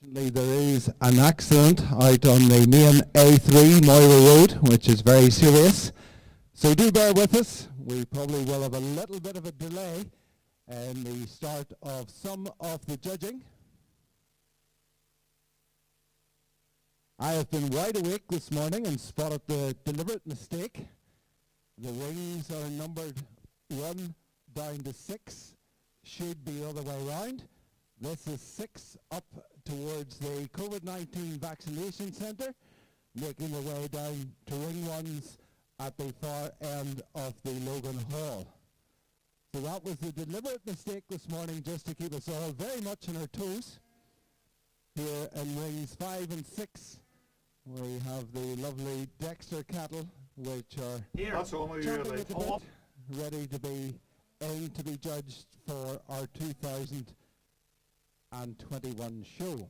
There is an accident out on the main A3 Moira Road, which is very serious. So do bear with us. We probably will have a little bit of a delay in the start of some of the judging. I have been wide awake this morning and spotted the deliberate mistake. The rings are numbered 1 down to 6. Should be the other way round. This is 6 up towards the COVID-19 vaccination centre, making their way down to ring 1s at the far end of the Logan Hall. So that was a deliberate mistake this morning, just to keep us all very much on our toes. Here in rings 5 and 6, we have the lovely Dexter cattle, which are chomping at the bit, ready to be in to be judged for our 2021 show.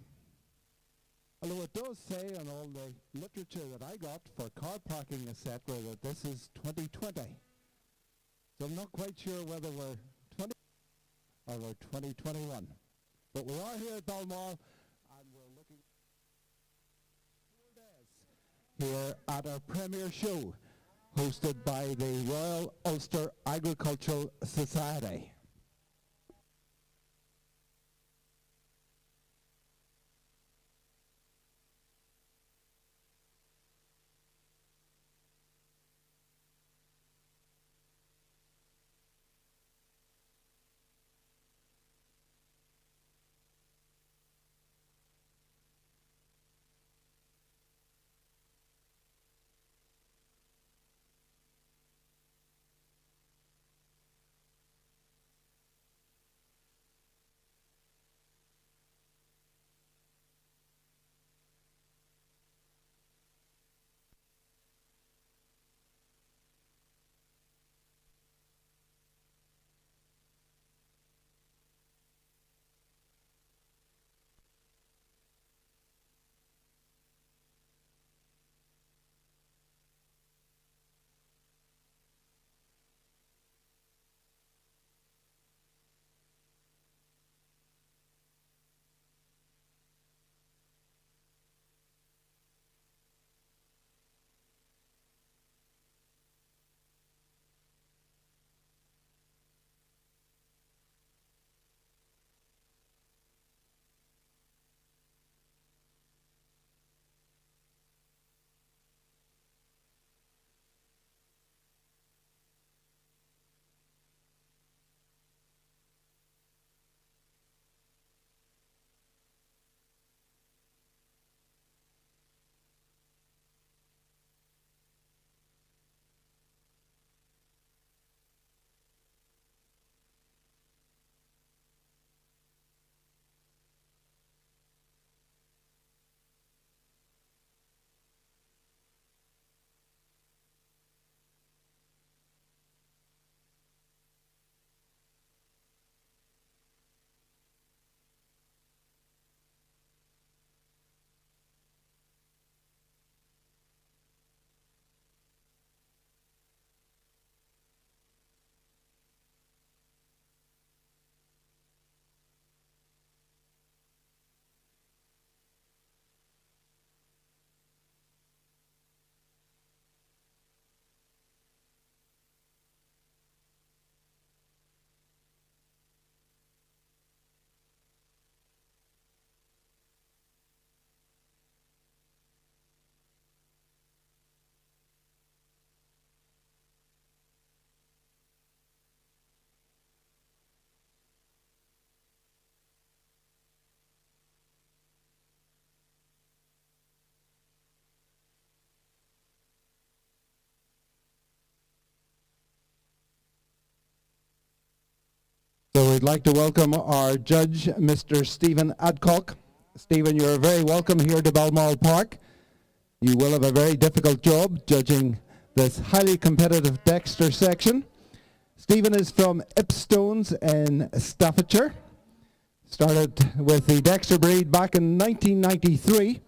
Although it does say on all the literature that I got for car parking, etc., that this is 2020. So I'm not quite sure whether we're 20 or we're 2021. But we are here at Balmoral, and we're looking 4 days here at our premier show, hosted by the Royal Ulster Agricultural Society. So we'd like to welcome our judge, Mr. Stephen Adcock. Stephen, you're very welcome here to Balmoral Park. You will have a very difficult job judging this highly competitive Dexter section. Stephen is from Ipstones in Staffordshire. Started with the Dexter breed back in 1993.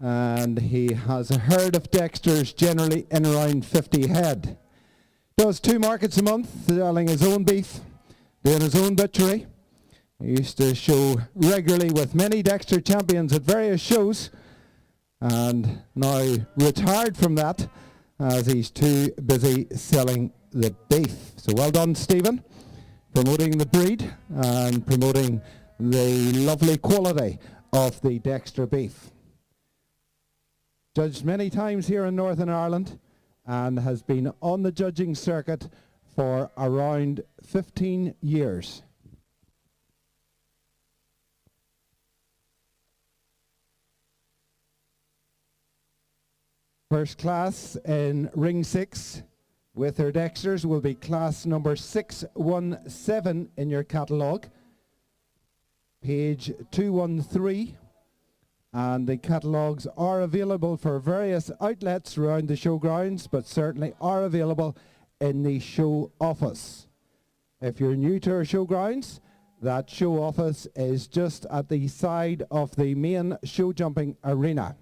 And he has a herd of Dexters, generally in around 50 head. Does 2 markets a month, selling his own beef, doing his own butchery, He used to show regularly with many Dexter champions at various shows, and now retired from that as he's too busy selling the beef. So well done, Stephen, promoting the breed and promoting the lovely quality of the Dexter beef. Judged many times here in Northern Ireland and has been on the judging circuit for around 15 years. First class in ring 6 with their Dexters will be class number 617 in your catalogue, page 213, and the catalogues are available for various outlets around the showgrounds, but certainly are available in the show office. If you're new to our showgrounds, that show office is just at the side of the main show jumping arena.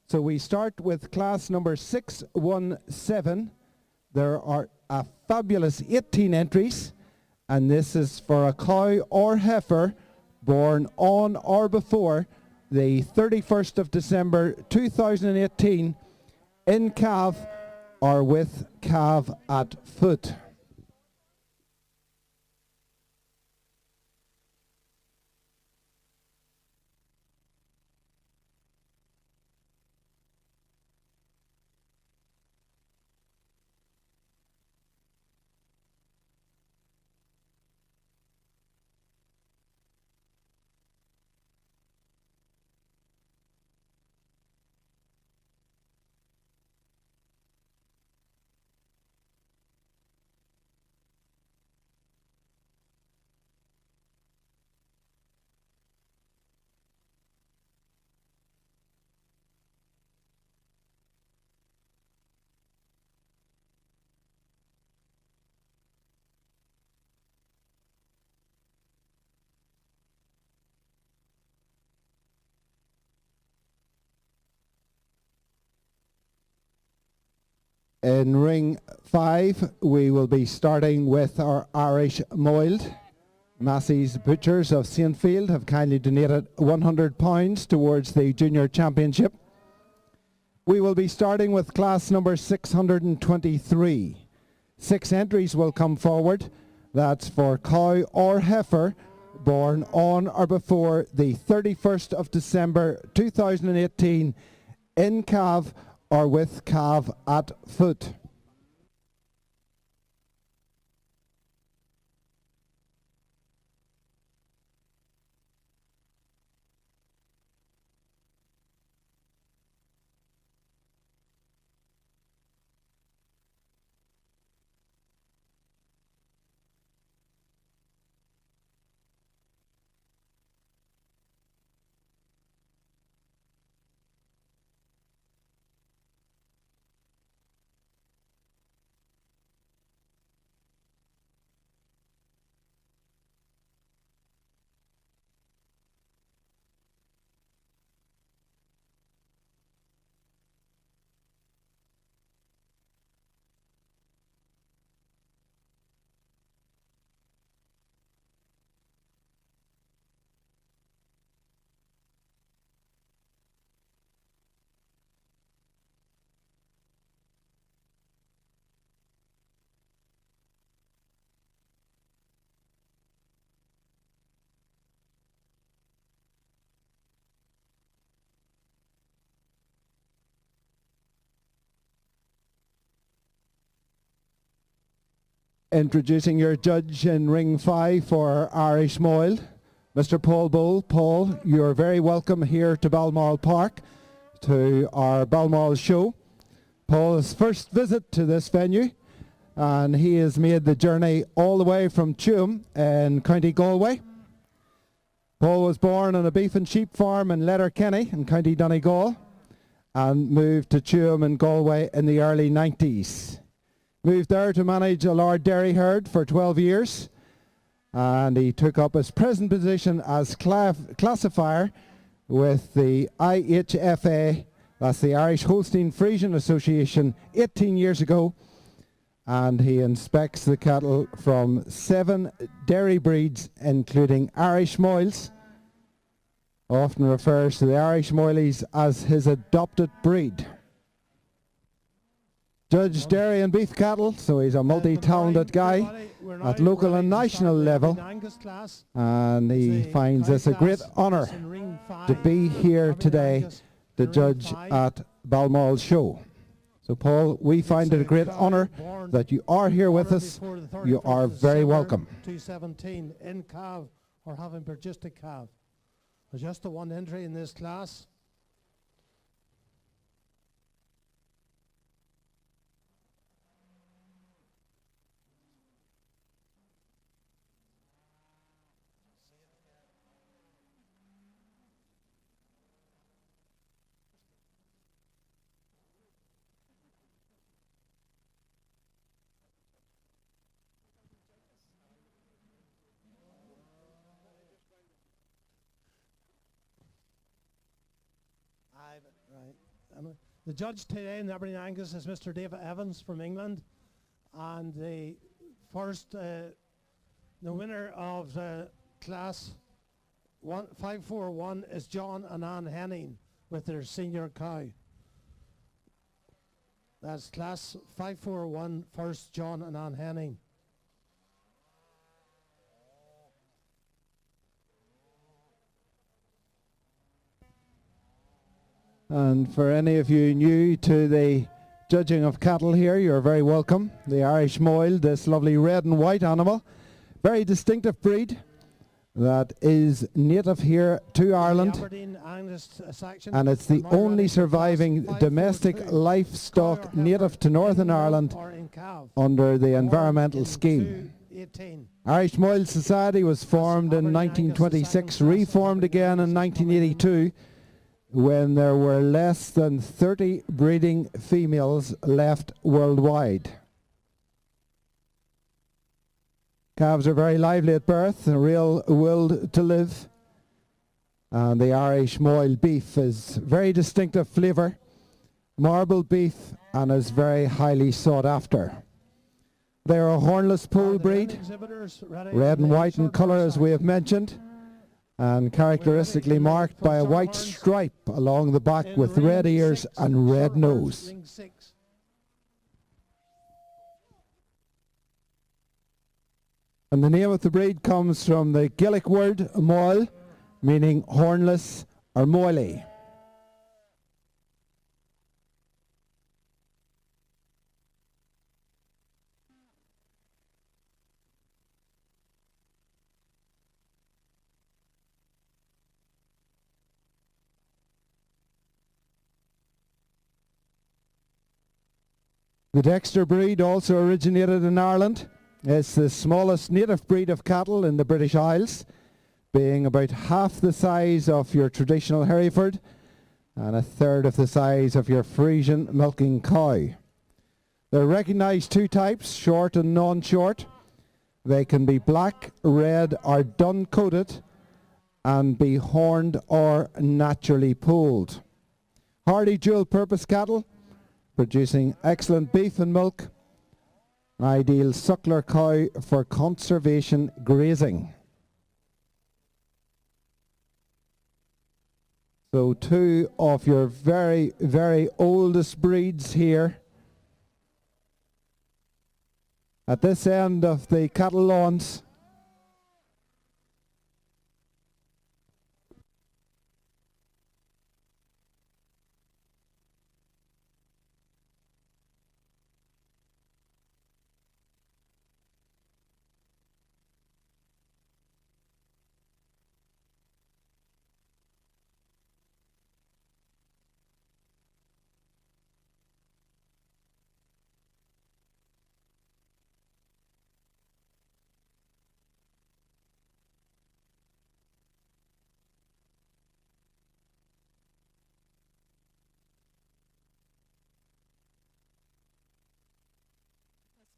So we start with class number 617. There are a fabulous 18 entries, and this is for a cow or heifer born on or before the 31st of December 2018 in calf or with calf at foot. In ring 5, we will be starting with our Irish Moiled. Massey's Butchers of Saintfield have kindly donated £100 towards the Junior Championship. We will be starting with class number 623. 6 entries will come forward. That's for cow or heifer born on or before the 31st of December 2018 in calf or with calf at foot. Introducing your judge in ring 5 for Irish Moiled, Mr. Paul Bull. Paul, you're very welcome here to Balmoral Park, to our Balmoral show. Paul's first visit to this venue, and he has made the journey all the way from Tuam in County Galway. Paul was born on a beef and sheep farm in Letterkenny in County Donegal and moved to Tuam in Galway in the early 90s. Moved there to manage a large dairy herd for 12 years, and he took up his present position as classifier with the IHFA, that's the Irish Holstein Friesian Association, 18 years ago, and he inspects the cattle from 7 dairy breeds, including Irish Moyles. Often refers to the Irish Moylies as his adopted breed. Judge dairy and beef cattle, so he's a multi-talented guy at local and national level, and he finds this a great honour to be here today to judge at Balmoral Show. So Paul, we find it a great honour that you are here with us. You are very welcome. 217 in calf or having produced a calf. There's just the one entry in this class. Right. The judge today in Aberdeen Angus is Mr. David Evans from England, and the first, the winner of class 541 is John and Ann Henning with their senior cow. That's class 541, first John and Ann Henning. And for any of you new to the judging of cattle here, you're very welcome. The Irish Moyle, this lovely red and white animal, very distinctive breed that is native here to Ireland, and it's the only surviving domestic livestock native to Northern Ireland under the environmental scheme. Irish Moyle Society was formed in 1926, reformed again in 1982, when there were less than 30 breeding females left worldwide. Calves are very lively at birth, a real will to live. And the Irish Moyle beef is very distinctive flavour, marble beef, and is very highly sought after. They are a hornless pool breed, red and white in colour as we have mentioned, and characteristically marked by a white stripe along the back with red ears and red nose. And the name of the breed comes from the Gaelic word moil, meaning hornless or moily. The Dexter breed also originated in Ireland. It's the smallest native breed of cattle in the British Isles, being about half the size of your traditional Hereford and a third of the size of your Frisian milking cow. There are recognised two types, short and non-short. They can be black, red or dun-coated and be horned or naturally polled. Hardy dual-purpose cattle, producing excellent beef and milk, an ideal suckler cow for conservation grazing. So two of your very, very oldest breeds here at this end of the cattle lawns.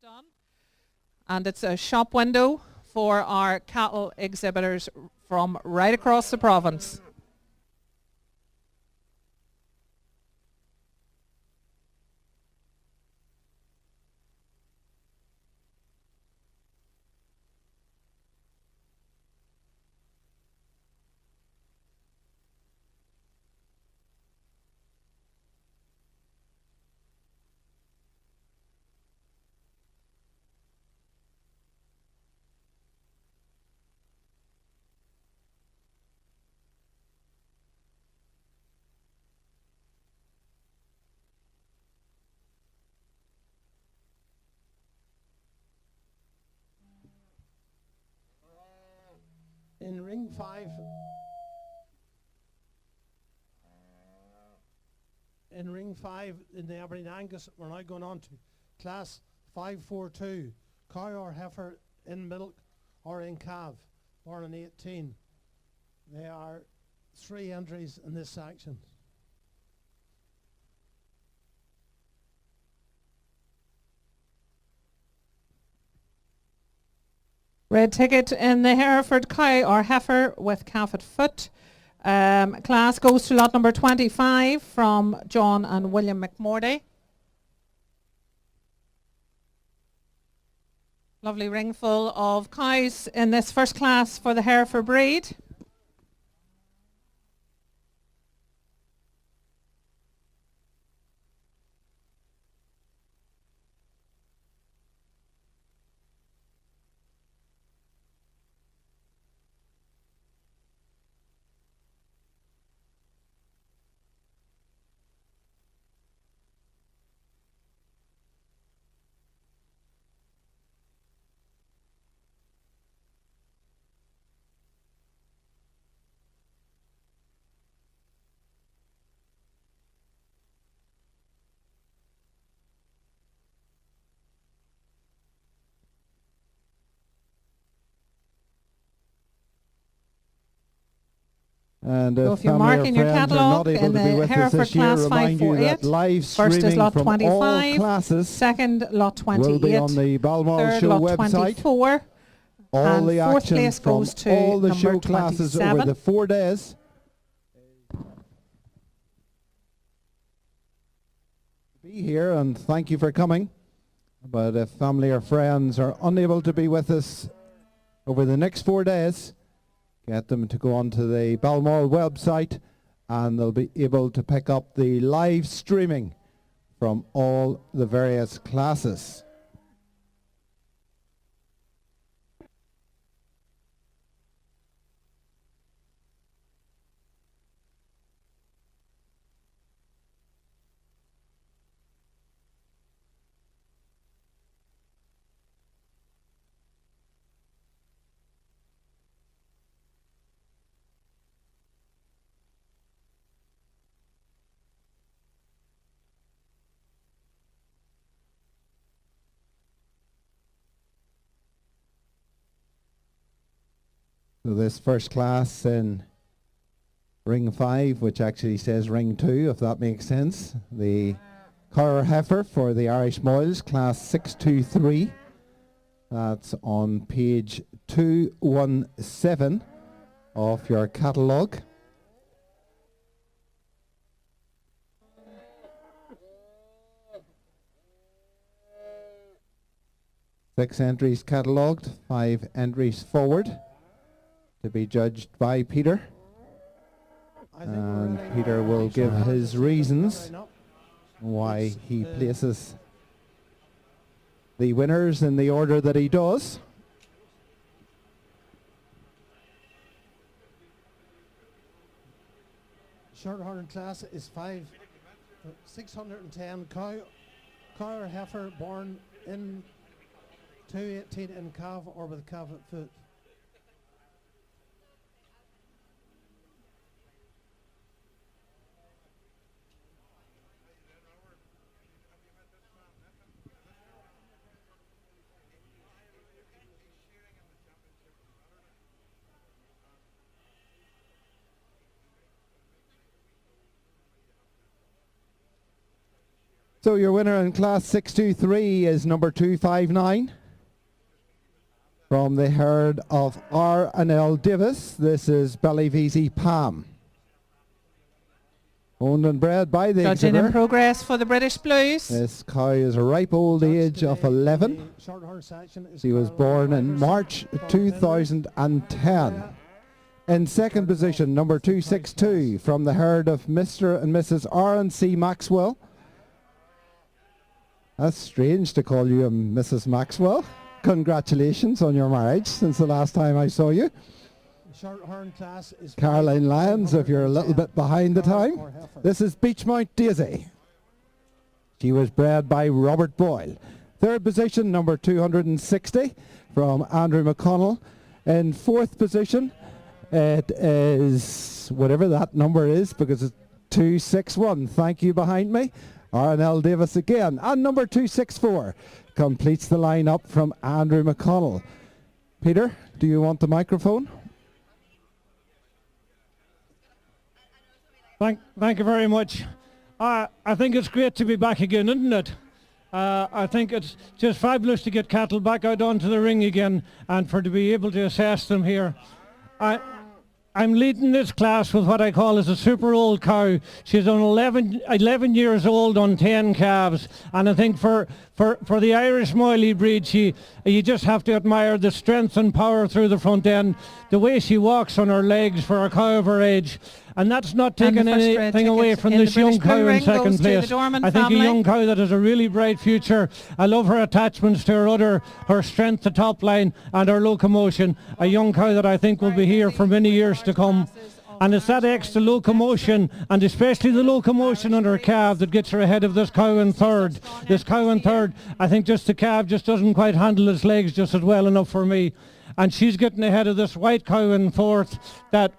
Done. And it's a shop window for our cattle exhibitors from right across the province. In ring 5, in the Aberdeen Angus, we're now going on to class 542, cow or heifer in milk or in calf, born in 18. There are 3 entries in this section. Red ticket in the Hereford cow or heifer with calf at foot. Class goes to lot number 25 from John and William McMordy. Lovely ring full of cows in this first class for the Hereford breed. And So if you're marking your catalogue in the Hereford class 548, first is lot 25, second lot 28, will be on the Balmoral third Show lot website. 24, All and the fourth action place from goes to all the number show classes over 27. the 4 days. Be here, and thank you for coming. But if family or friends are unable to be with us over the next 4 days, get them to go onto the Balmoral website and they'll be able to pick up the live streaming from all the various classes. So this first class in ring 5, which actually says ring 2, if that makes sense. The Cower Heifer for the Irish Moyles, class 623. That's on page 217 of your catalogue. Six entries catalogued, 5 entries forward, to be judged by Peter, and Peter will give his reasons why he places the winners in the order that he does. Short-horn class is 610 cow or heifer born in 218 in calf or with calf at foot. So your winner in class 623 is number 259 from the herd of R&L Davis. This is Ballyveasy Palm. Owned and bred by the Judging in exhibitor. progress for the British Blues. This cow is a ripe old age of 11. She was born in March 2010. In second position, number 262 from the herd of Mr. and Mrs. R&C Maxwell. That's strange to call you Mrs. Maxwell. Congratulations on your marriage since the last time I saw you. Caroline Lyons, if you're a little bit behind the time. This is Beachmount Daisy. She was bred by Robert Boyle. Third position, number 260 from Andrew McConnell. In fourth position, It is whatever that number is, because it's 261. Thank you behind me. RNL Davis again. And number 264 completes the line-up from Andrew McConnell. Peter, do you want the microphone? Thank you very much. I think it's great to be back again, isn't it? I think it's just fabulous to get cattle back out onto the ring again and to be able to assess them here. I'm leading this class with what I call as a super old cow. She's on 11 years old on 10 calves, and I think for the Irish Moily breed, you just have to admire the strength and power through the front end, the way she walks on her legs for a cow of her age. And that's not taking anything away from this young cow in second place. I think a young cow that has a really bright future. I love her attachments to her udder, her strength to top line, and her locomotion. A young cow that I think will be here for many years to come. And it's that extra locomotion, and especially the locomotion on her calf, that gets her ahead of this cow in third. This cow in third, I think just the calf just doesn't quite handle its legs just as well enough for me. And she's getting ahead of this white cow in fourth that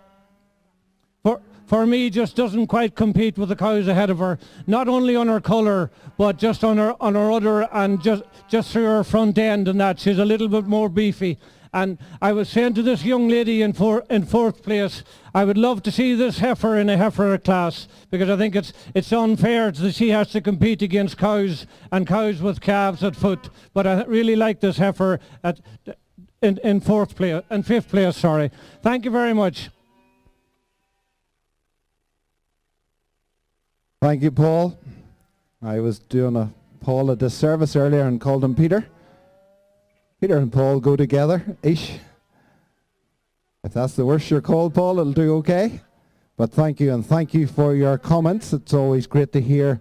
for me just doesn't quite compete with the cows ahead of her, not only on her colour but just on her udder and just through her front end, and that she's a little bit more beefy. And I was saying to this young lady in fourth place, I would love to see this heifer in a heifer class, because I think it's unfair that she has to compete against cows and cows with calves at foot. But I really like this heifer in fifth place. Sorry. Thank you very much. Thank you, Paul. I was doing Paul a disservice earlier and called him Peter. Peter and Paul go together, ish. If that's the worst you're called, Paul, it'll do okay. But thank you, and thank you for your comments. It's always great to hear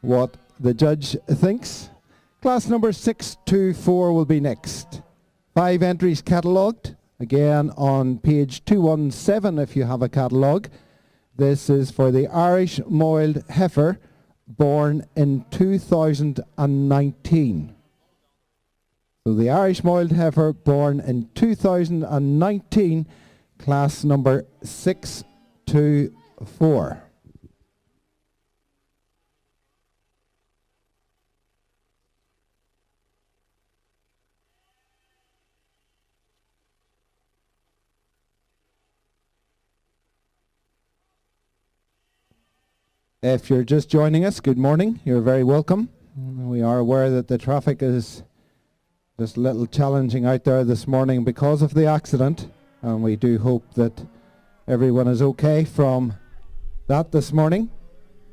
what the judge thinks. Class number 624 will be next. 5 entries catalogued, again on page 217 if you have a catalogue. This is for the Irish Moiled Heifer, born in 2019. So the Irish Moiled Heifer, born in 2019, class number 624. If you're just joining us, good morning. You're very welcome. We are aware that the traffic is just a little challenging out there this morning because of the accident, and we do hope that everyone is okay from that this morning.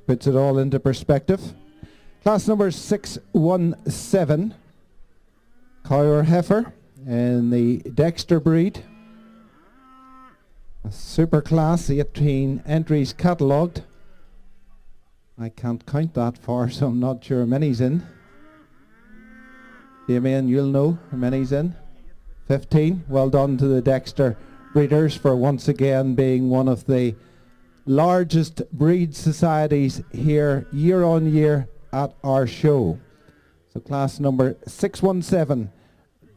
Puts it all into perspective. Class number 617, cow or heifer in the Dexter breed. A super class, 18 entries catalogued. I can't count that far, so I'm not sure how many's in. Damien, you'll know how many's in. 15. Well done to the Dexter breeders for once again being one of the largest breed societies here year on year at our show. So class number 617,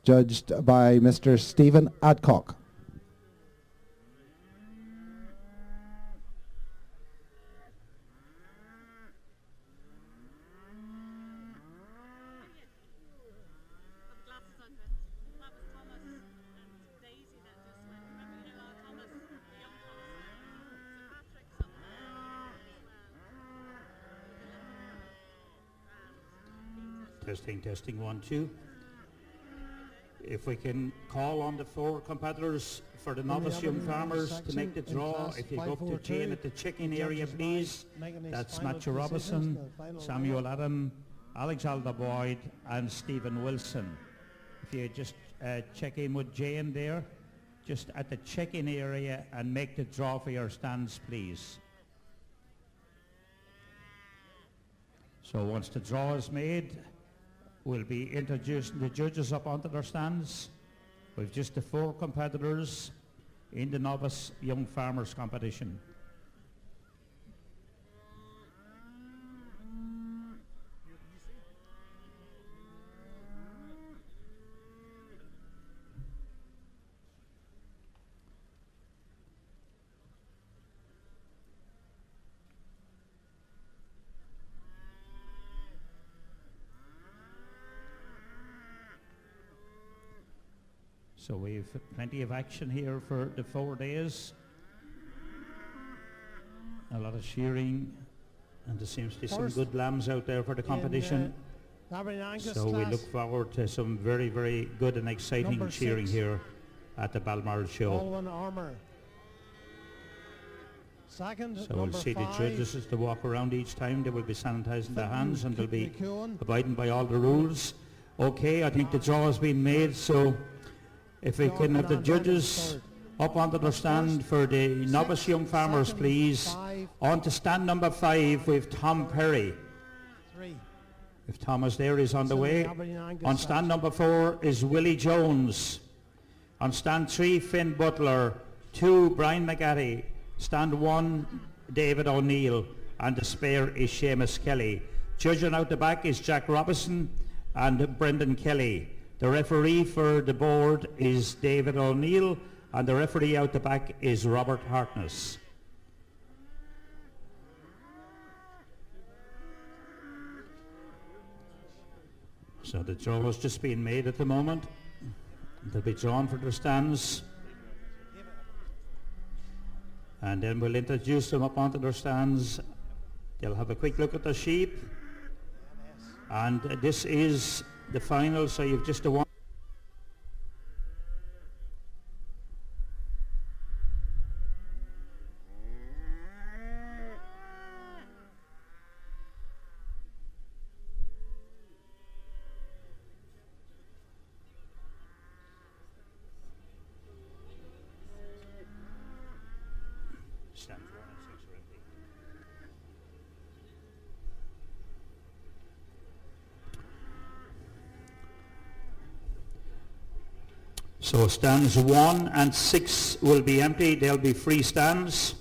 judged by Mr. Stephen Adcock. Testing, 1, 2. If we can call on the 4 competitors for the novice young farmers to make the draw. If you go up to Jane at the chicken area, please. That's Matthew Robinson, Samuel Adam, Alexander Boyd, and Stephen Wilson. If you just check in with Jane there, just at the check-in area, and make the draw for your stands, please. So once the draw is made, we'll be introducing the judges up onto their stands. We've just the 4 competitors in the novice young farmers competition. So we've plenty of action here for the 4 days. A lot of shearing, and there seems to be some good lambs out there for the competition. So we look forward to some very, very good and exciting shearing here at the Balmoral Show. Armour. Second, so we'll see the judges as they walk around each time. They will be sanitising their hands and they'll be abiding by all the rules. Okay, I think the draw has been made, so if we can have the judges up onto their stand for the novice young farmers, please. On to stand number 5 with Tom Perry. If Tom is there, he's on the way. On stand number 4 is Willie Jones. On stand 3, Finn Butler. 2, Brian McGatty. Stand 1, David O'Neill. And the spare is Seamus Kelly. Judging out the back is Jack Robinson and Brendan Kelly. The referee for the board is David O'Neill, and the referee out the back is Robert Hartness. So the draw has just been made at the moment. They'll be drawn for their stands. And then we'll introduce them up onto their stands. They'll have a quick look at the sheep. And this is the final, so you've just the one. So stands 1 and 6 will be empty. They'll be free stands.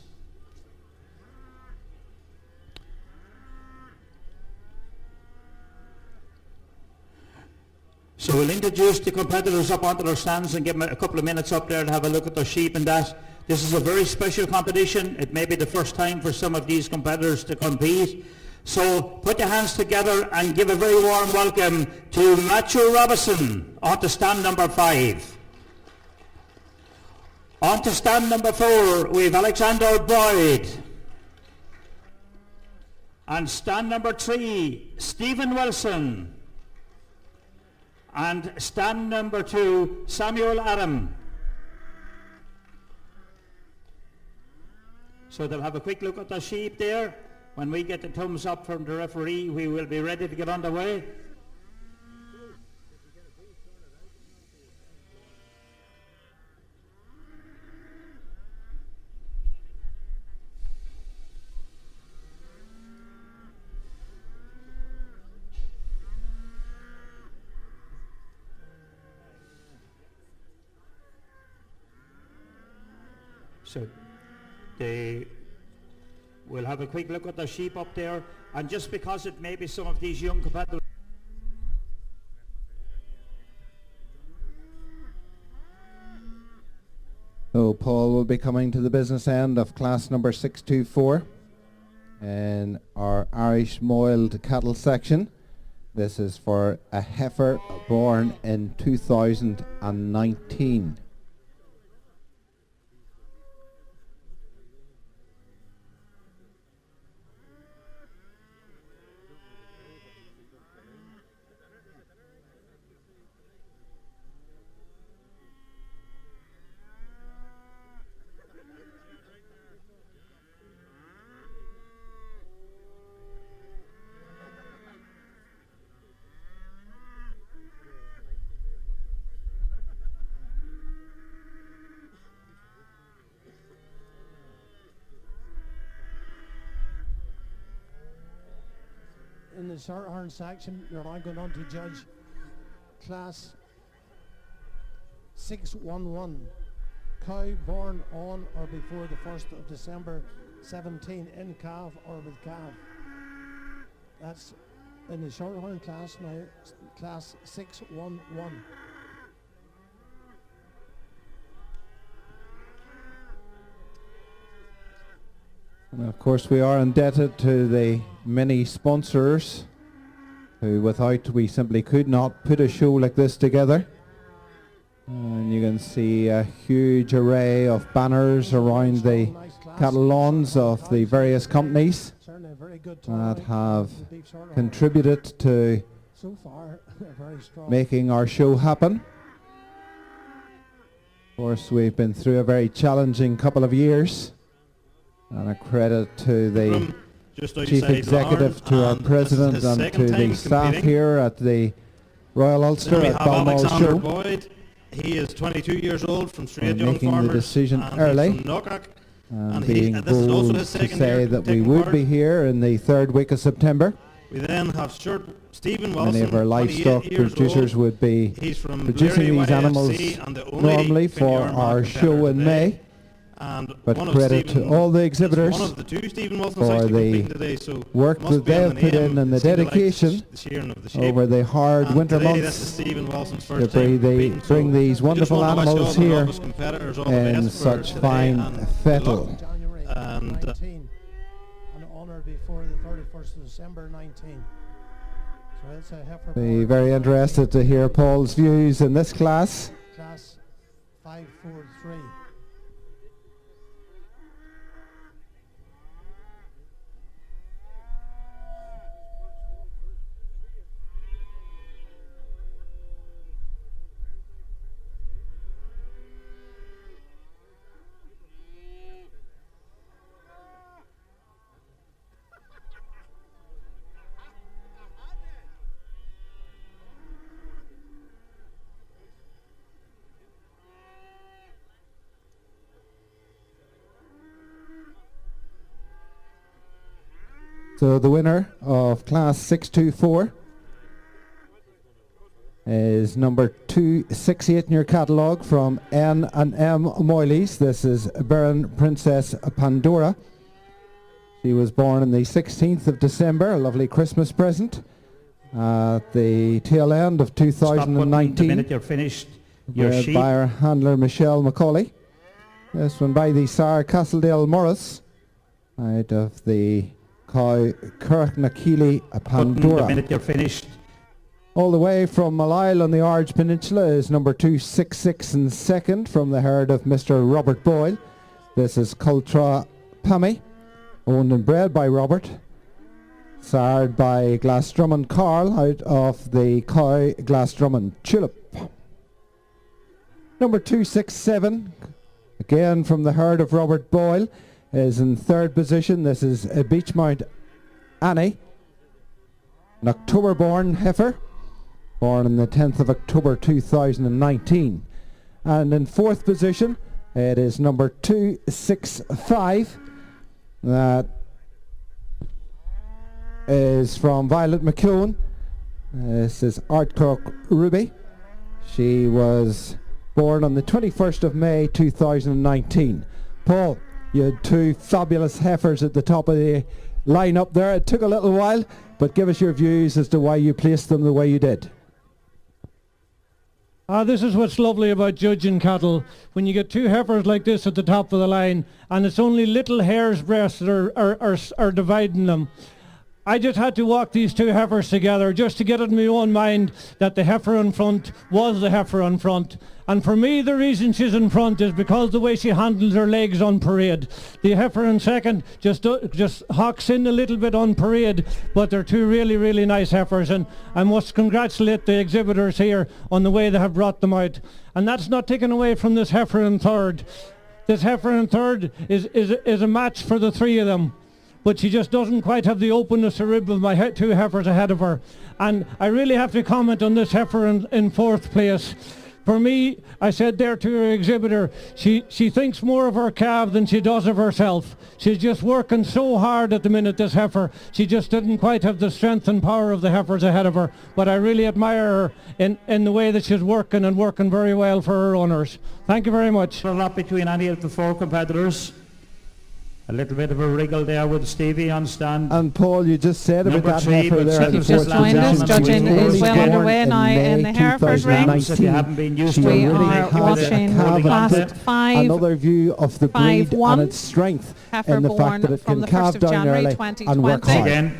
So we'll introduce the competitors up onto their stands and give them a couple of minutes up there to have a look at their sheep and that. This is a very special competition. It may be the first time for some of these competitors to compete. So put your hands together and give a very warm welcome to Matthew Robinson onto stand number 5. On to stand number 4, we have Alexander Boyd. And stand number 3, Stephen Wilson. And stand number 2, Samuel Adam. So they'll have a quick look at the sheep there. When we get the thumbs up from the referee, we will be ready to get underway. So they will have a quick look at the sheep up there, and just because it may be some of these young competitors. So Paul will be coming to the business end of class number 624 in our Irish moiled cattle section. This is for a heifer born in 2019. In the short-horn section, you're now going on to judge class 611. Cow born on or before the 1st of December 17 in calf or with calf. That's in the short-horn class now, class 611. And of course we are indebted to the many sponsors who without we simply could not put a show like this together. And you can see a huge array of banners around the cattle lawns of the various companies Certainly a very good that turnout have for the beef sort of contributed to so far. Very strong. making our show happen. Of course, we've been through a very challenging couple of years, and a credit to the Chief Executive, to our President, and to the staff here at the Royal Ulster at Balmoral Show. Boyd. He is 22 years old from Straight Making the decision early, and being bold to say that we would be here in the third week of September. We then have Stephen Wilson. Many of our livestock producers would be producing these animals normally for our show in May. But credit to all the exhibitors for the work that they have put in and the dedication over the hard winter months to bring these wonderful animals here in such fine fettle. And honoured before the 31st of December 19. So it's a heifer. Be very interested to hear Paul's views in this class. Class 543. So the winner of class 624 is number 268 in your catalogue from N&M Moyleys. This is Baron Princess Pandora. She was born on the 16th of December, a lovely Christmas present at the tail end of 2019. The minute you're finished, your sheep. By our handler Michelle Macaulay. This one by the Sire Castledale Morris out of the cow Kirknakili Pandora. The minute you're finished. All the way from Malile on the Arge Peninsula is number 266 in second from the herd of Mr. Robert Boyle. This is Cultra Pammy, owned and bred by Robert, sired by Glasdrummond Carl out of the cow Glasdrummond Tulip. Number 267, again from the herd of Robert Boyle, is in third position. This is a Beechmount Annie, an October-born heifer, born on the 10th of October 2019. And in fourth position, it is number 265. That is from Violet McClone. This is Artcock Ruby. She was born on the 21st of May 2019. Paul, you had two fabulous heifers at the top of the line up there. It took a little while, but give us your views as to why you placed them the way you did. This is what's lovely about judging cattle. When you get two heifers like this at the top of the line, and it's only little hair's breadths that are dividing them. I just had to walk these two heifers together just to get it in my own mind that the heifer in front was the heifer in front. And for me, the reason she's in front is because the way she handles her legs on parade. The heifer in second just hawks in a little bit on parade, but they're two really, really nice heifers. And I must congratulate the exhibitors here on the way they have brought them out. And that's not taken away from this heifer in third. This heifer in third is a match for the three of them. But she just doesn't quite have the openness of rib of my two heifers ahead of her. And I really have to comment on this heifer in fourth place. For me, I said there to her exhibitor, she thinks more of her calf than she does of herself. She's just working so hard at the minute, this heifer. She just didn't quite have the strength and power of the heifers ahead of her. But I really admire her in the way that she's working, and working very well for her owners. Thank you very much. A lot between any of the four competitors. A little bit of a wriggle there with Stevie on stand. And Paul, you just said about that heifer there. If you've just joined us, judging is well underway now in the Hereford ring. If you haven't been used to We are watching class 5. Another view of the breed and its strength heifer in the fact that it can calve down early and work hard. Again,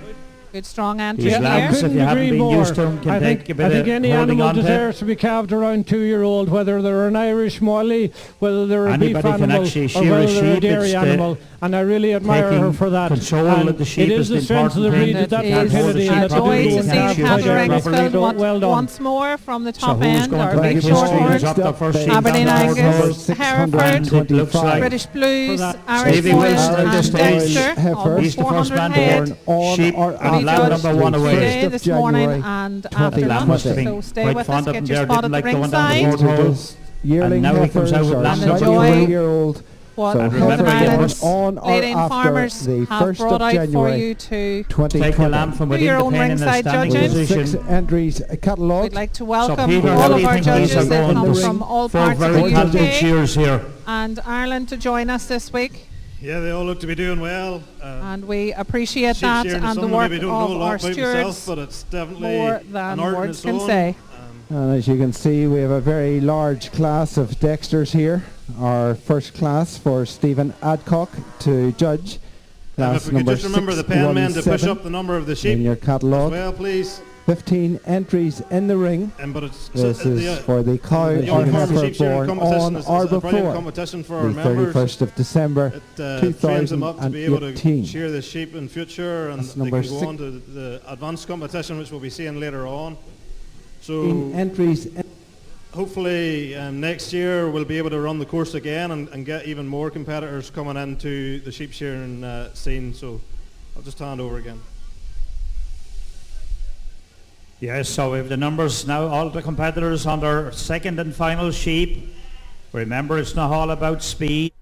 Good strong entry These here. lambs, if Couldn't you haven't agree been more. used to them, can I take think, a bit I think of any holding animal on to. deserves to be calved around 2-year-old, whether they're an Irish Molly, whether they're a beef Anybody can animal, actually or shear a whether they're a sheep. dairy It's the animal. And I really admire her taking for that. control And of the sheep it is is the the strength of the important breed, thing. that And it is fertility. a that joy people to can see calve cattle quite rings early. properly. filled Well done. once more from the So top who's end. going Our to big make short history? horse, Who's up the first sheep Aberdeen down the Angus, horse? Hereford, And it looks like British Blues, that. Irish Stevie Foil Wilson at this and stage. Dexter. Heifer. Almost He's the first 400 man to head. hit on sheep or and after lamb number one away. Today, of this morning January and 2020. after Lamb lunch. must have been So stay quite with fond us, of him get your there, spot didn't at the like going down the ringside. board hole. Introduced yearling now he comes heifers out with are lamb number 21-year-old. What So And remember, heifer you born must- on or Lady and after Farmers the have 1st brought of out for January you to Take the 2020. lamb from Do within your the own pen in the ringside standing judging. With 6 position. entries catalogued. We'd like to welcome Peter, all how of do you our think these judges are that going? come The from all Four parts of very the talented UK cheers here. and Ireland to join us this week. Yeah, they all look to be doing well. And we appreciate Sheep that shearing is and the something I work maybe of don't know a lot our about myself, stewards but it's definitely more an than art in words its can own. say. And as you can see, we have a very large class of Dexters here. Our first class for Stephen Adcock to judge. And Class if we could number just remember the pen men to push 617 up the number of the in sheep your as catalogue. well, please. 15 entries in the ring. But it's This is for the cow the or Young Farmer heifer Sheep Shearing born competition on is or a brilliant before competition for the our members. 31st of December It trains them up to be able to 2018. shear the sheep in future, and That's they number can go six. on to the advanced competition, which we'll be seeing later on. So 15 entries in hopefully next year we'll be able to run the course again and get even more competitors coming into the sheep shearing scene. So I'll just hand over again. Yes, so we have the numbers now, all the competitors on their second and final sheep. Remember, it's not all about speed.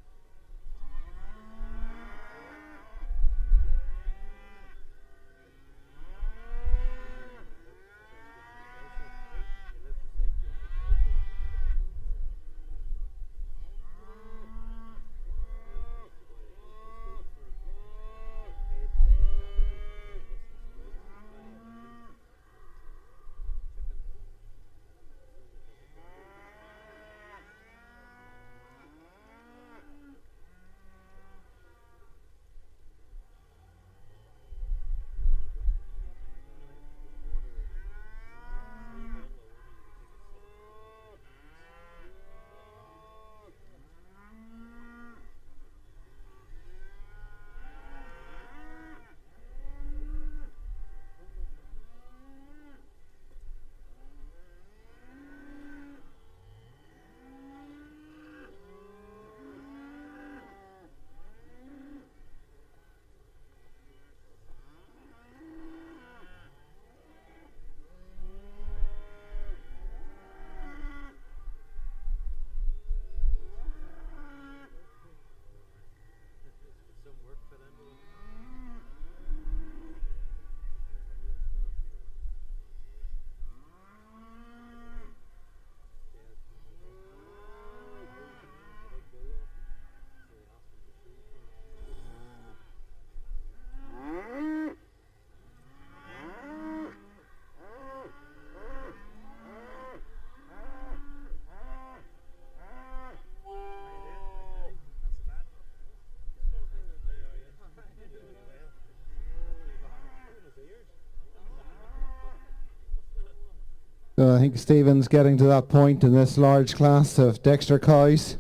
So I think Stephen's getting to that point in this large class of Dexter cows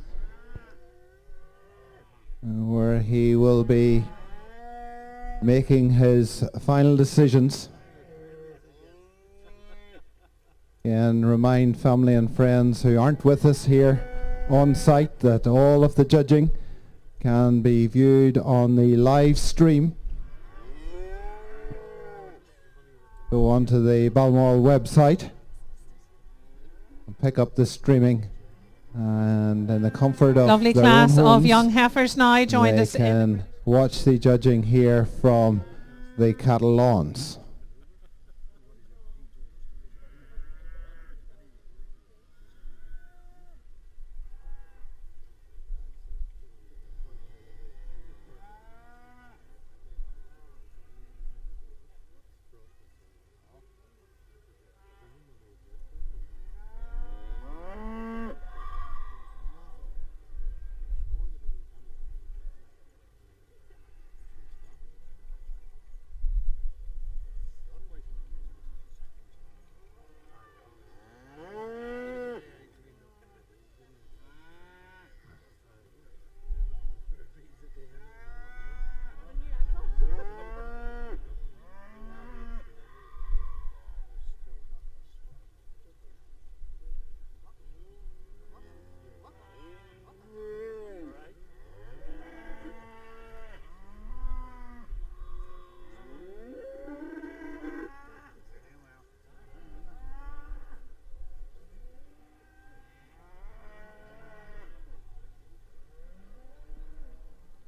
where he will be making his final decisions. And remind family and friends who aren't with us here on site that all of the judging can be viewed on the live stream. Go onto the Balmoral website and pick up the streaming, and in the comfort of Lovely their class own of homes, young heifers now joined they us in. can watch the judging here from the cattle lawns.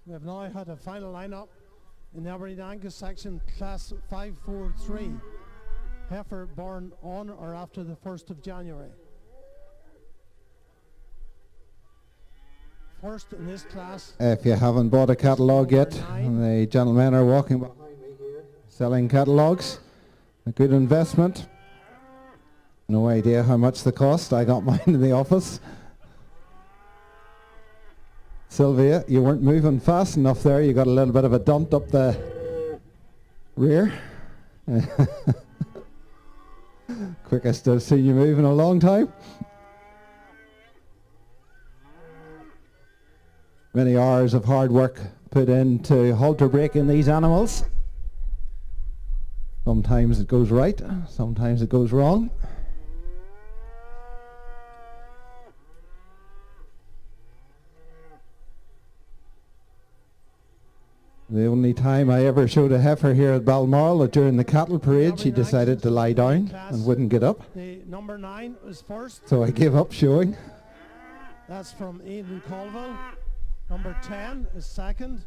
We have now had a final lineup in the Aberdeen Angus section, class 543. Heifer born on or after the 1st of January. First in this class. If you haven't bought a catalogue yet, the gentlemen are walking behind me here selling catalogues. A good investment. No idea how much they cost. I got mine in the office. Sylvia, you weren't moving fast enough there. You got a little bit of a dunt up the rear. Quickest I've seen you move in a long time. Many hours of hard work put into halter breaking these animals. Sometimes it goes right, sometimes it goes wrong. The only time I ever showed a heifer here at Balmoral was during the cattle parade. She decided to lie down and wouldn't get up. The number 9 was first. So I gave up showing. That's from Ian Colville. Number 10 is second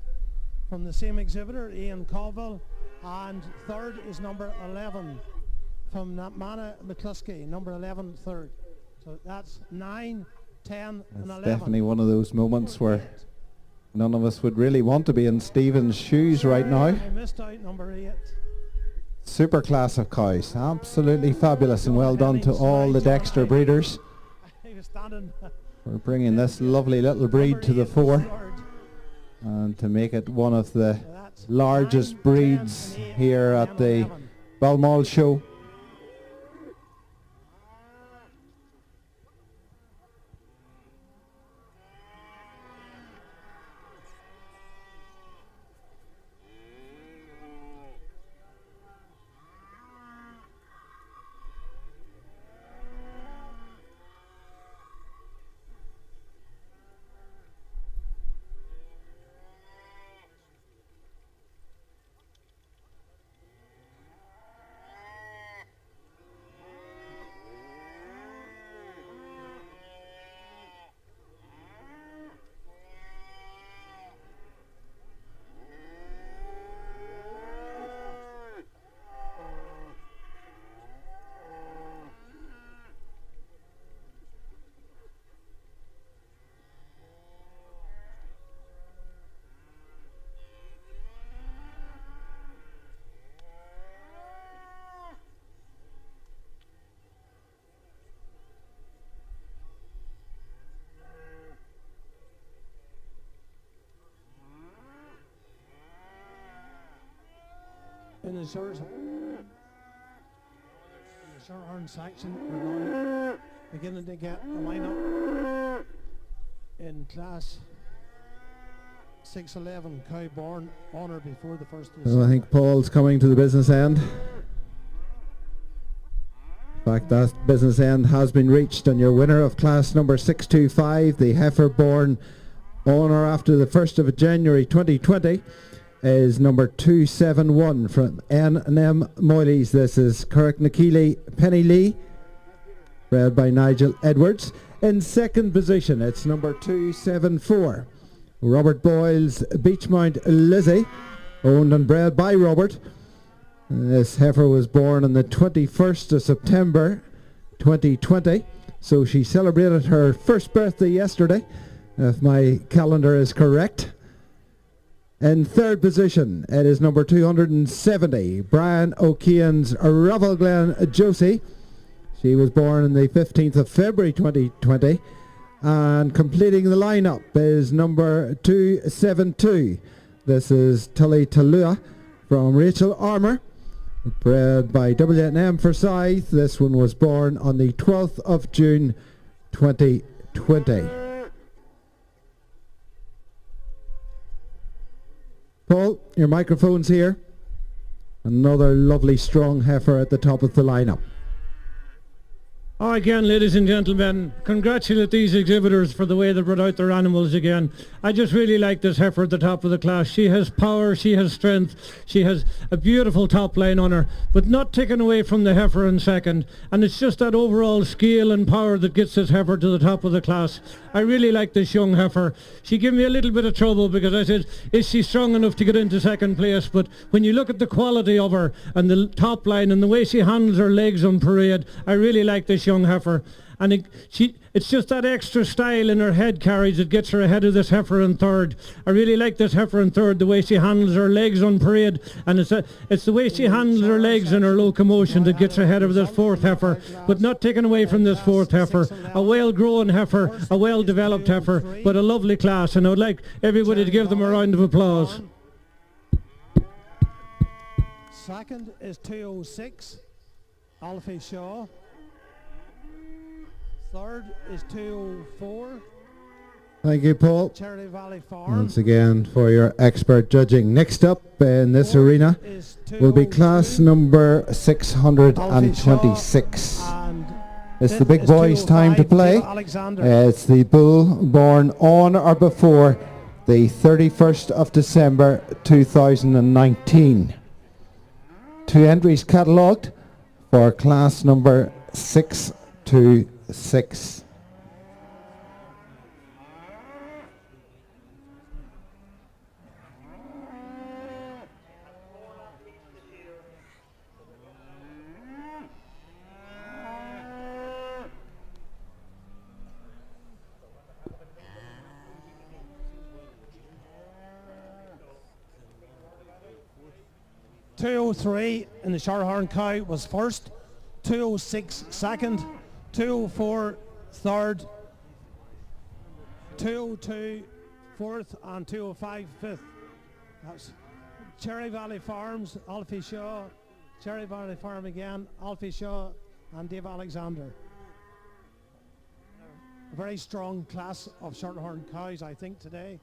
from the same exhibitor, Ian Colville. And third is number 11 from Mana McCluskey, number 11, third. So that's 9, 10, and 11. Definitely one of those moments where none of us would really want to be in Stephen's shoes right now. I missed out number 8. Super class of cows. Absolutely fabulous, and well done to all the Dexter breeders He was standing. for bringing this lovely little breed to the fore and to make it one of the largest breeds here at the Balmoral show. In the short horn section, we're now beginning to get a lineup in class 611, cow born on or before the 1st of So I December. think Paul's coming to the business end. In fact, that business end has been reached, and your winner of class number 625, the heifer born on or after the 1st of January 2020, is number 271 from N&M Moyleys. This is Carricknakeely Penny Lee, bred by Nigel Edwards. In second position, it's number 274, Robert Boyle's Beechmount Lizzie, owned and bred by Robert. This heifer was born on the 21st of September 2020, so she celebrated her first birthday yesterday, if my calendar is correct. In third position, it is number 270, Brian O'Keehan's Ravelglen Josie. She was born on the 15th of February 2020. And completing the lineup is number 272. This is Tully Talua from Rachel Armour, bred by W&M Forsyth. This one was born on the 12th of June 2020. Paul, your microphone's here. Another lovely strong heifer at the top of the lineup. Oh, again, ladies and gentlemen, congratulate these exhibitors for the way they brought out their animals again. I just really like this heifer at the top of the class. She has power, she has strength, she has a beautiful top line on her, but not taken away from the heifer in second. And it's just that overall scale and power that gets this heifer to the top of the class. I really like this young heifer. She gave me a little bit of trouble because I said, is she strong enough to get into second place? But when you look at the quality of her and the top line and the way she handles her legs on parade, I really like this young heifer. And it's just that extra style in her head carriage that gets her ahead of this heifer in third. I really like this heifer in third, the way she handles her legs on parade, and it's the way she handles her legs and her locomotion that gets her ahead of this fourth heifer, but not taken away from this fourth heifer. A well-grown heifer, a well-developed heifer, but a lovely class, and I would like everybody to give them a round of applause. Second is 206, Alfie Shaw. Third is 204. Thank you, Paul, Cherry Valley Farm. once again for your expert judging. Next up in this arena will be class number 626. It's the big boys' time to play. It's the bull born on or before the 31st of December 2019. 2 entries catalogued for class number 626. 203 in the Shorehorn cow was first, 206 second, 204 third, 202 fourth, and 205 fifth. That's Cherry Valley Farms, Alfie Shaw, Cherry Valley Farm again, Alfie Shaw and Dave Alexander. A very strong class of Shorthorn cows, I think, today.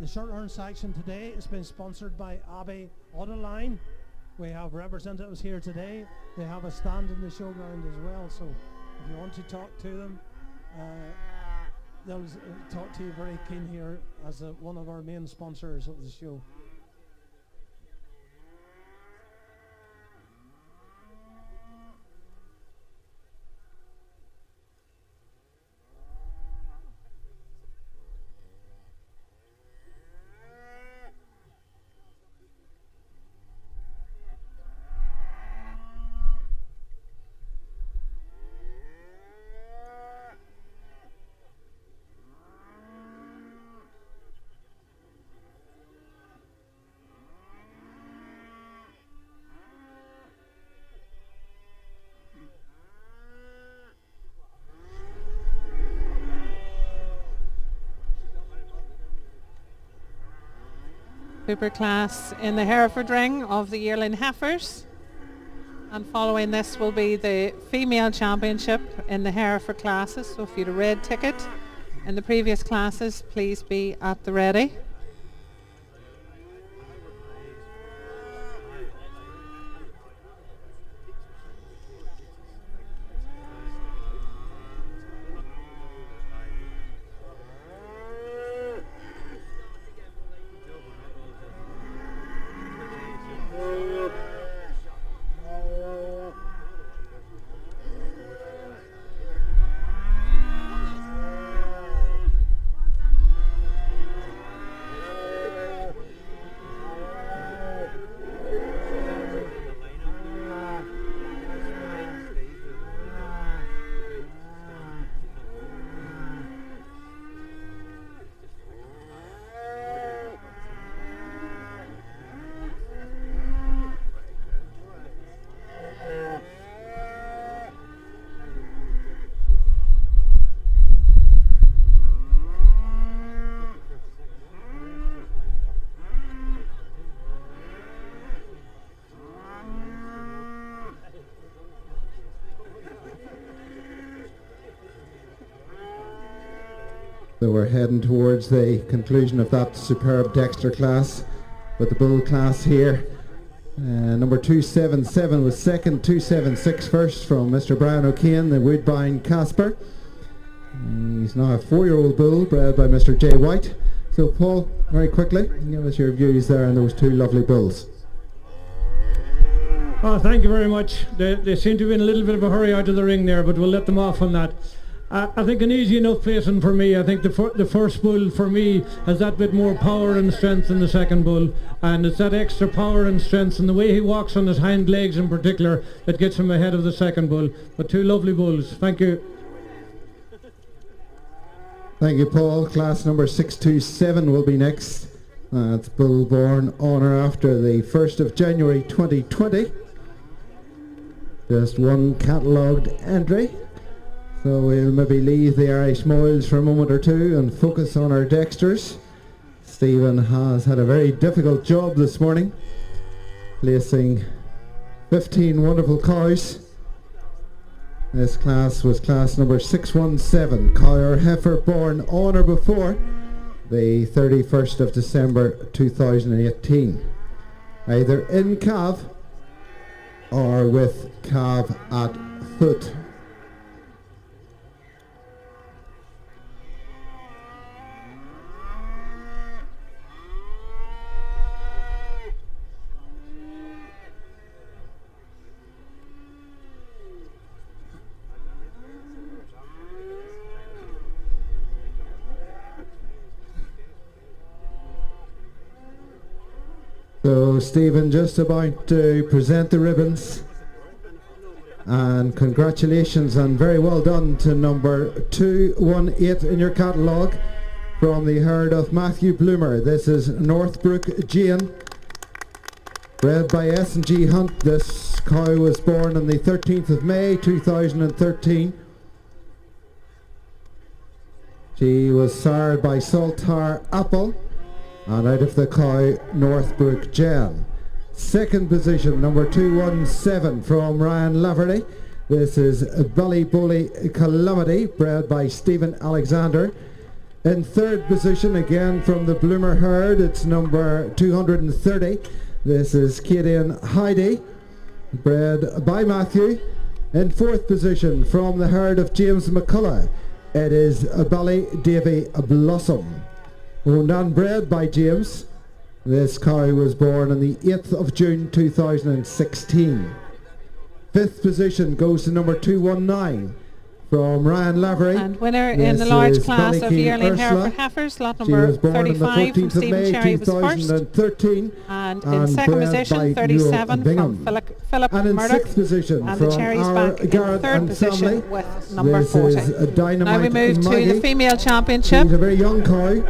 The Shorthorn section today has been sponsored by Abbey Autoline. We have representatives here today. They have a stand in the showground as well, so if you want to talk to them, they'll talk to you very keen here as one of our main sponsors of the show. Super class in the Hereford Ring of the yearling heifers. And following this will be the female championship in the Hereford classes. So if you had a red ticket in the previous classes, please be at the ready. So we're heading towards the conclusion of that superb Dexter class with the bull class here. Number 277 was second, 276 first from Mr. Brian O'Kane, the Woodbine Casper. He's now a 4-year-old bull bred by Mr. J. White. So Paul, very quickly, give us your views there on those two lovely bulls. Oh, thank you very much. They seem to be in a little bit of a hurry out of the ring there, but we'll let them off on that. I think an easy enough placing for me. I think the first bull for me has that bit more power and strength than the second bull, and it's that extra power and strength and the way he walks on his hind legs in particular that gets him ahead of the second bull. But two lovely bulls. Thank you. Thank you, Paul. Class number 627 will be next. It's bull born on or after the 1st of January 2020. Just one catalogued entry. So we'll maybe leave the Irish Moils for a moment or two and focus on our Dexters. Stephen has had a very difficult job this morning, placing 15 wonderful cows. This class was class number 617, cow or heifer born on or before the 31st of December 2018, either in calf or with calf at foot. So Stephen just about to present the ribbons, and congratulations and very well done to number 218 in your catalogue from the herd of Matthew Bloomer. This is Northbrook Jane, bred by S&G Hunt. This cow was born on the 13th of May 2013. She was sired by Saltire Apple, and out of the cow, Northbrook Jen. Second position, number 217 from Ryan Laverty. This is Ballybully Calamity, bred by Stephen Alexander. In third position, again from the Bloomer herd, it's number 230. This is Kadian Heidi, bred by Matthew. In fourth position, from the herd of James McCullough, it is Bally Davy Blossom, owned and bred by James. This cow was born on the 8th of June 2016. Fifth position goes to number 219 from Ryan Lavery. And winner in the large class of yearling Hereford heifers, lot number 35 from Stephen Cherry was first. And in second position, 37 from Philip and in Murdoch. sixth position And from the Cherries our back in Garrett third and position family. with number This 40. is a Dynamite Now we move to Mighty. the female championship. She's a very young cow,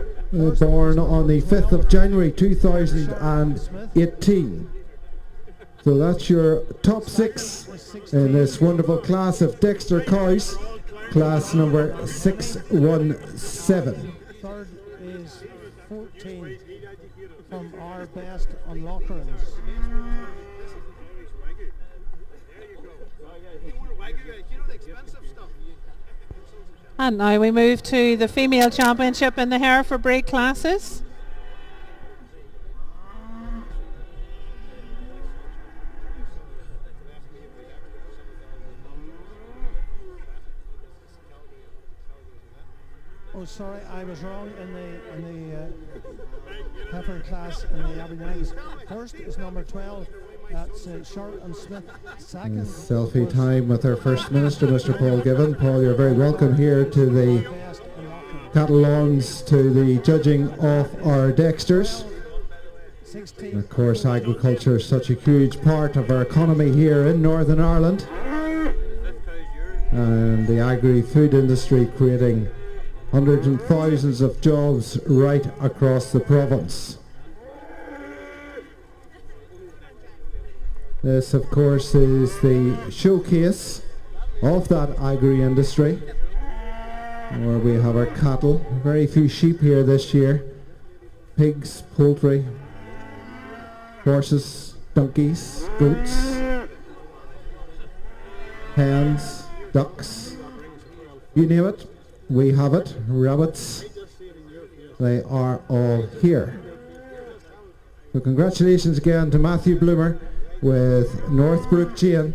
born on the 5th of January 2018. So that's your top 6 in this wonderful class of Dexter cows, class number 617. third is 14 from our best on Lockerans. And now we move to the female championship in the Hereford break classes. Oh, sorry, I was wrong in the heifer class in the Aberdeen. First is number 12. That's Short and Smith. Second. Selfie time with our First Minister, Mr. Paul Given. Paul, you're very welcome here to the cattle lawns, to the judging of our Dexters. And of course, agriculture is such a huge part of our economy here in Northern Ireland. And the agri-food industry creating hundreds and thousands of jobs right across the province. This, of course, is the showcase of that agri-industry, where we have our cattle. Very few sheep here this year. Pigs, poultry, horses, donkeys, goats, hens, ducks, you name it. We have it. Rabbits, they are all here. So congratulations again to Matthew Bloomer with Northbrook Jane.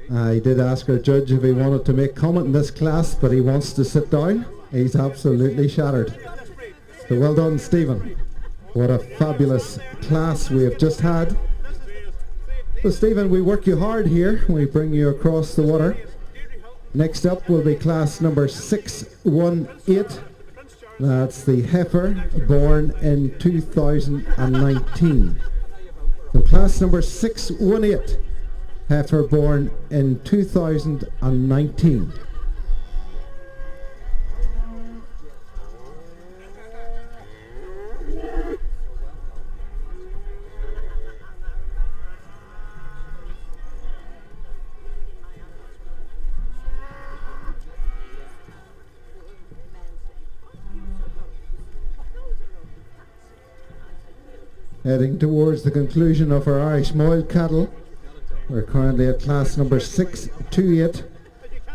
I did ask our judge if he wanted to make comment in this class, but he wants to sit down. He's absolutely shattered. So well done, Stephen. What a fabulous class we have just had. So Stephen, we work you hard here. We bring you across the water. Next up will be class number 618. That's the heifer born in 2019. So class number 618. Heifer born in 2019. Heading towards the conclusion of our Irish Moiled cattle. We're currently at class number 628.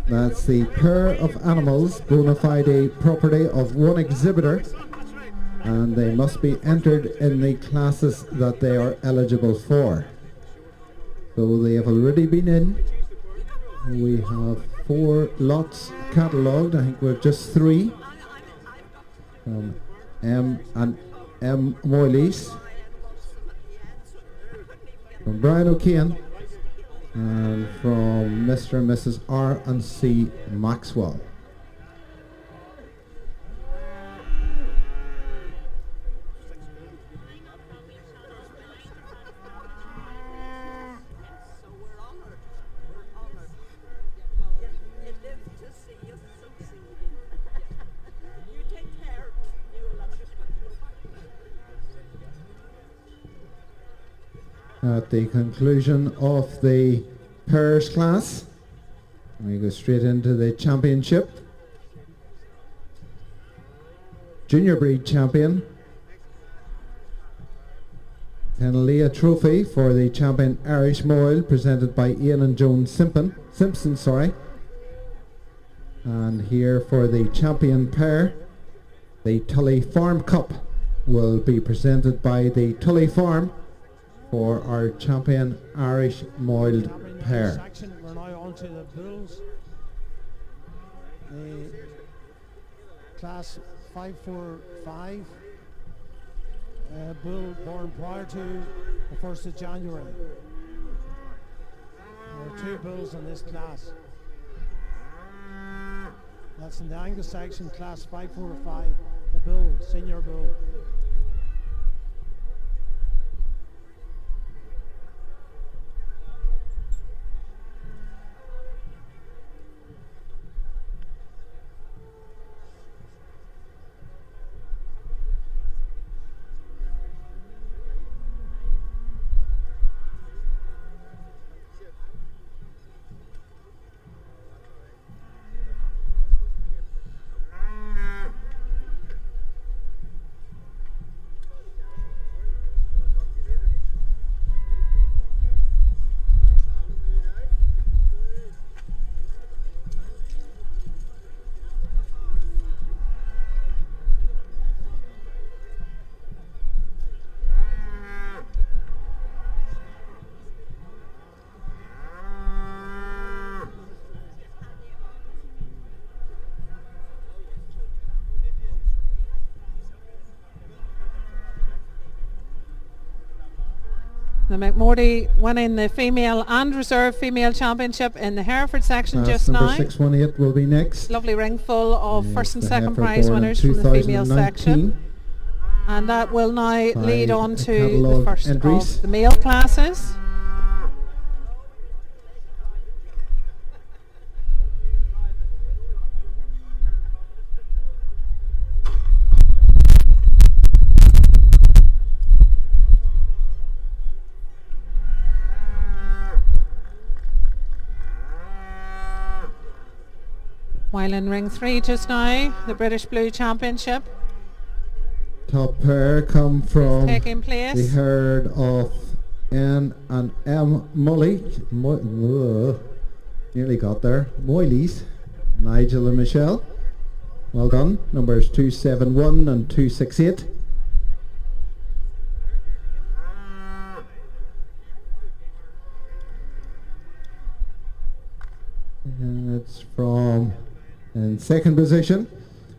That's the pair of animals, bona fide property of one exhibitor, and they must be entered in the classes that they are eligible for. So they have already been in. We have 4 lots catalogued. I think we have just 3 from M and M Moyleys, from Brian O'Kane, and from Mr. and Mrs. R and C Maxwell. At the conclusion of the pairs class, we go straight into the championship. Junior breed champion, Penalea Trophy for the champion Irish Moil, presented by Ian and Joan Simpson. And here for the champion pair, the Tully Farm Cup will be presented by the Tully Farm for our champion Irish Moiled pair. We're now on to the bulls. The class 545 bull born prior to the 1st of January. There are 2 bulls in this class. That's in the Angus section, class 545, the bull, senior bull. The McMurdy winning the female and reserve female championship in the Hereford section Class just number now. 618 will be next. Lovely ring full of Yes, first and the second heifer prize born in winners from the female 2019. section. And that will now lead Five on to the catalogue first entries. of the male classes. While in ring 3 just now, the British Blue Championship Top pair come from taking the place. herd of N and M Mully. Nearly got there. Moyleys, Nigel and Michelle. Well done. Numbers 271 and 268. And it's from, in second position,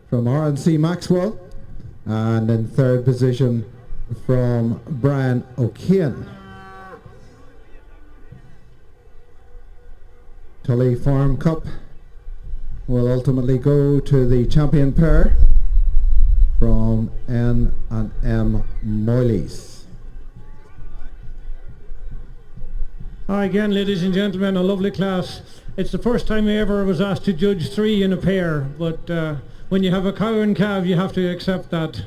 from RNC Maxwell. And in third position from Brian O'Kane. Tully Farm Cup will ultimately go to the champion pair from N and M Moyleys. Hi again, ladies and gentlemen, a lovely class. It's the first time I ever was asked to judge 3 in a pair, but when you have a cow and calf, you have to accept that.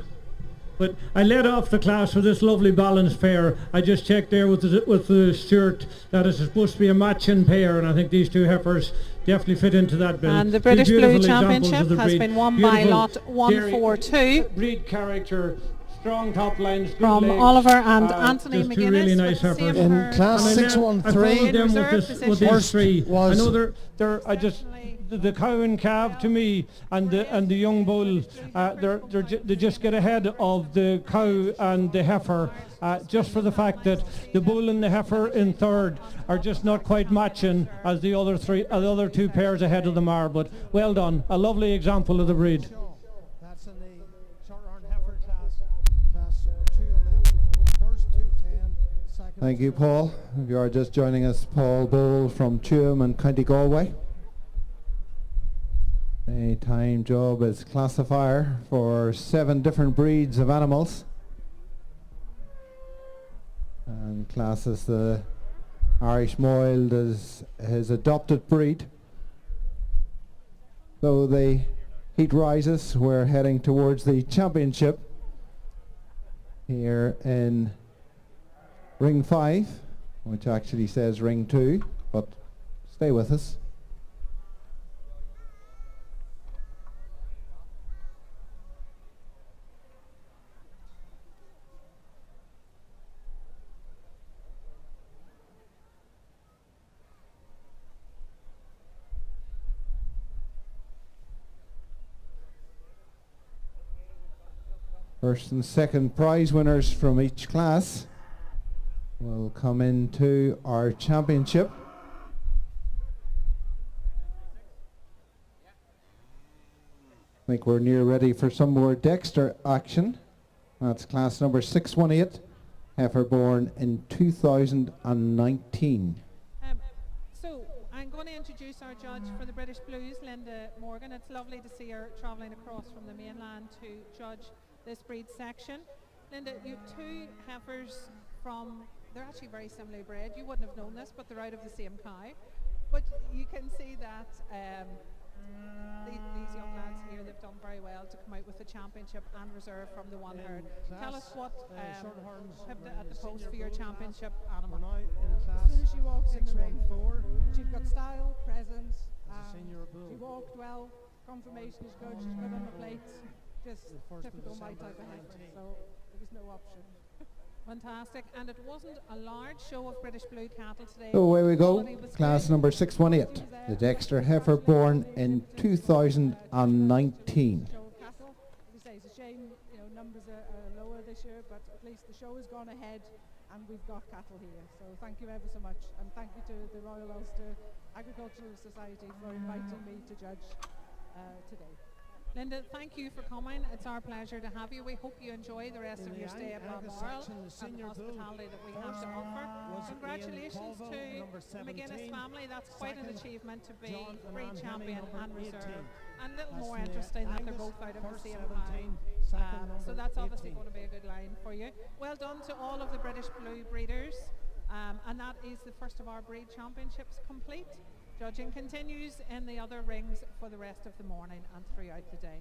But I led off the class with this lovely balanced pair. I just checked there with the steward that it's supposed to be a matching pair, and I think these two heifers definitely fit into that bill. And the Two British Blue beautiful examples of Championship the has breed. been won by Beautiful lot dairy- 142 breed character, strong top lines, good from legs, Oliver and Anthony just McGuinness. two really nice with the heifers. same In herd. class And I followed 613, them Reserve with position. these First three. I was- know they're I just the cow and calf to me and the young bull they just get ahead of the cow and the heifer just for the fact that the bull and the heifer in third are just not quite matching as the other two pairs ahead of them are. But well done, a lovely example of the breed. That's in the short horn heifer class 211. First 210, second. Thank you, Paul. If you are just joining us, Paul Bowl from Tuam and County Galway. A time job as classifier for 7 different breeds of animals. And classes the Irish Moiled as his adopted breed. So the heat rises, we're heading towards the championship here in ring 5, which actually says ring 2, but stay with us. First and second prize winners from each class will come into our championship. I think we're near ready for some more Dexter action. That's class number 618, heifer born in 2019. So I'm going to introduce our judge for the British Blues, Linda Morgan. It's lovely to see her travelling across from the mainland to judge this breed section. Linda, you have 2 heifers from, they're actually very similarly bred. You wouldn't have known this, but they're out of the same cow. But you can see that these young lads here, they've done very well to come out with the championship and reserve from the one herd. Tell us what short horns at the post for your championship animal. We're now in As class soon as she walked in the ring, 614. she's got style, presence. As a senior bull. She walked well. Confirmation is good. She's good on the plates. Just The first of typical my December type of heifer. 19. So there was no option. Fantastic, and it wasn't a large show of British Blue cattle today. So away we go, Quality was class good. number 618, the Dexter heifer born in 2019. Show of cattle. As I say, it's a shame, numbers are lower this year, but at least the show has gone ahead and we've got cattle here. So thank you ever so much, and thank you to the Royal Ulster Agricultural Society for inviting me to judge today. Linda, thank you for coming. It's our pleasure to have you. We hope you enjoy the rest In of the your stay at Angus Balmoral section, the and the senior bull hospitality that we have to first offer. was Congratulations Ian Colville, to number the McGuinness 17. family. That's quite an Second, achievement to be John and breed Ann Henny, champion number and 18. reserve. And a little That's more in the interesting that they're Angus, both out of the first same 17, pound. second So number that's obviously 18. going to be a good line for you. Well done to all of the British Blue breeders. And that is the first of our breed championships complete. Judging continues in the other rings for the rest of the morning and throughout the day.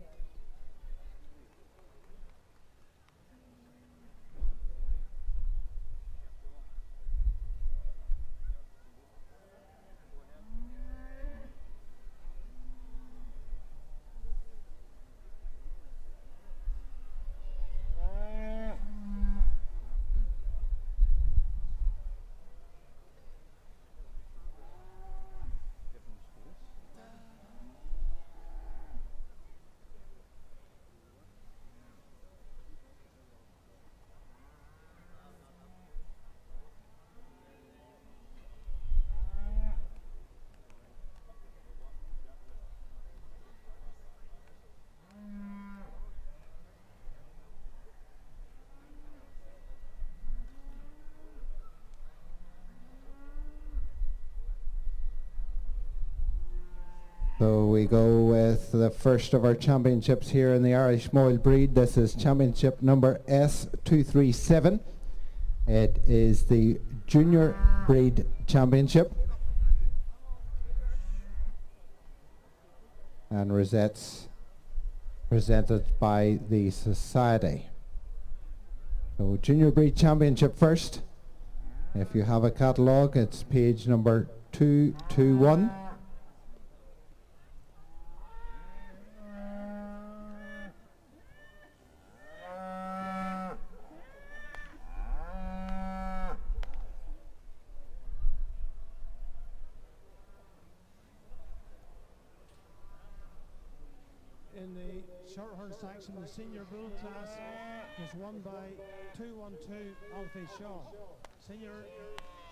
So we go with the first of our championships here in the Irish Moil breed. This is championship number S237. It is the junior breed championship. And rosettes presented by the society. So junior breed championship first. If you have a catalogue, it's page number 221. In the Shorthorn section, the senior bull class was won by 212 Alfie Shaw. Senior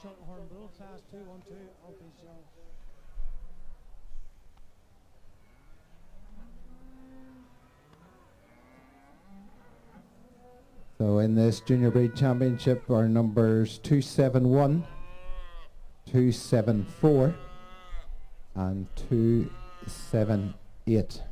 Shorthorn bull class 212 Alfie Shaw. So in this junior breed championship are numbers 271, 274 and 278.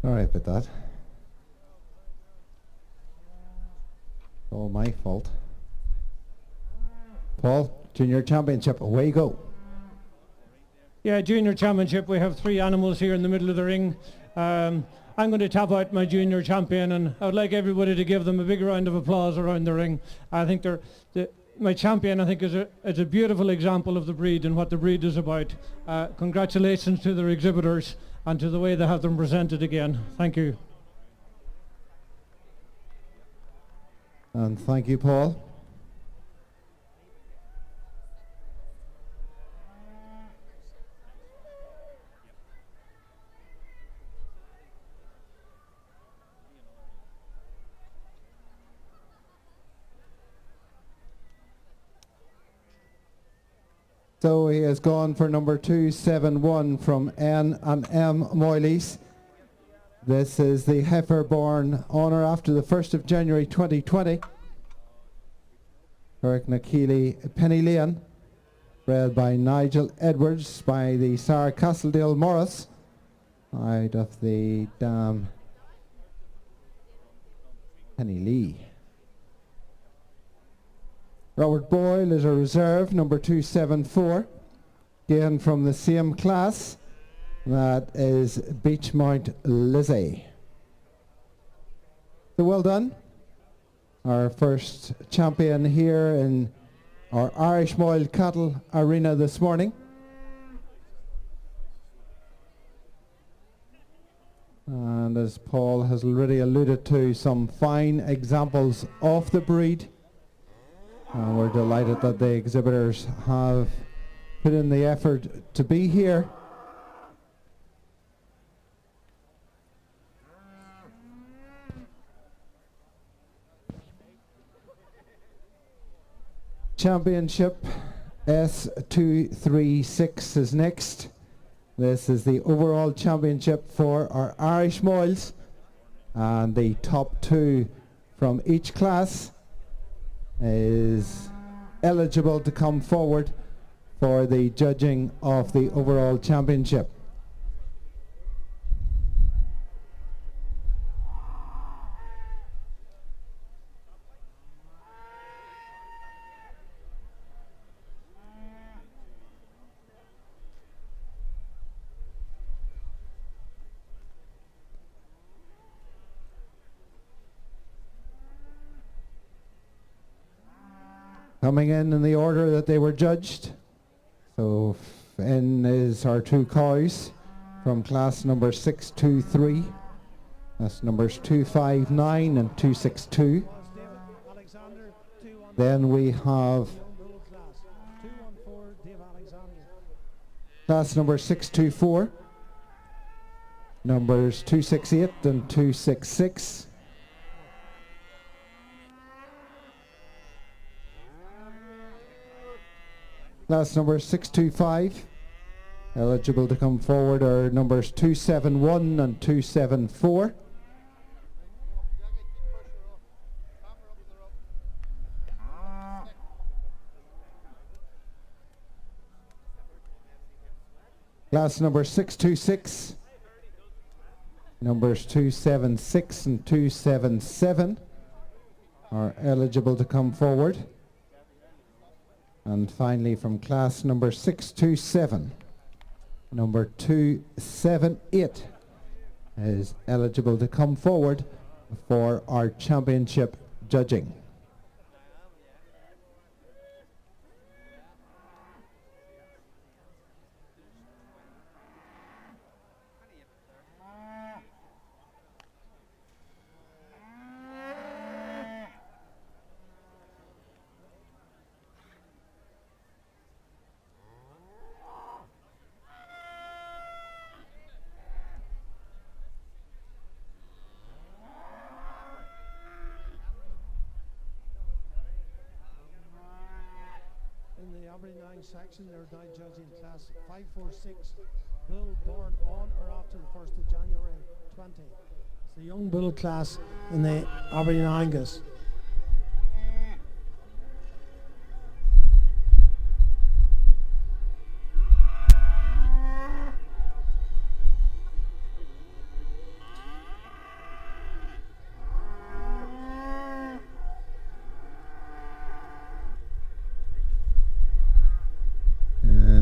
Sorry about that. All my fault. Paul, junior championship, away you go. Yeah, junior championship, we have three animals here in the middle of the ring. I'm going to tap out my junior champion, and I would like everybody to give them a big round of applause around the ring. I think my champion, I think, is a beautiful example of the breed and what the breed is about. Congratulations to their exhibitors and to the way they have them presented again. Thank you. And thank you, Paul. So he has gone for number 271 from N and M Moyleys. This is the heifer born on or after the 1st of January 2020. Eric Nakili Penny Lane, bred by Nigel Edwards by the Sarah Castledale Morris out of the dam Penny Lee. Robert Boyle is a reserve, number 274. Again from the same class, that is Beachmount Lizzie. So well done. our first champion here in our Irish Moyle Cattle Arena this morning. And as Paul has already alluded to, some fine examples of the breed. And we're delighted that the exhibitors have put in the effort to be here. Championship S236 is next. This is the overall championship for our Irish Moyles, and the top two from each class is eligible to come forward for the judging of the overall championship. Coming in the order that they were judged. So in is our two cows from class number 623. That's numbers 259 and 262. Then we have class number 624. Numbers 268 and 266. Class number 625, eligible to come forward are numbers 271 and 274. Class number 626, numbers 276 and 277 are eligible to come forward. And finally, from class number 627, number 278 is eligible to come forward for our championship judging. Section, they're now judging class 546 bull born on or after the 1st of January 20. It's the young bull class in the Aberdeen Angus.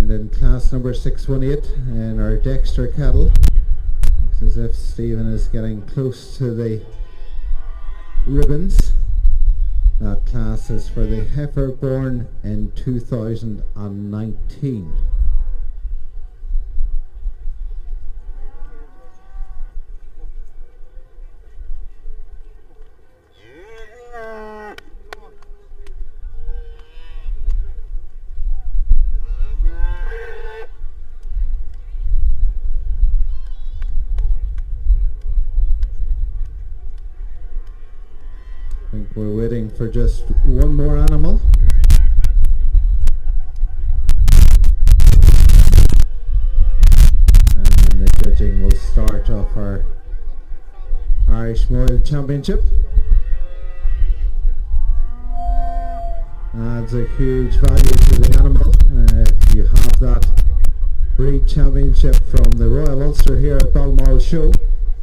In class number 618 in our Dexter cattle, looks as if Stephen is getting close to the ribbons. That class is for the heifer born in 2019. We're waiting for just one more animal. And the judging will start off our Irish Moyle Championship. Adds a huge value to the animal. If you have that breed championship from the Royal Ulster here at Balmoral Show.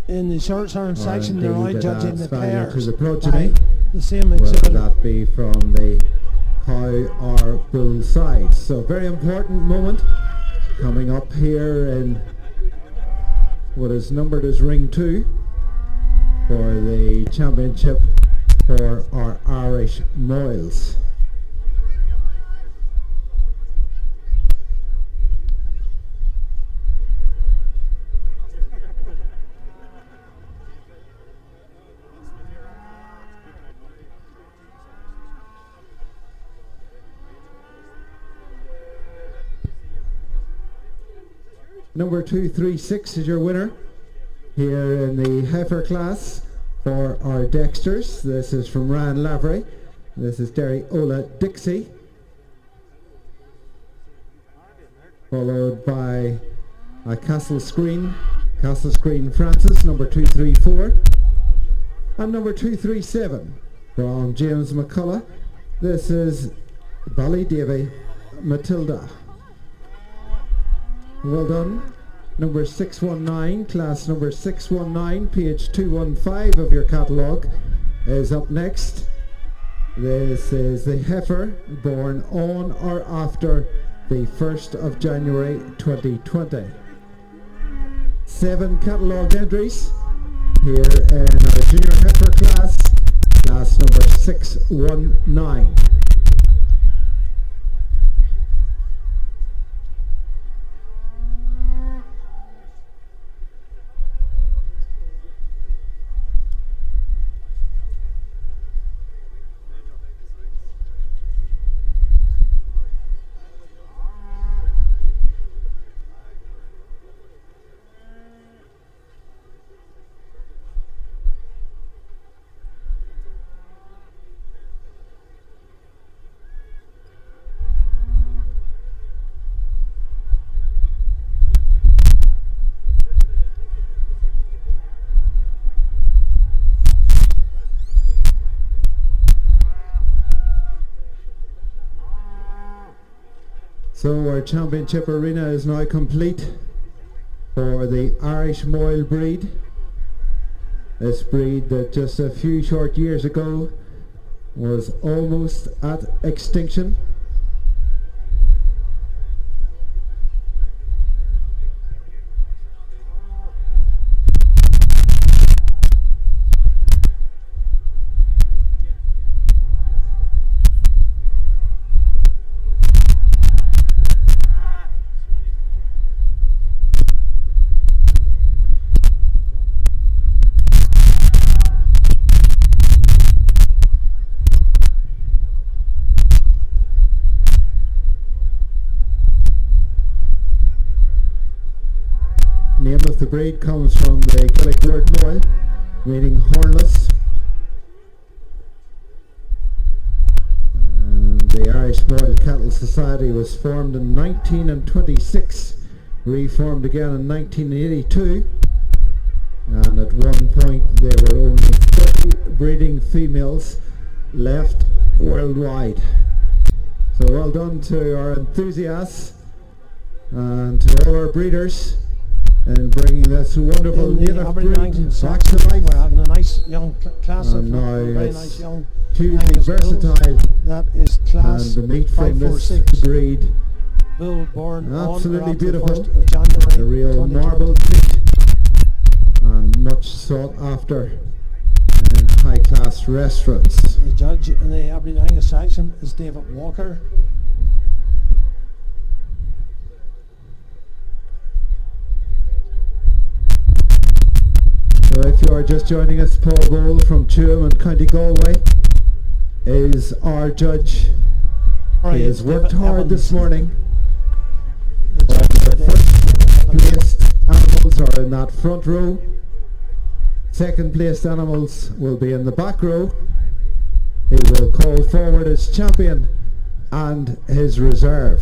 In the short term section, they're now judging the pairs to the progeny. The same whether that be from the cow or bull side. So very important moment coming up here in what is numbered as ring 2 for the championship for our Irish Moyles. Number 236 is your winner here in the heifer class for our Dexters. This is from Ryan Lavery. This is Derry Ola Dixie. Followed by a Castle Screen Francis, number 234. And number 237 from James McCullough. This is Ballydavy Matilda. Well done. Number 619, class number 619, page 215 of your catalogue is up next. This is the heifer born on or after the 1st of January 2020. 7 catalogue entries here in our junior heifer class, class number 619. So our championship arena is now complete for the Irish Moyle breed. This breed that just a few short years ago was almost at extinction. Name of the breed comes from the Gaelic word moil, meaning hornless. And the Irish Moyle Cattle Society was formed in 1926, reformed again in 1982, and at one point there were only 30 breeding females left worldwide. So well done to our enthusiasts and to all our breeders and bringing this wonderful native breed back to life. We're having a nice young class of now very it's nice young hugely Angus versatile, bulls. That is class and the meat from this 546 breed bull born absolutely on beautiful. the 1st of January A real 2020. marble meat and much sought after in high class restaurants. The judge in the Aberdeen Angus section is David Walker. So if you are just joining us, Paul Bowl from Tuam and County Galway is our judge. He has worked hard this morning. The first placed animals are in that front row. Second placed animals will be in the back row. He will call forward his champion and his reserve.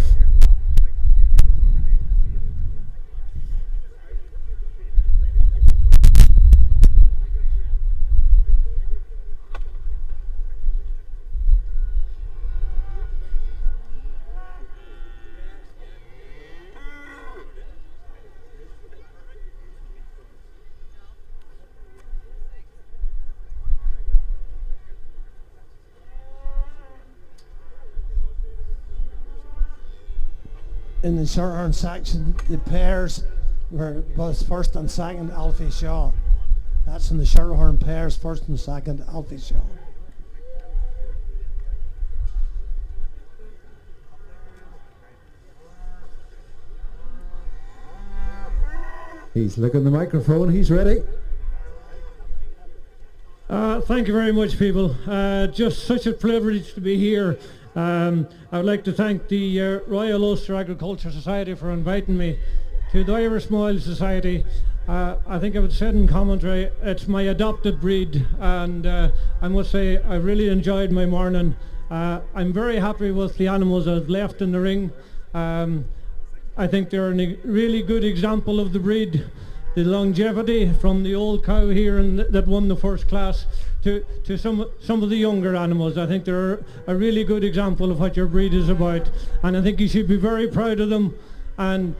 In the short-arm section, the pairs were both first and second Alfie Shaw. That's in the short-arm pairs, first and second Alfie Shaw. He's looking at the microphone. He's ready. Thank you very much, people. Just such a privilege to be here. I would like to thank the Royal Ulster Agriculture Society for inviting me. To the Irish Moyle Society, I think I would said in commentary, it's my adopted breed, and I must say I really enjoyed my morning. I'm very happy with the animals I've left in the ring. I think they're a really good example of the breed. The longevity from the old cow here that won the first class to some of the younger animals. I think they're a really good example of what your breed is about, and I think you should be very proud of them. And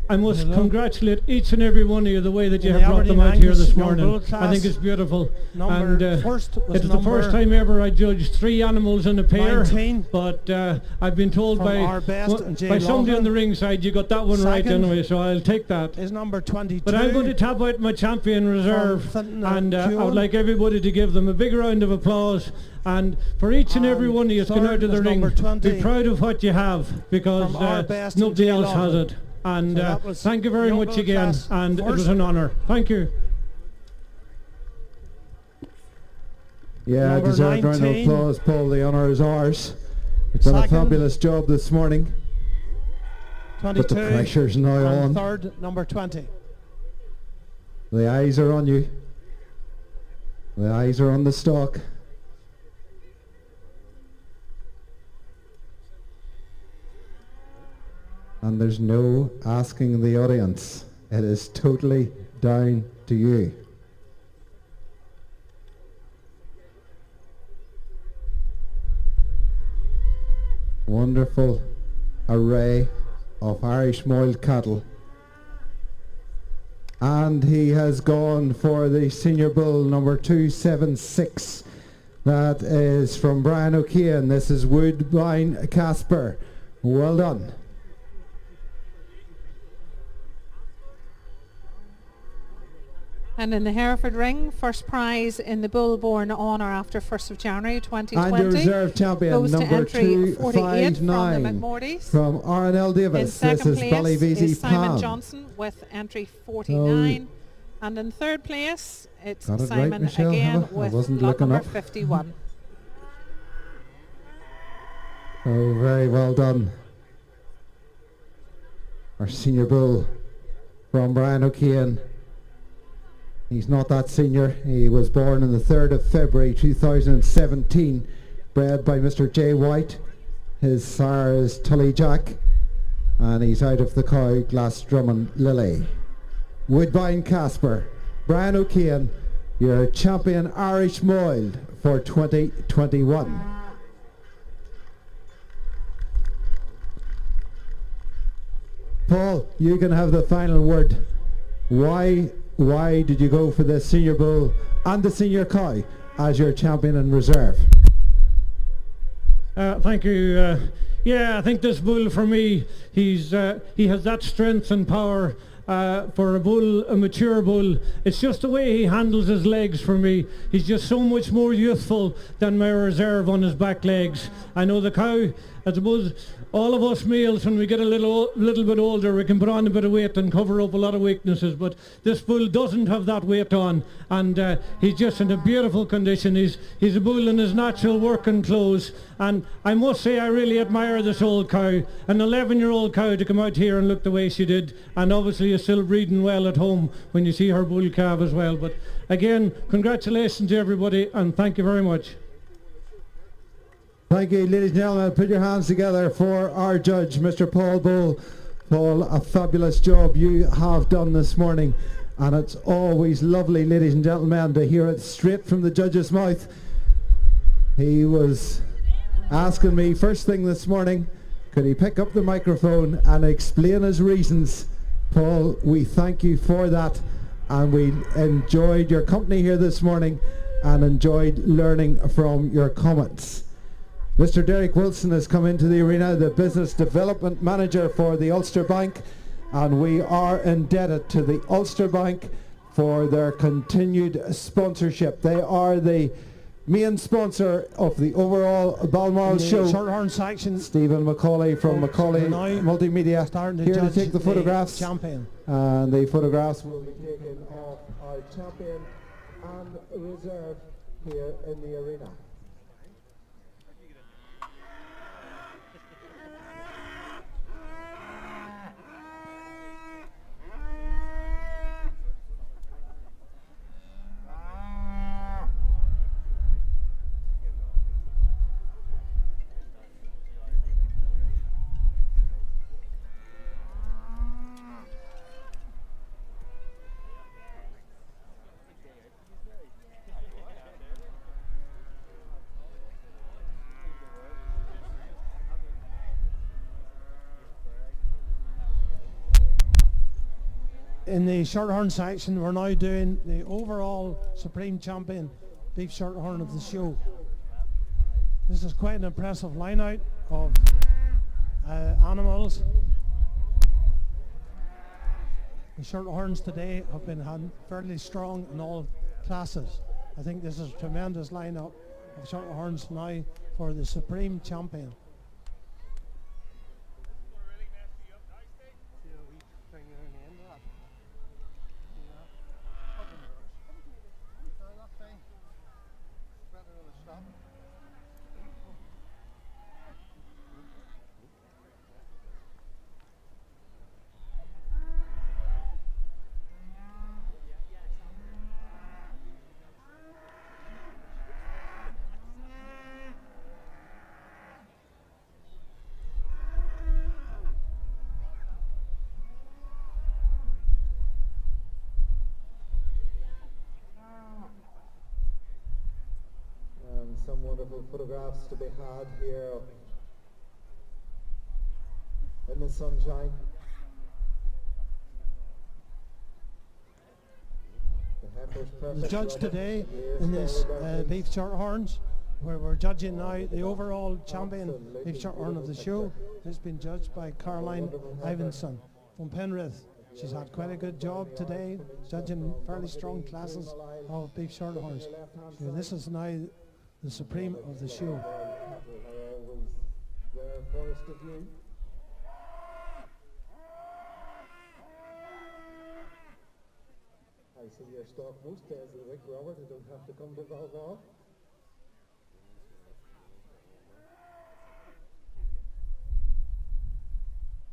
I must congratulate each and every one of you the way that you have brought them out here this morning. I think it's beautiful. And it's the first time ever I judged 3 animals in a pair. 19, but I've been told by somebody on the ringside you got that one right anyway, so I'll take that. Is number 22. But I'm going to tap out my champion reserve, and I would like everybody to give them a big round of applause. And for each and every one of you that's gone out to the ring, be proud of what you have, because nobody else has it. And thank you very much again, and it was an honour. Thank you. Yeah, deserved round of applause, Paul. The honour is ours. You've done a fabulous job this morning. 22, but the pressure's now on. Third, number 20. The eyes are on you. The eyes are on the stock. And there's no asking the audience. It is totally down to you. Wonderful array of Irish moiled cattle. And he has gone for the senior bull number 276. That is from Brian O'Keehan. This is Woodbine Casper. Well done. And in the Hereford Ring, first prize in the bull born on or after 1st of January 2020 and your reserve champion goes number to entry 48 from the 259 McMordys. from R&L Davis. In second This is place Ballyveasy is Simon Pam. Johnson with entry 49. And in third place, it's Got it Simon right, Michelle, again have I? I with wasn't lot looking number up. 51. Oh, very well done. Our senior bull from Brian O'Keehan. He's not that senior. He was born on the 3rd of February 2017, bred by Mr. J. White. His sire is Tully Jack, and he's out of the cow Glasdrumman Lily. Woodbine Casper, Brian O'Keehan, your champion Irish moiled for 2021. Paul, you can have the final word. Why did you go for the senior bull and the senior cow as your champion in reserve? Thank you. Yeah, I think this bull for me, he has that strength and power. For a bull, a mature bull, it's just the way he handles his legs for me. He's just so much more youthful than my reserve on his back legs. I know the cow, I suppose all of us males, when we get a little bit older, we can put on a bit of weight and cover up a lot of weaknesses, but this bull doesn't have that weight on, and he's just in a beautiful condition. He's a bull in his natural working clothes, and I must say I really admire this old cow, an 11-year-old cow, to come out here and look the way she did, and obviously is still breeding well at home when you see her bull calf as well. But again, congratulations to everybody, and thank you very much. Thank you, ladies and gentlemen. Put your hands together for our judge, Mr. Paul Bull. Paul, a fabulous job you have done this morning, and it's always lovely, ladies and gentlemen, to hear it straight from the judge's mouth. He was asking me first thing this morning, could he pick up the microphone and explain his reasons. Paul, we thank you for that, and we enjoyed your company here this morning and enjoyed learning from your comments. Mr. Derek Wilson has come into the arena, the Business Development Manager for the Ulster Bank, and we are indebted to the Ulster Bank for their continued sponsorship. They are the main sponsor of the overall Balmoral show, Shorthorn section, Stephen Macaulay from Macaulay Multimedia, here to take the photographs. Champion. And the photographs will be taken of our champion and reserve here in the arena. In the Shorthorn section, we're now doing the overall Supreme Champion Beef Shorthorn of the show. This is quite an impressive line-out of animals. The Shorthorns today have been fairly strong in all classes. I think this is a tremendous line-up of Shorthorns now for the Supreme Champion. Some wonderful photographs to be had here in the sunshine. The judge today in this Beef Shorthorns, where we're judging now the overall champion Beef Shorthorn of the show, has been judged by Caroline Ivinson from Penrith. She's had quite a good job today, judging fairly strong classes of Beef Shorthorns. So this is now the Supreme of the show. I see your stock most days of the week, Robert. You don't have to come to Balmoral.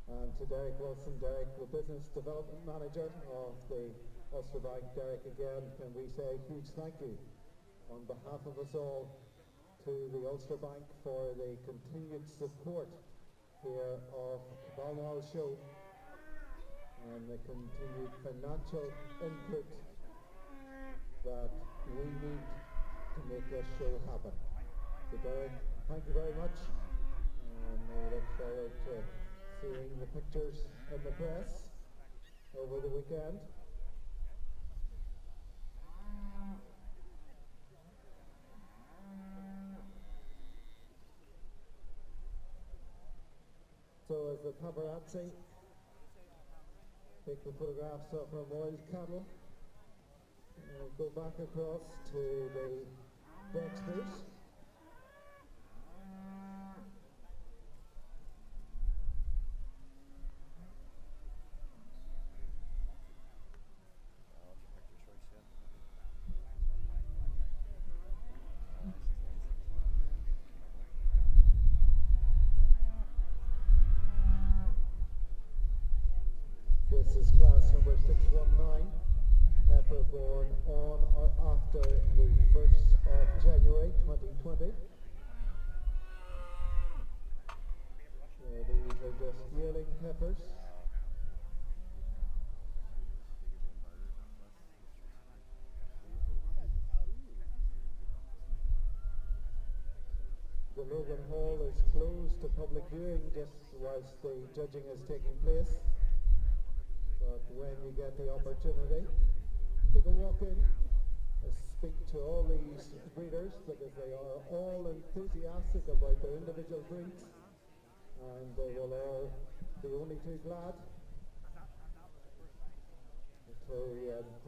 And to Derek Wilson, Derek, the Business Development Manager of the Ulster Bank. Derek, again, can we say a huge thank you on behalf of us all to the Ulster Bank for the continued support here of Balmoral Show and the continued financial input that we need to make this show happen. So Derek, thank you very much, and we look forward to seeing the pictures in the press over the weekend. So as the paparazzi take the photographs of our wild cattle, go back across to the Dexters. This is class number 619, heifer born on or after the 1st of January 2020. These are just yearling heifers. The Logan Hall is closed to public viewing just whilst the judging is taking place. But when you get the opportunity, take a walk in, speak to all these breeders, because they are all enthusiastic about their individual breeds, and they will all be only too glad to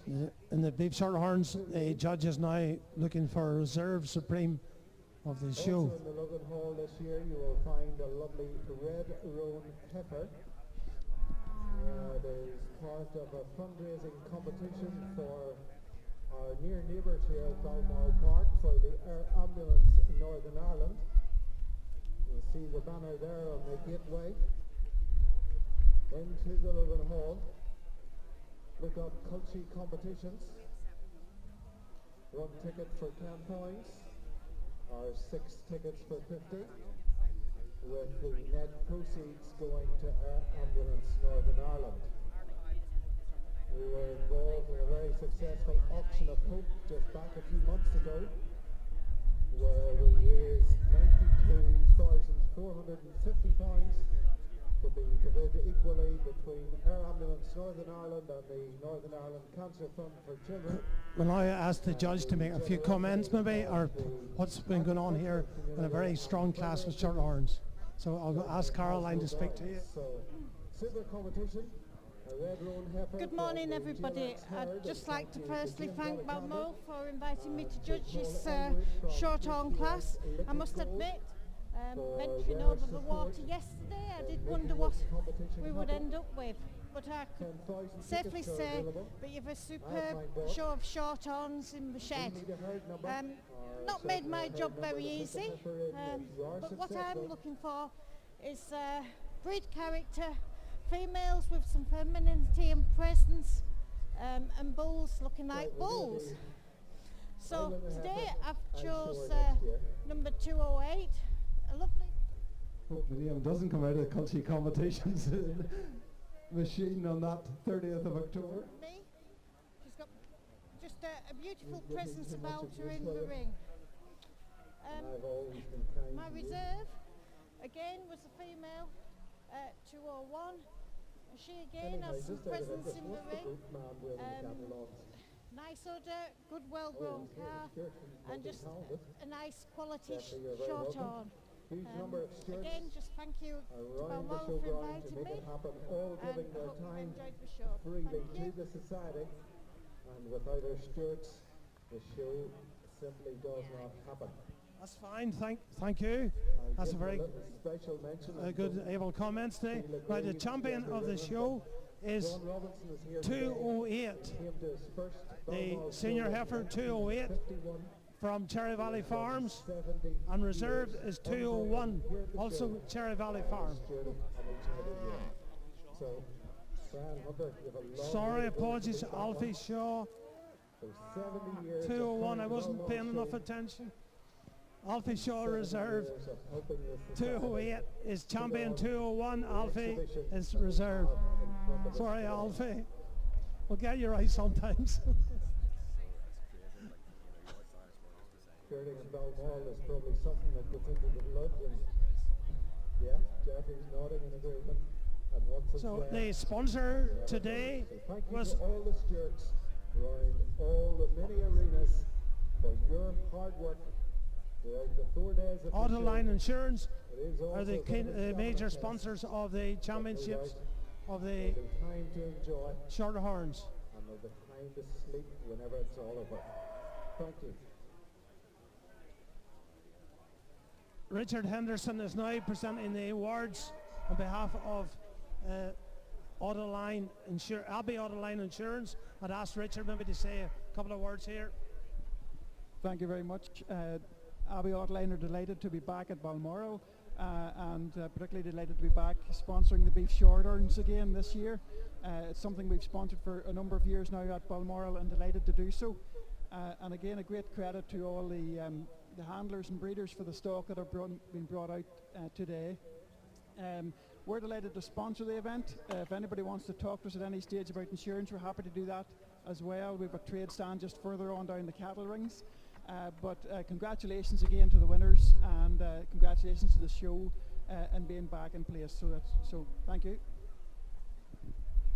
In the beef short horns, the judge is now looking for a reserve supreme of the show. Also in the Logan Hall this year, you will find a lovely red roan heifer. It is part of a fundraising competition for our near neighbours here at Balmoral Park for the Air Ambulance in Northern Ireland. You'll see the banner there on the gateway into the Logan Hall. Look up Culture competitions. 1 ticket for £10, or 6 tickets for 50, with the net proceeds going to Air Ambulance Northern Ireland. We were involved in a very successful auction of hope just back a few months ago, where we raised £92,450 to be divided equally between Air Ambulance Northern Ireland and the Northern Ireland Cancer Fund for Children. We'll now ask the judge to make a few comments maybe, or what's been going on here in a very strong class with short horns. So I'll ask Caroline to speak to you. So, super competition. Good morning, everybody. I'd just like to firstly thank Balmoral for inviting me to judge this short horn class. I must admit, venturing over the water yesterday, I did wonder what we would end up with. But I could safely say that you've a superb show of short horns in the shed. Not made my job very easy, but what I'm looking for is breed character, females with some femininity and presence, and bulls looking like bulls. So today I've chose number 208, a lovely... Hope the name doesn't come out of the Culture competitions machine on that 30th of October. She's got just a beautiful presence about her in the ring. My reserve, again, was a female, 201. She again has some presence in the ring. Nice udder, good well-grown calf, and just a nice quality short horn. Again, just thank you to Balmoral for inviting me, and I hope you enjoyed the show. Freely to the society, and without our stewards, the show simply does not happen. That's fine, thank you. That's a very special mention. Good, able comments today. Right, the champion of the show is 208. The senior heifer 208 from Cherry Valley Farms, and reserve is 201, also Cherry Valley Farm. Sorry, apologies, Alfie Shaw. 201, I wasn't paying enough attention. Alfie Shaw reserve. 208 is champion 201. Alfie is reserve. Sorry, Alfie. We'll get you right sometimes. Skirting in Balmoral is probably something that gets into the blood. And yeah, Jeffrey's nodding in agreement. And once so the sponsor today was all the stewards around all the many arenas for your hard work. Autoline Insurance are the major sponsors of the championships of the short horns. And of the time to sleep whenever it's all over. Thank you. Richard Henderson is now presenting the awards on behalf of Autoline Abbey Autoline Insurance. I'd ask Richard maybe to say a couple of words here. Thank you very much. Abbey Autoline are delighted to be back at Balmoral, and particularly delighted to be back sponsoring the beef short horns again this year. It's something we've sponsored for a number of years now at Balmoral, and delighted to do so. And again, a great credit to all the handlers and breeders for the stock that have been brought out today. We're delighted to sponsor the event. If anybody wants to talk to us at any stage about insurance, we're happy to do that as well. We've a trade stand just further on down the cattle rings. But congratulations again to the winners, and congratulations to the show and being back in place. So thank you.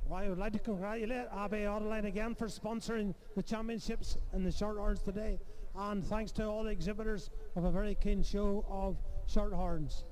Well, I would like to congratulate Abbey Autoline again for sponsoring the championships in the short horns today, and thanks to all the exhibitors of a very keen show of short horns.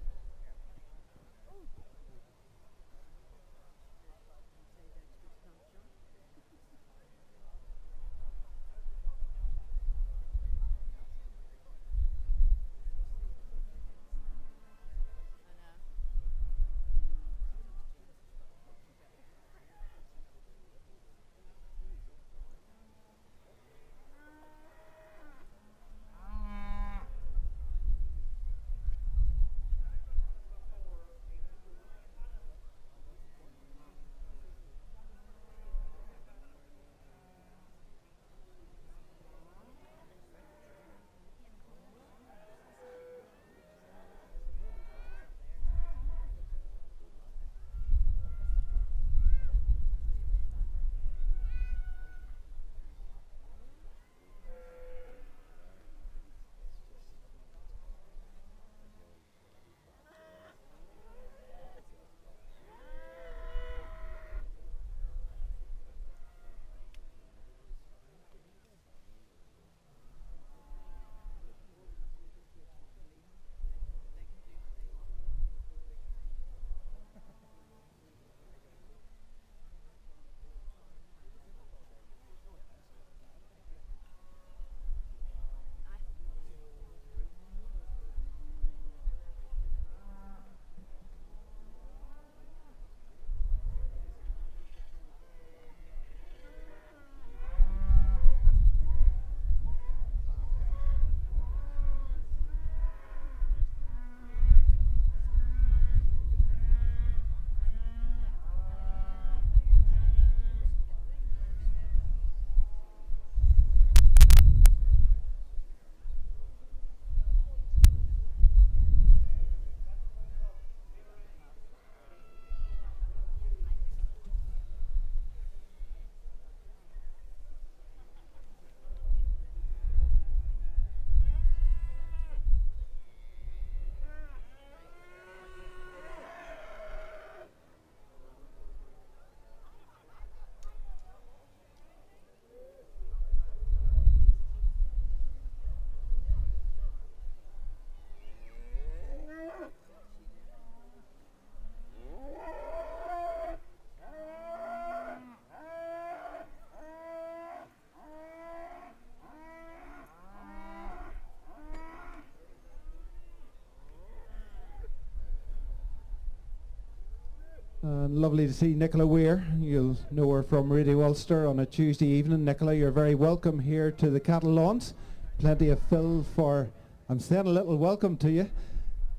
And lovely to see Nicola Weir. You'll know her from Radio Ulster on a Tuesday evening. Nicola, you're very welcome here to the Cattle Lawns. Plenty of fill for, I'm saying a little welcome to you.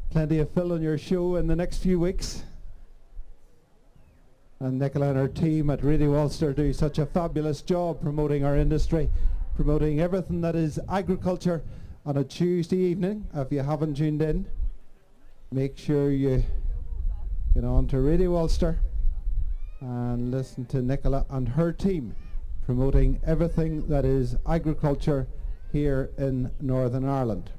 Plenty of fill on your show in the next few weeks. And Nicola and her team at Radio Ulster do such a fabulous job promoting our industry, promoting everything that is agriculture on a Tuesday evening. If you haven't tuned in, make sure you get on to Radio Ulster and listen to Nicola and her team promoting everything that is agriculture here in Northern Ireland.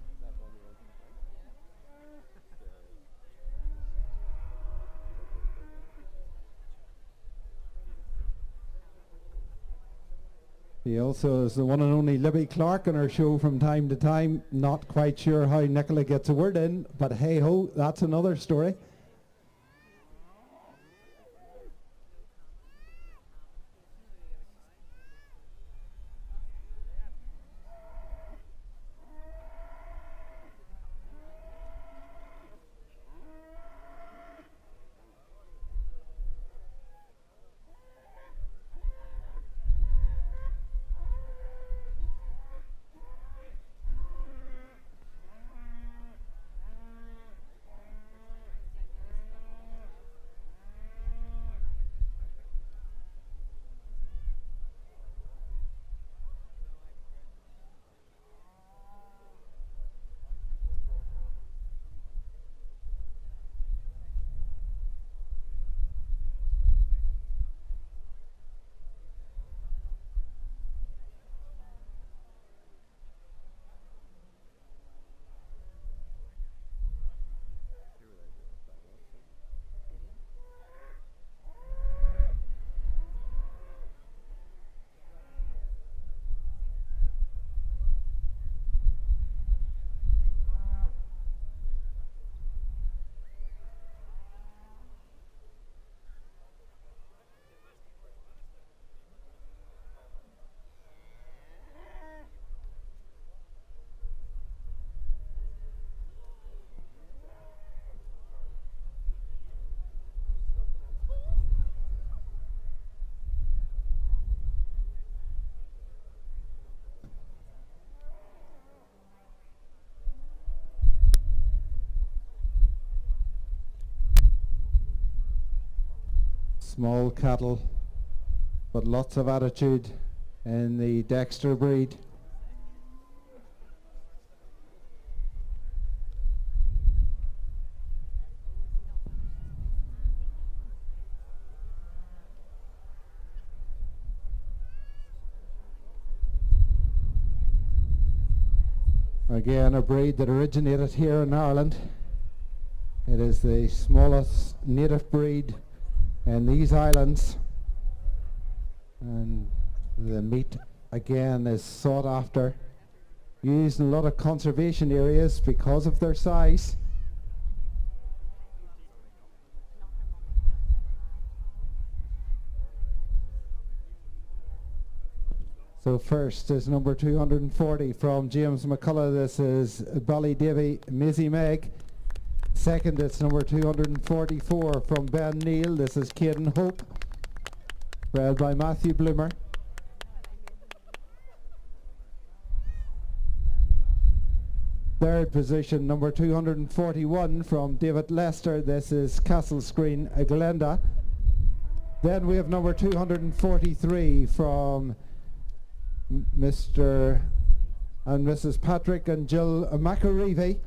He also is the one and only Libby Clark on our show from time to time. Not quite sure how Nicola gets a word in, but hey ho, that's another story. Small cattle, but lots of attitude in the Dexter breed. Again, a breed that originated here in Ireland. It is the smallest native breed in these islands, and the meat again is sought after, used in a lot of conservation areas because of their size. So first is number 240 from James McCullough. This is Ballydavy Mizzy Meg. Second, it's number 244 from Ben Neal. This is Caden Hope, bred by Matthew Bloomer. Third position, number 241 from David Lester. This is Castle Screen Glenda. Then we have number 243 from Mr. and Mrs. Patrick and Jill McAreevy.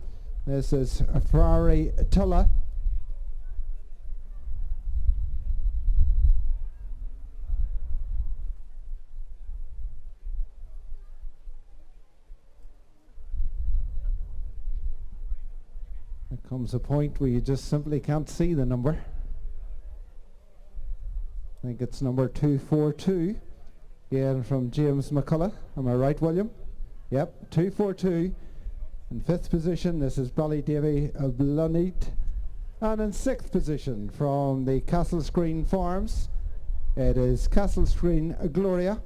This is Ferrari Tulla. There comes a point where you just simply can't see the number. I think it's number 242. Again from James McCullough. Am I right, William? Yep, 242. In fifth position, this is Ballydavy Blunit. And in sixth position from the Castle Screen Farms, it is Castle Screen Gloria,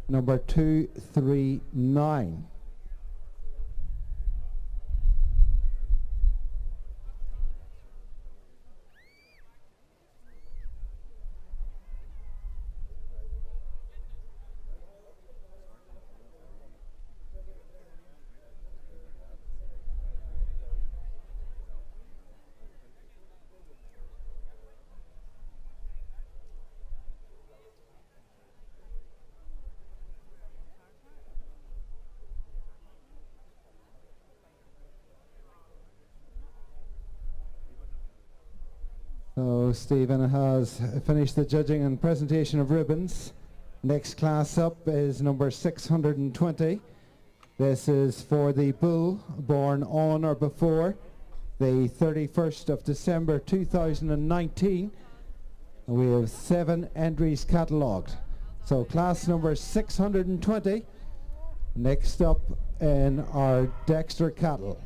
number 239. So Stephen has finished the judging and presentation of ribbons. Next class up is number 620. This is for the bull born on or before the 31st of December 2019. And we have 7 entries catalogued. So class number 620. Next up in our Dexter cattle.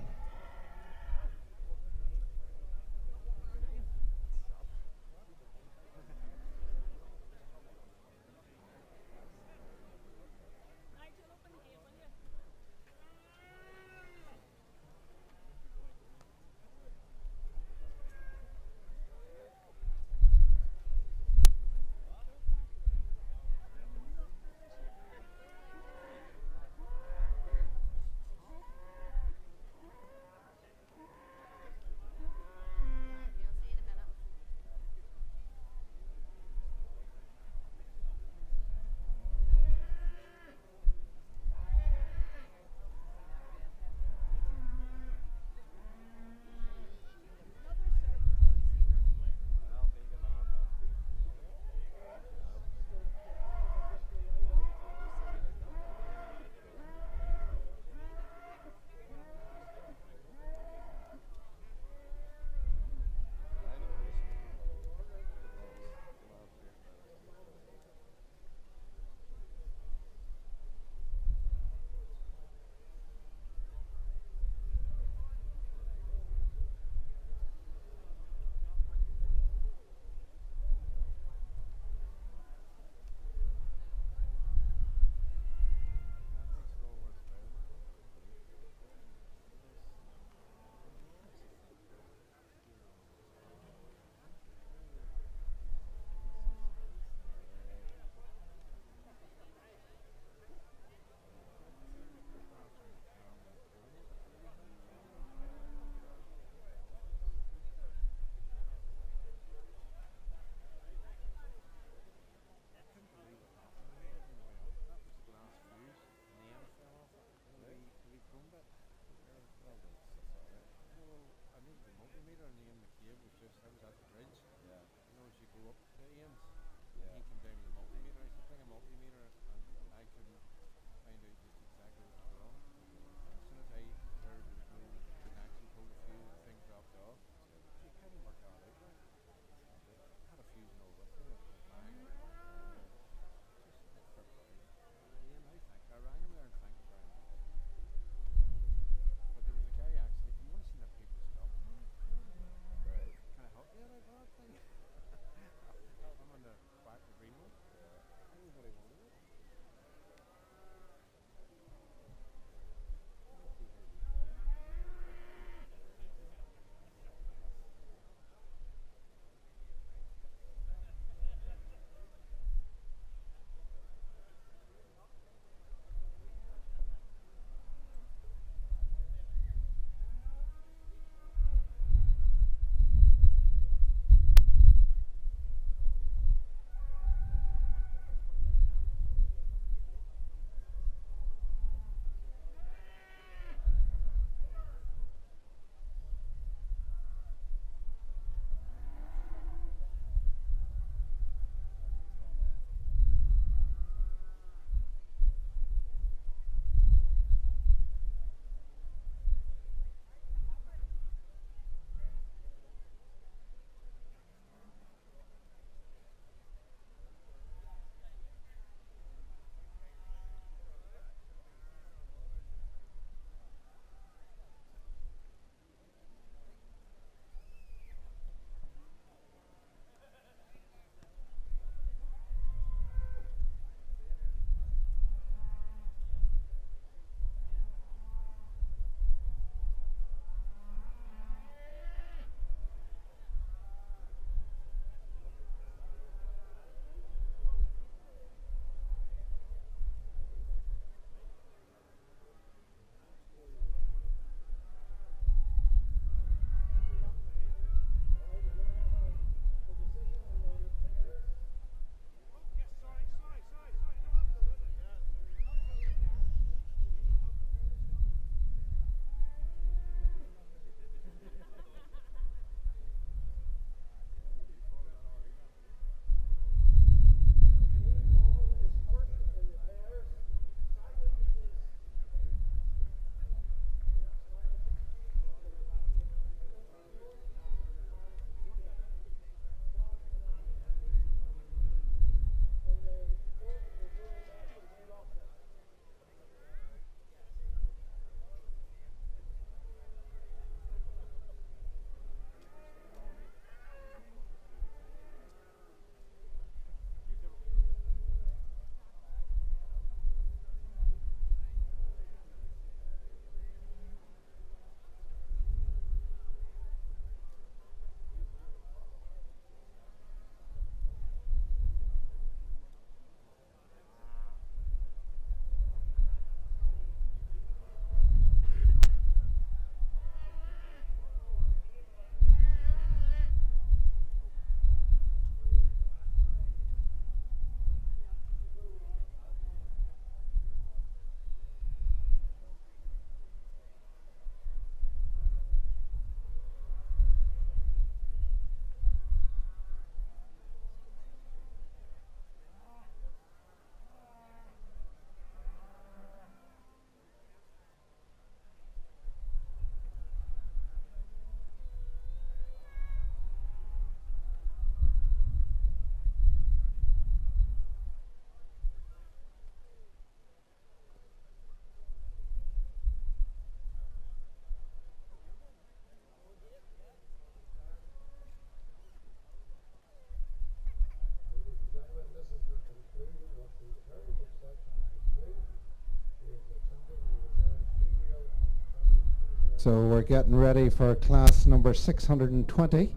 So we're getting ready for class number 620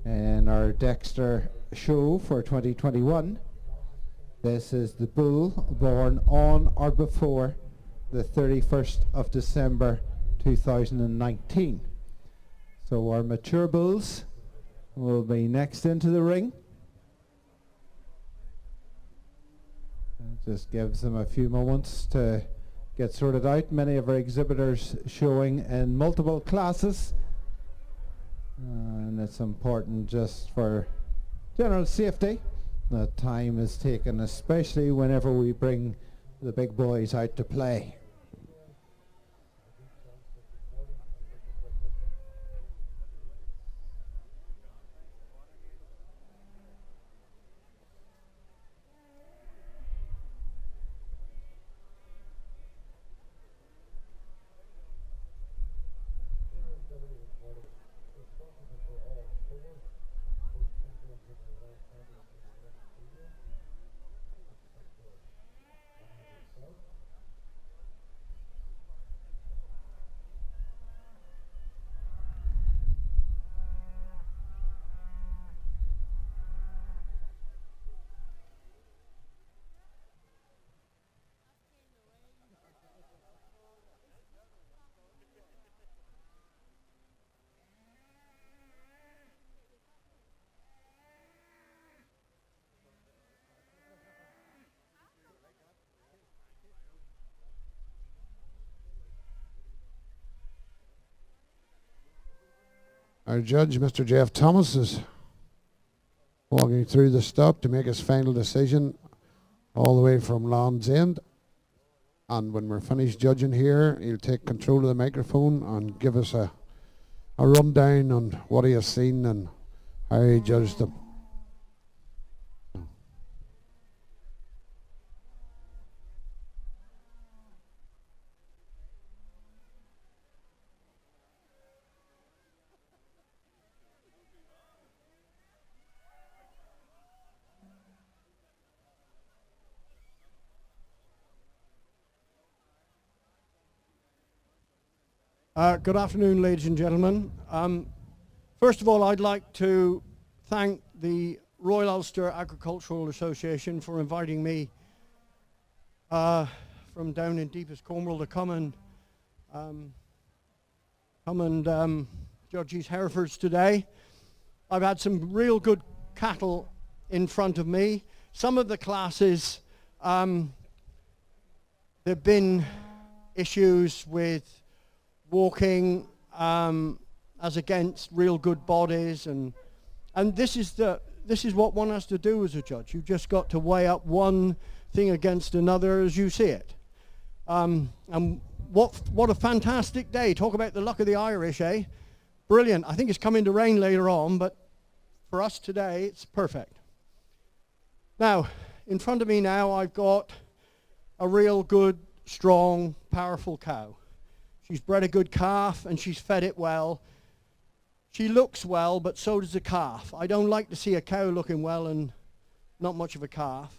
in our Dexter show for 2021. This is the bull born on or before the 31st of December 2019. So our mature bulls will be next into the ring. It just gives them a few moments to get sorted out. Many of our exhibitors showing in multiple classes, and it's important just for general safety that time is taken, especially whenever we bring the big boys out to play. Our judge, Mr. Jeff Thomas, is walking through the stop to make his final decision all the way from Land's End. And when we're finished judging here, he'll take control of the microphone and give us a rundown on what he has seen and how he judged them. Good afternoon, ladies and gentlemen. First of all, I'd like to thank the Royal Ulster Agricultural Association for inviting me from down in deepest Cornwall to come and judge these Herefords today. I've had some real good cattle in front of me. Some of the classes, there've been issues with walking as against real good bodies, and this is what one has to do as a judge. You've just got to weigh up one thing against another as you see it. And what a fantastic day. Talk about the luck of the Irish, eh? Brilliant. I think it's coming to rain later on, but for us today it's perfect. Now, in front of me now I've got a real good, strong, powerful cow. She's bred a good calf and she's fed it well. She looks well, but so does the calf. I don't like to see a cow looking well and not much of a calf.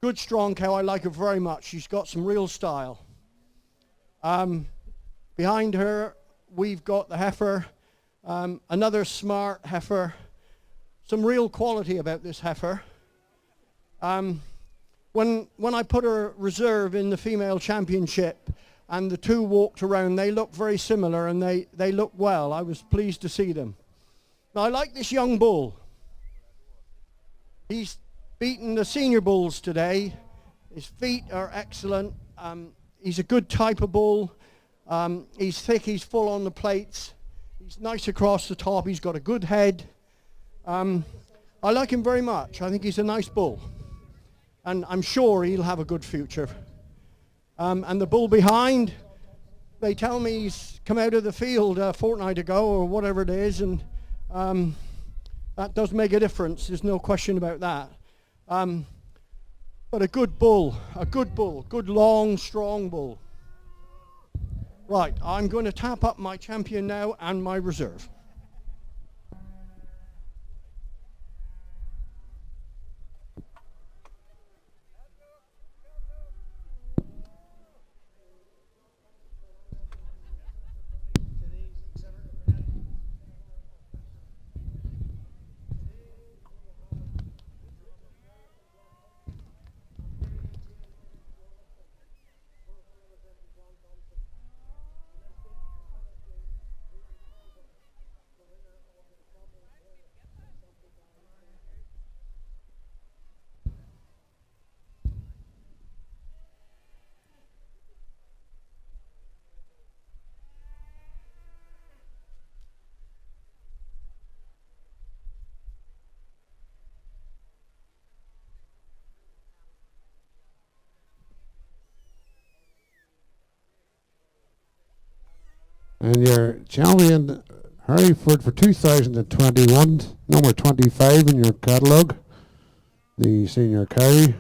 Good strong cow, I like her very much. She's got some real style. Behind her we've got the heifer, another smart heifer. Some real quality about this heifer. When I put her reserve in the female championship and the two walked around, they looked very similar and they looked well. I was pleased to see them. Now I like this young bull. He's beaten the senior bulls today. His feet are excellent. He's a good type of bull. He's thick, he's full on the plates. He's nice across the top, he's got a good head. I like him very much. I think he's a nice bull. And I'm sure he'll have a good future. And the bull behind, they tell me he's come out of the field a fortnight ago or whatever it is, and that does make a difference. There's no question about that. But a good bull, good long, strong bull. Right, I'm going to tap up my champion now and my reserve. And your champion, Harryford for 2021, number 25 in your catalogue, the senior carry.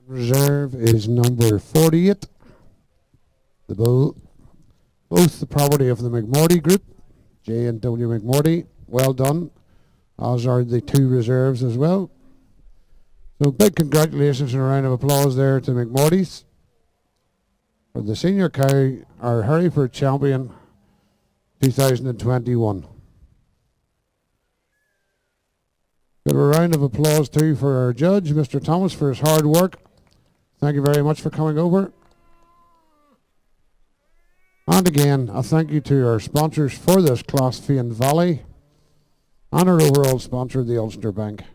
Reserve is number 48. The bull, both the property of the McMorty Group, J and W McMorty. Well done, as are the two reserves as well. So big congratulations and a round of applause there to McMorty's for the senior carry, our Harryford champion 2021. Give a round of applause too for our judge, Mr. Thomas, for his hard work. Thank you very much for coming over. And again, a thank you to our sponsors for this class, Fian Valley, and our overall sponsor, the Ulster Bank.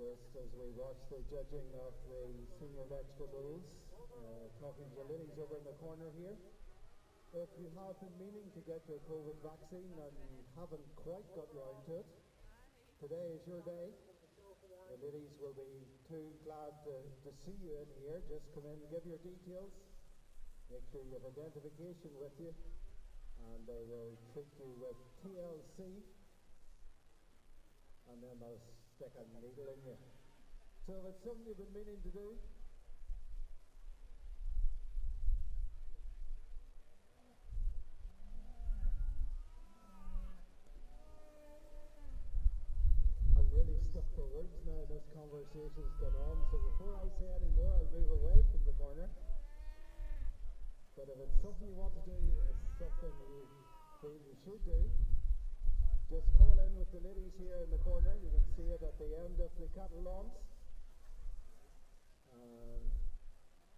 Just as we watch the judging of the senior extra bulls, talking to the ladies over in the corner here. If you have been meaning to get your COVID vaccine and you haven't quite got round to it, today is your day. The ladies will be too glad to see you in here. Just come in, give your details, make sure you have identification with you, and they will treat you with TLC, and then they'll stick a needle in you. So if it's something you've been meaning to do, I'm really stuck for words now. This conversation's gone on, so before I say any more, I'll move away from the corner. But if it's something you want to do, it's something you feel you should do, just call in with the ladies here in the corner. You can see it at the end of the cattle lawns. And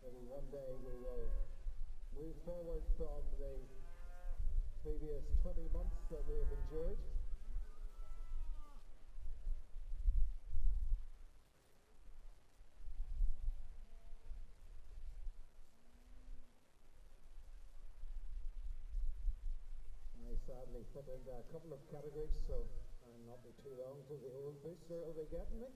maybe one day we will move forward from the previous 20 months that we have endured. put into a couple of categories, so I'll not be too long till the old booster will be getting me.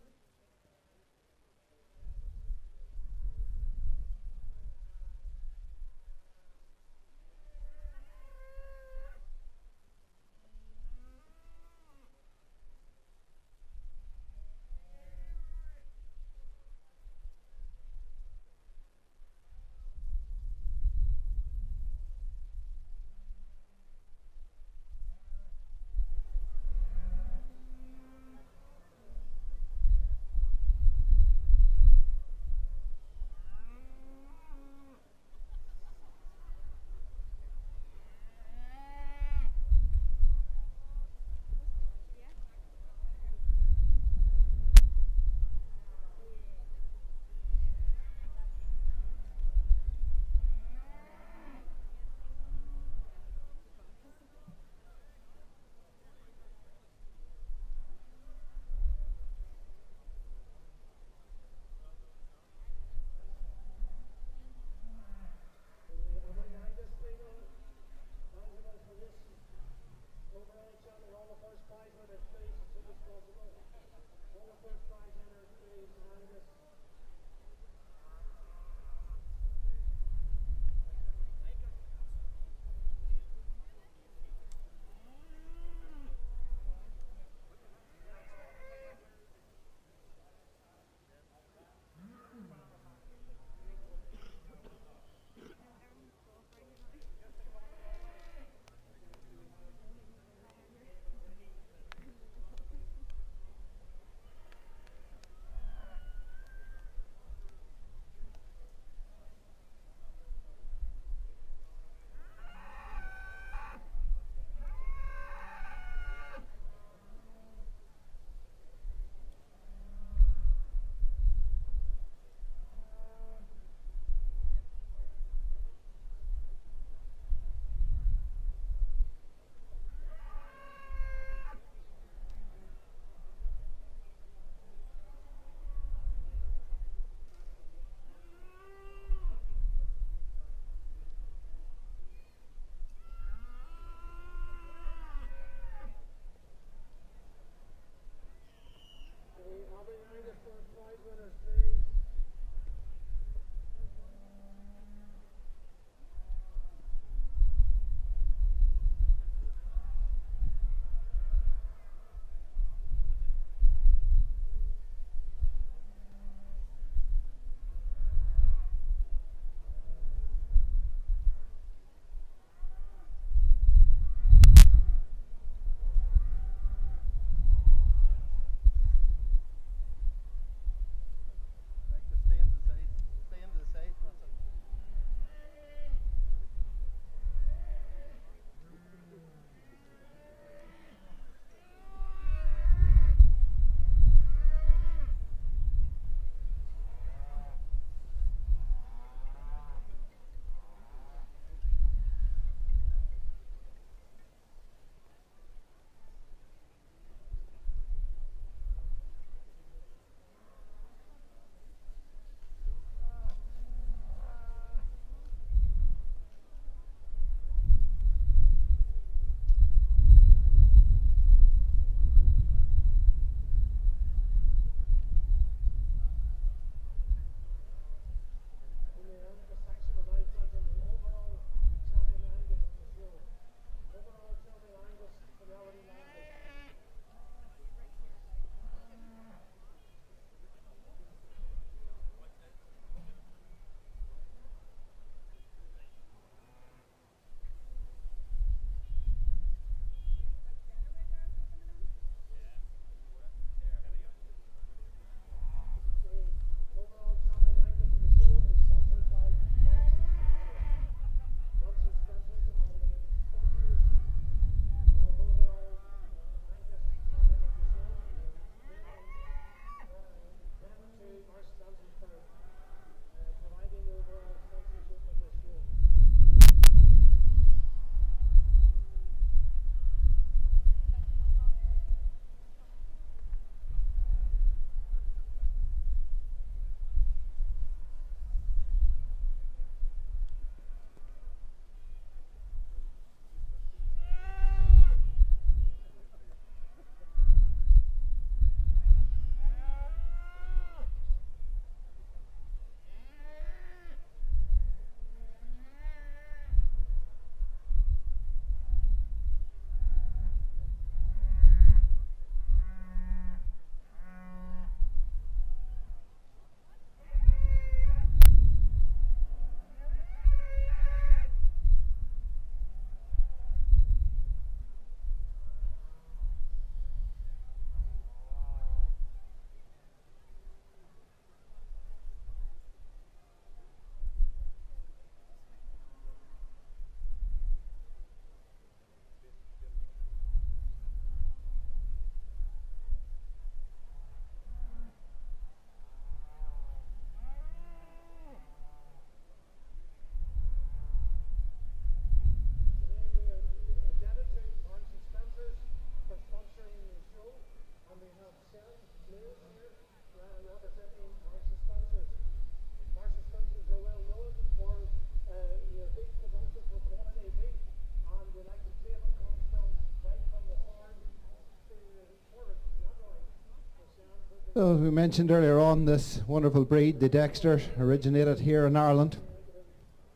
So as we mentioned earlier on, this wonderful breed, the Dexter, originated here in Ireland.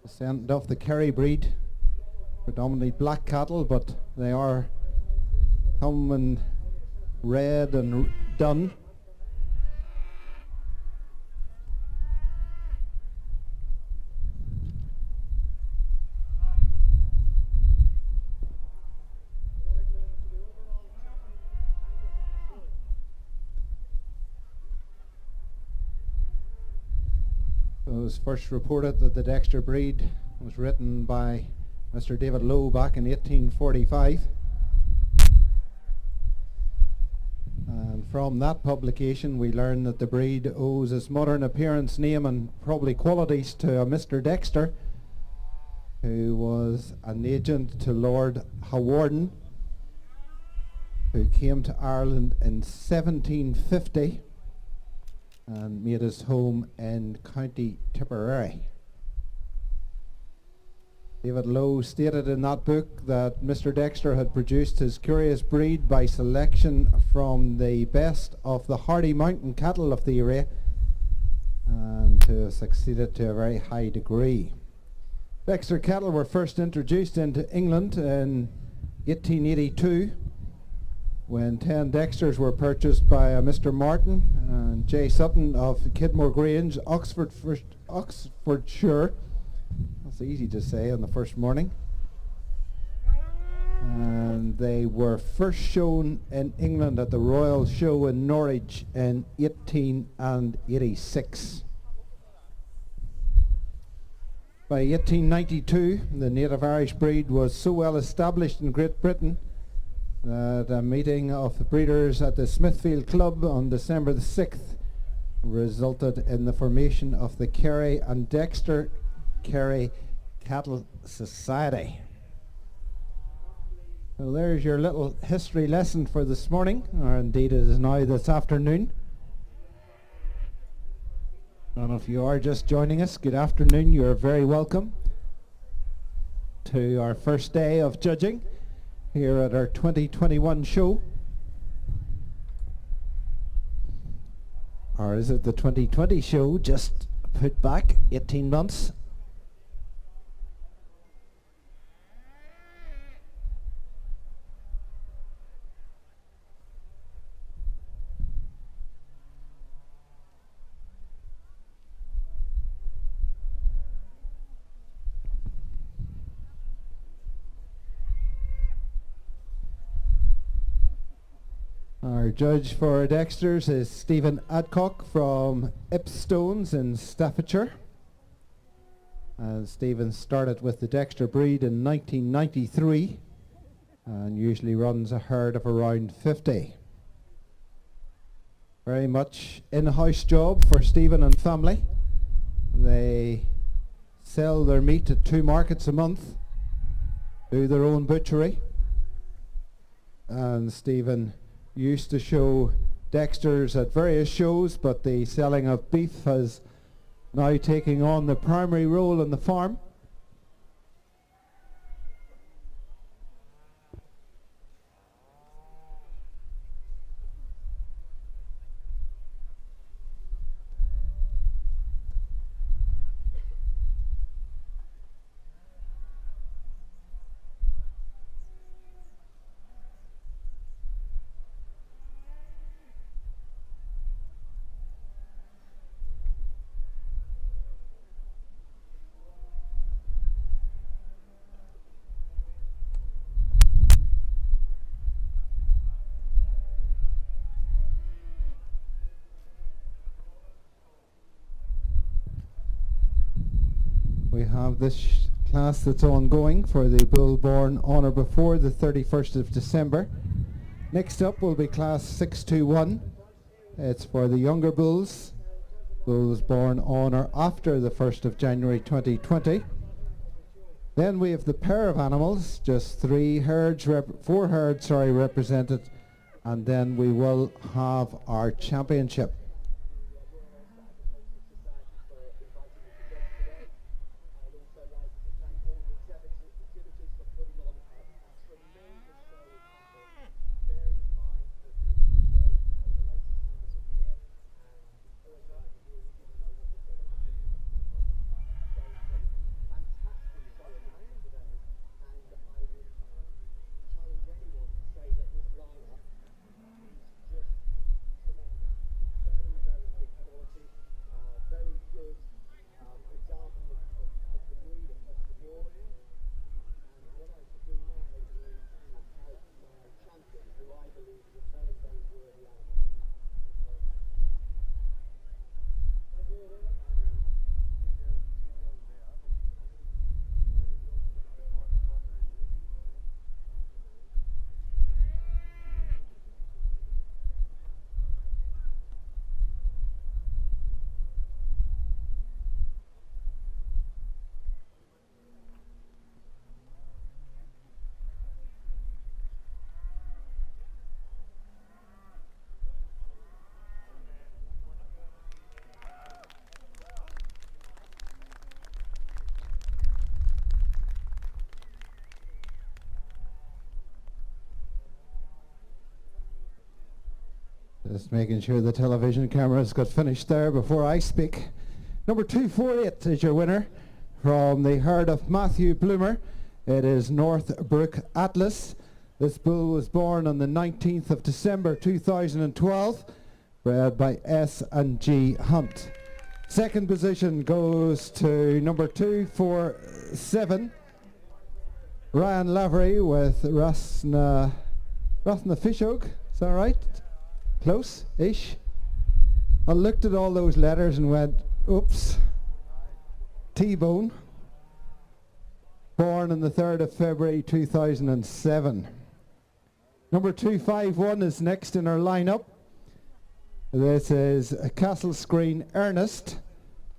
Descendant of the Kerry breed, predominantly black cattle, but they are come in red and dun. It was first reported that the Dexter breed was written by Mr. David Lowe back in 1845. And from that publication we learn that the breed owes its modern appearance, name and probably qualities to a Mr. Dexter, who was an agent to Lord Hawarden, who came to Ireland in 1750 and made his home in County Tipperary. David Lowe stated in that book that Mr. Dexter had produced his curious breed by selection from the best of the hardy mountain cattle of the area, and to have succeeded to a very high degree. Dexter cattle were first introduced into England in 1882, when 10 Dexters were purchased by a Mr. Martin and J. Sutton of Kidmore Grange, Oxfordshire. That's easy to say on the first morning. And they were first shown in England at the Royal Show in Norwich in 1886. By 1892, the native Irish breed was so well established in Great Britain that a meeting of the breeders at the Smithfield Club on December the 6th resulted in the formation of the Kerry and Dexter Kerry Cattle Society. So there's your little history lesson for this morning, or indeed it is now this afternoon. And if you are just joining us, good afternoon. You're very welcome to our first day of judging here at our 2021 show. Or is it the 2020 show, just put back 18 months? Our judge for Dexters is Stephen Adcock from Ipstones in Staffordshire. And Stephen started with the Dexter breed in 1993 and usually runs a herd of around 50. Very much in-house job for Stephen and family. They sell their meat at 2 markets a month, do their own butchery, and Stephen used to show Dexters at various shows, but the selling of beef has now taken on the primary role in the farm. We have this class that's ongoing for the bull born on or before the 31st of December. Next up will be class 621. It's for the younger bulls, bulls born on or after the 1st of January 2020. Then we have the pair of animals, just 4 herds represented, and then we will have our championship. Just making sure the television cameras got finished there before I speak. Number 248 is your winner from the herd of Matthew Bloomer. It is Northbrook Atlas. This bull was born on the 19th of December 2012, bred by S&G Hunt. Second position goes to number 247, Ryan Lavery with Rasna Fishhook. Is that right? Close-ish. I looked at all those letters and went, oops. T-Bone. Born on the 3rd of February 2007. Number 251 is next in our lineup. This is Castle Screen Ernest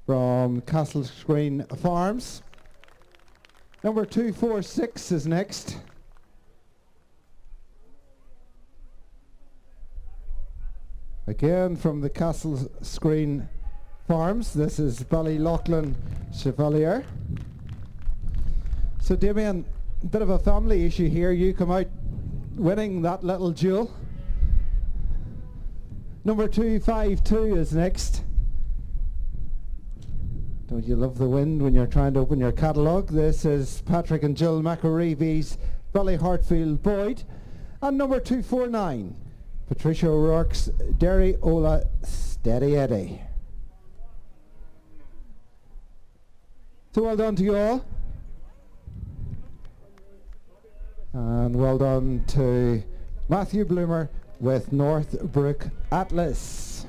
from Castle Screen Farms. Number 246 is next. Again from the Castle Screen Farms. This is Ballyloughlin Chevalier. So Damien, a bit of a family issue here. You come out winning that little jewel. Number 252 is next. Don't you love the wind when you're trying to open your catalogue? This is Patrick and Jill McAreevy's Billy Hartfield Boyd. And number 249, Patricia O'Rourke's Derry Ola Steady Eddie. So well done to you all. And well done to Matthew Bloomer with Northbrook Atlas.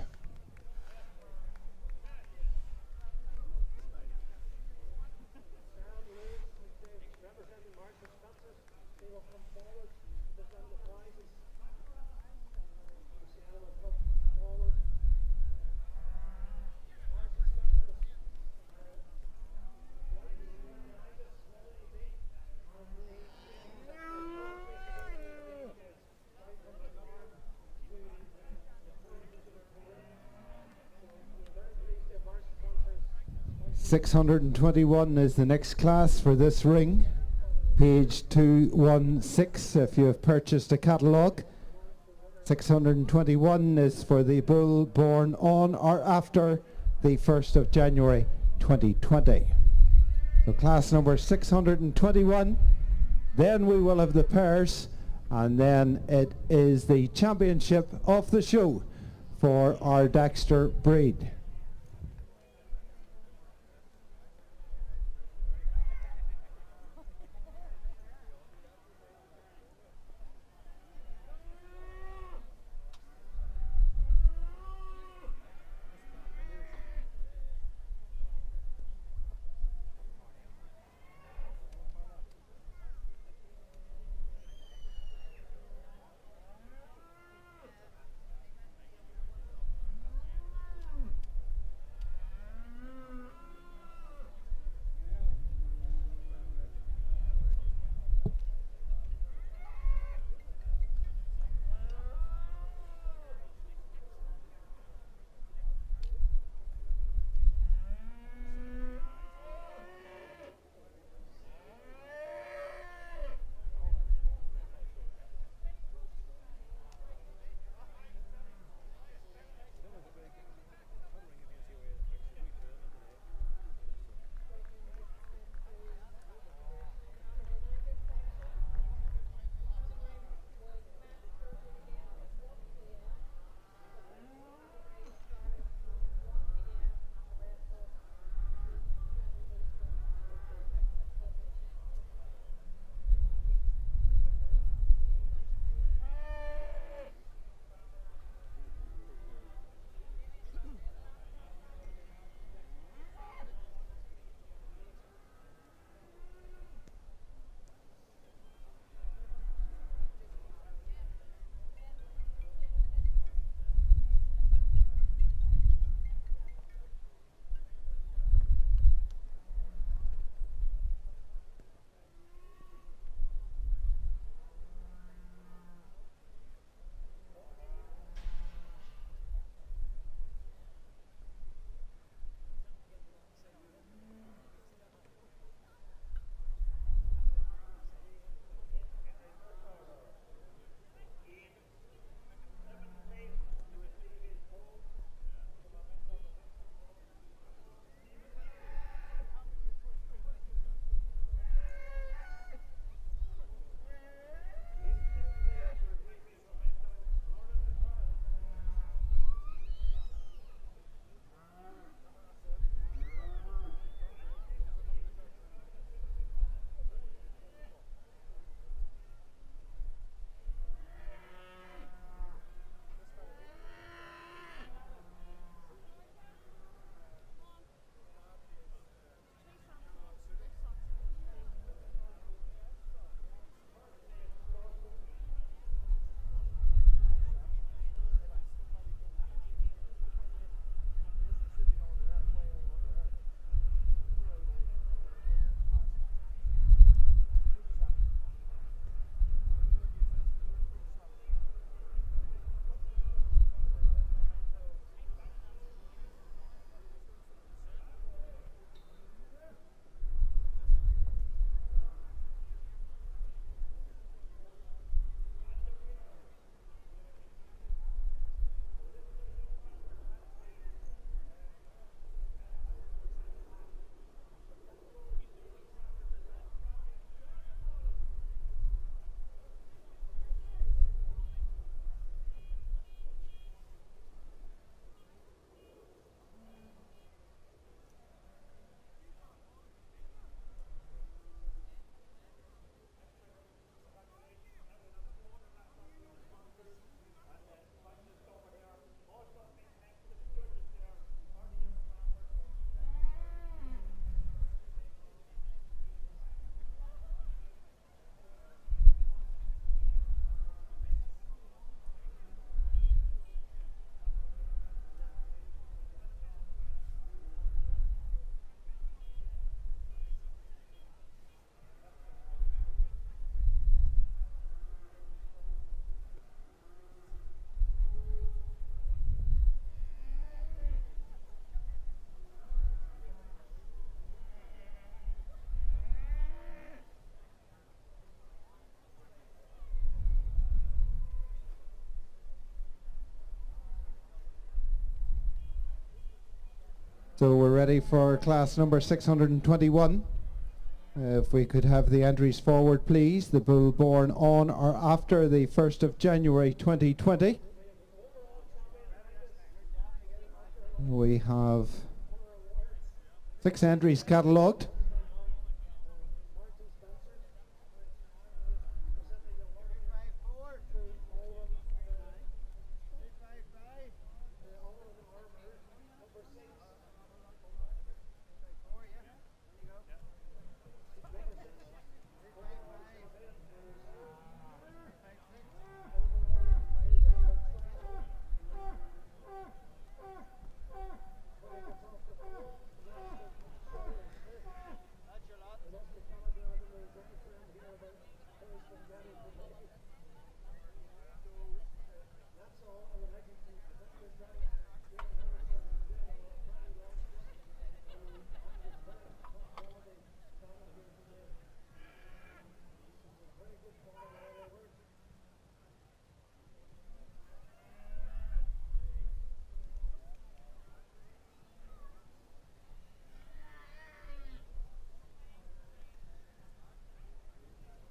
$621 is the next class for this ring. Page 216 if you have purchased a catalogue. 621 is for the bull born on or after the 1st of January 2020. So class number 621. Then we will have the pairs, and then it is the championship of the show for our Dexter breed. So we're ready for class number 621. If we could have the entries forward, please. The bull born on or after the 1st of January 2020. We have 6 entries catalogued.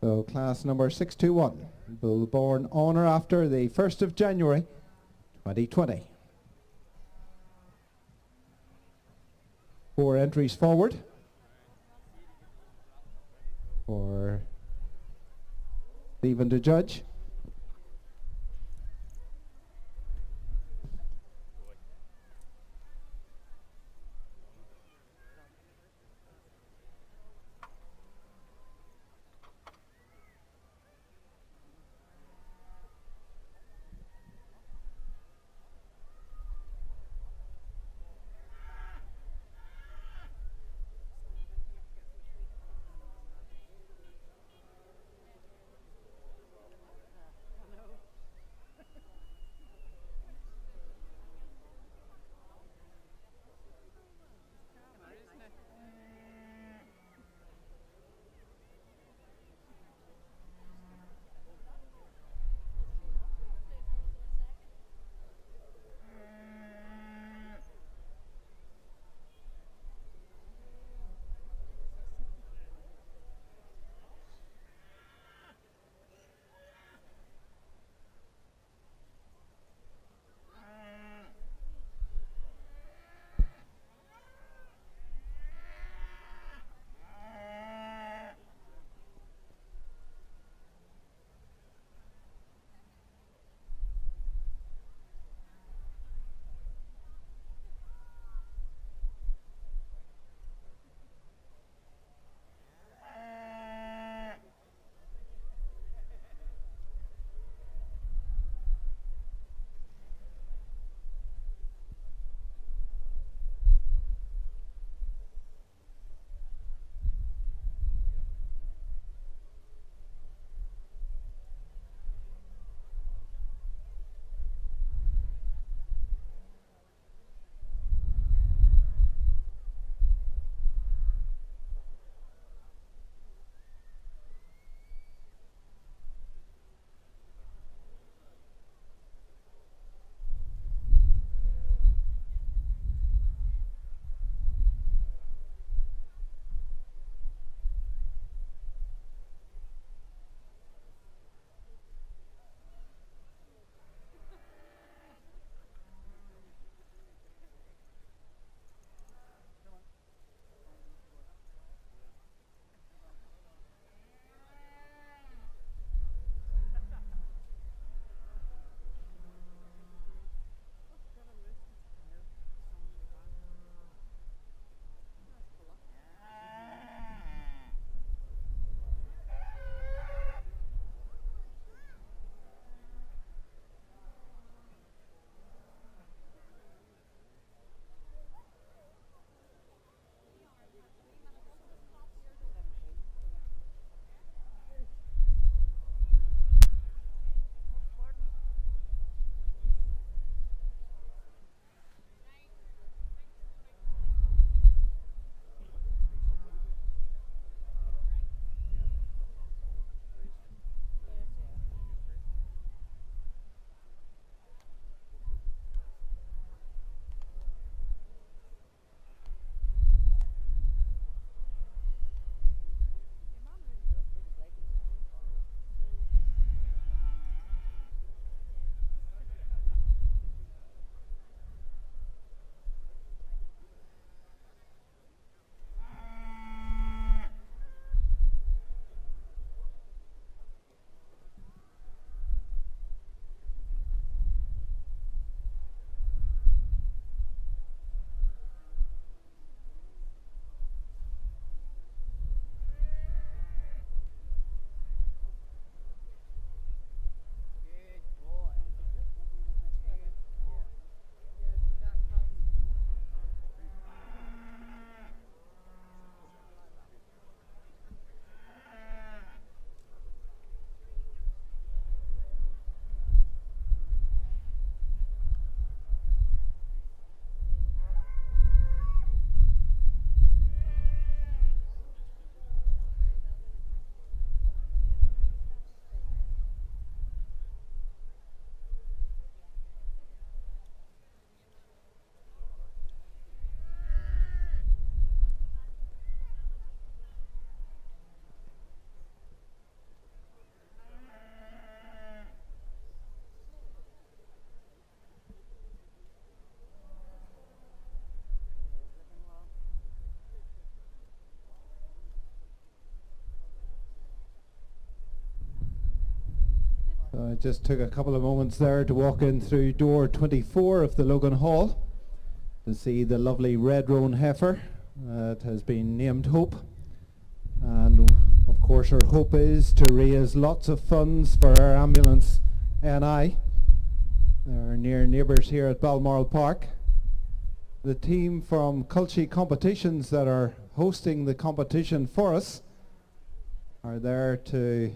So class number 621, bull born on or after the 1st of January 2020. 4 entries forward for Stephen to judge. I just took a couple of moments there to walk in through door 24 of the Logan Hall to see the lovely red roan heifer that has been named Hope. And of course her hope is to raise lots of funds for our ambulance NI. They're near neighbours here at Balmoral Park. The team from Culture Competitions that are hosting the competition for us are there to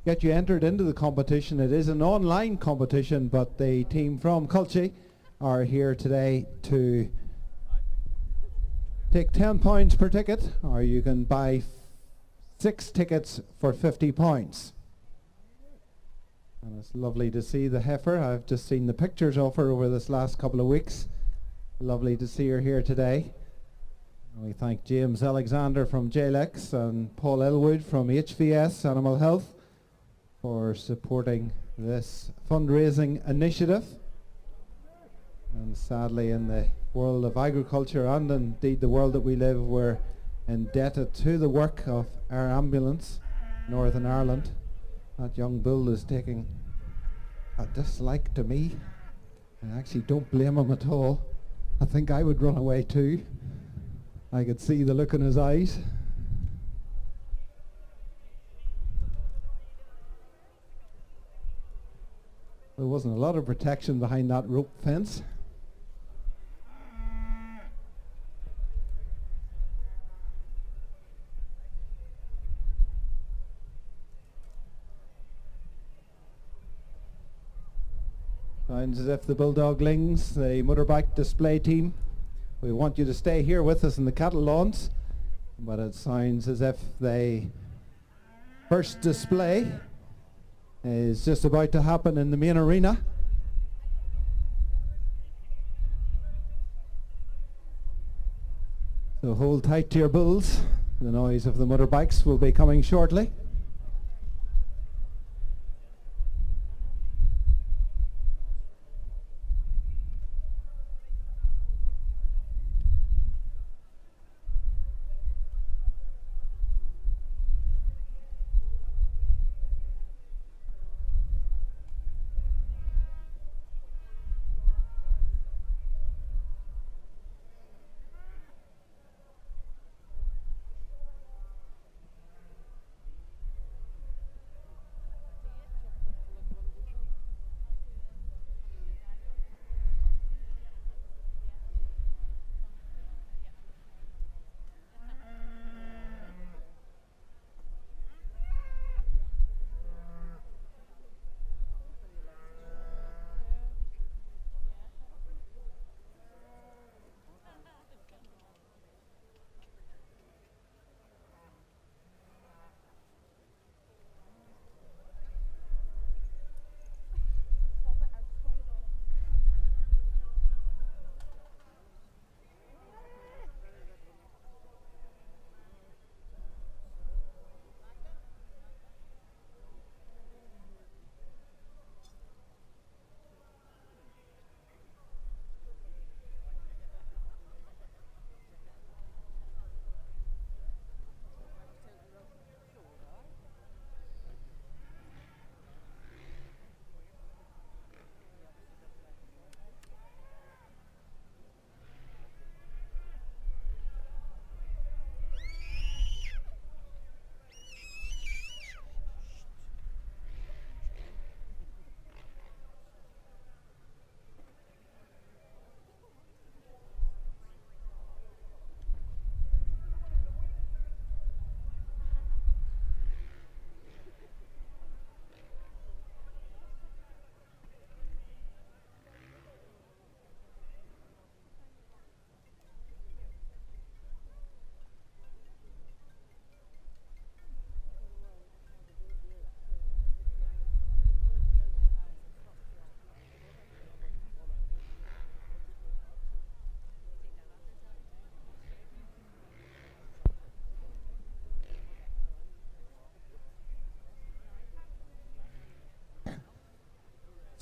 get you entered into the competition. It is an online competition, but the team from Culture are here today to take £10 per ticket, or you can buy 6 tickets for £50. And it's lovely to see the heifer. I've just seen the pictures of her over this last couple of weeks. Lovely to see her here today. And we thank James Alexander from JLEX and Paul Elwood from HVS Animal Health for supporting this fundraising initiative. And sadly, in the world of agriculture and indeed the world that we live, we're indebted to the work of our ambulance Northern Ireland. That young bull is taking a dislike to me. I actually don't blame him at all. I think I would run away too. I could see the look in his eyes. There wasn't a lot of protection behind that rope fence. Sounds as if the Bulldoglings, the motorbike display team, we want you to stay here with us in the cattle lawns, but it sounds as if the first display is just about to happen in the main arena. So hold tight to your bulls. The noise of the motorbikes will be coming shortly.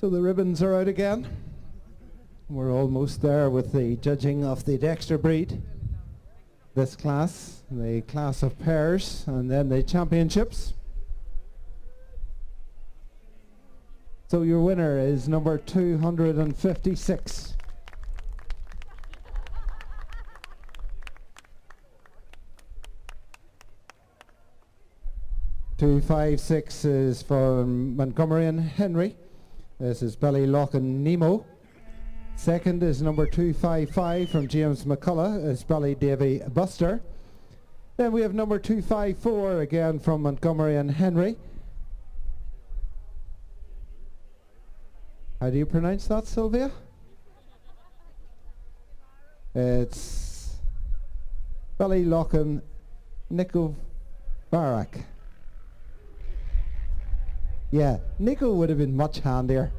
So the ribbons are out again. We're almost there with the judging of the Dexter breed. This class, the class of pairs, and then the championships. So your winner is number 256. 256 is from Montgomery and Henry. This is Ballylochan Nemo. Second is number 255 from James McCullough. It's Ballydavy Buster. Then we have number 254 again from Montgomery and Henry. How do you pronounce that, Sylvia? It's Ballylochan Nico Barak. Yeah, Nico would have been much handier.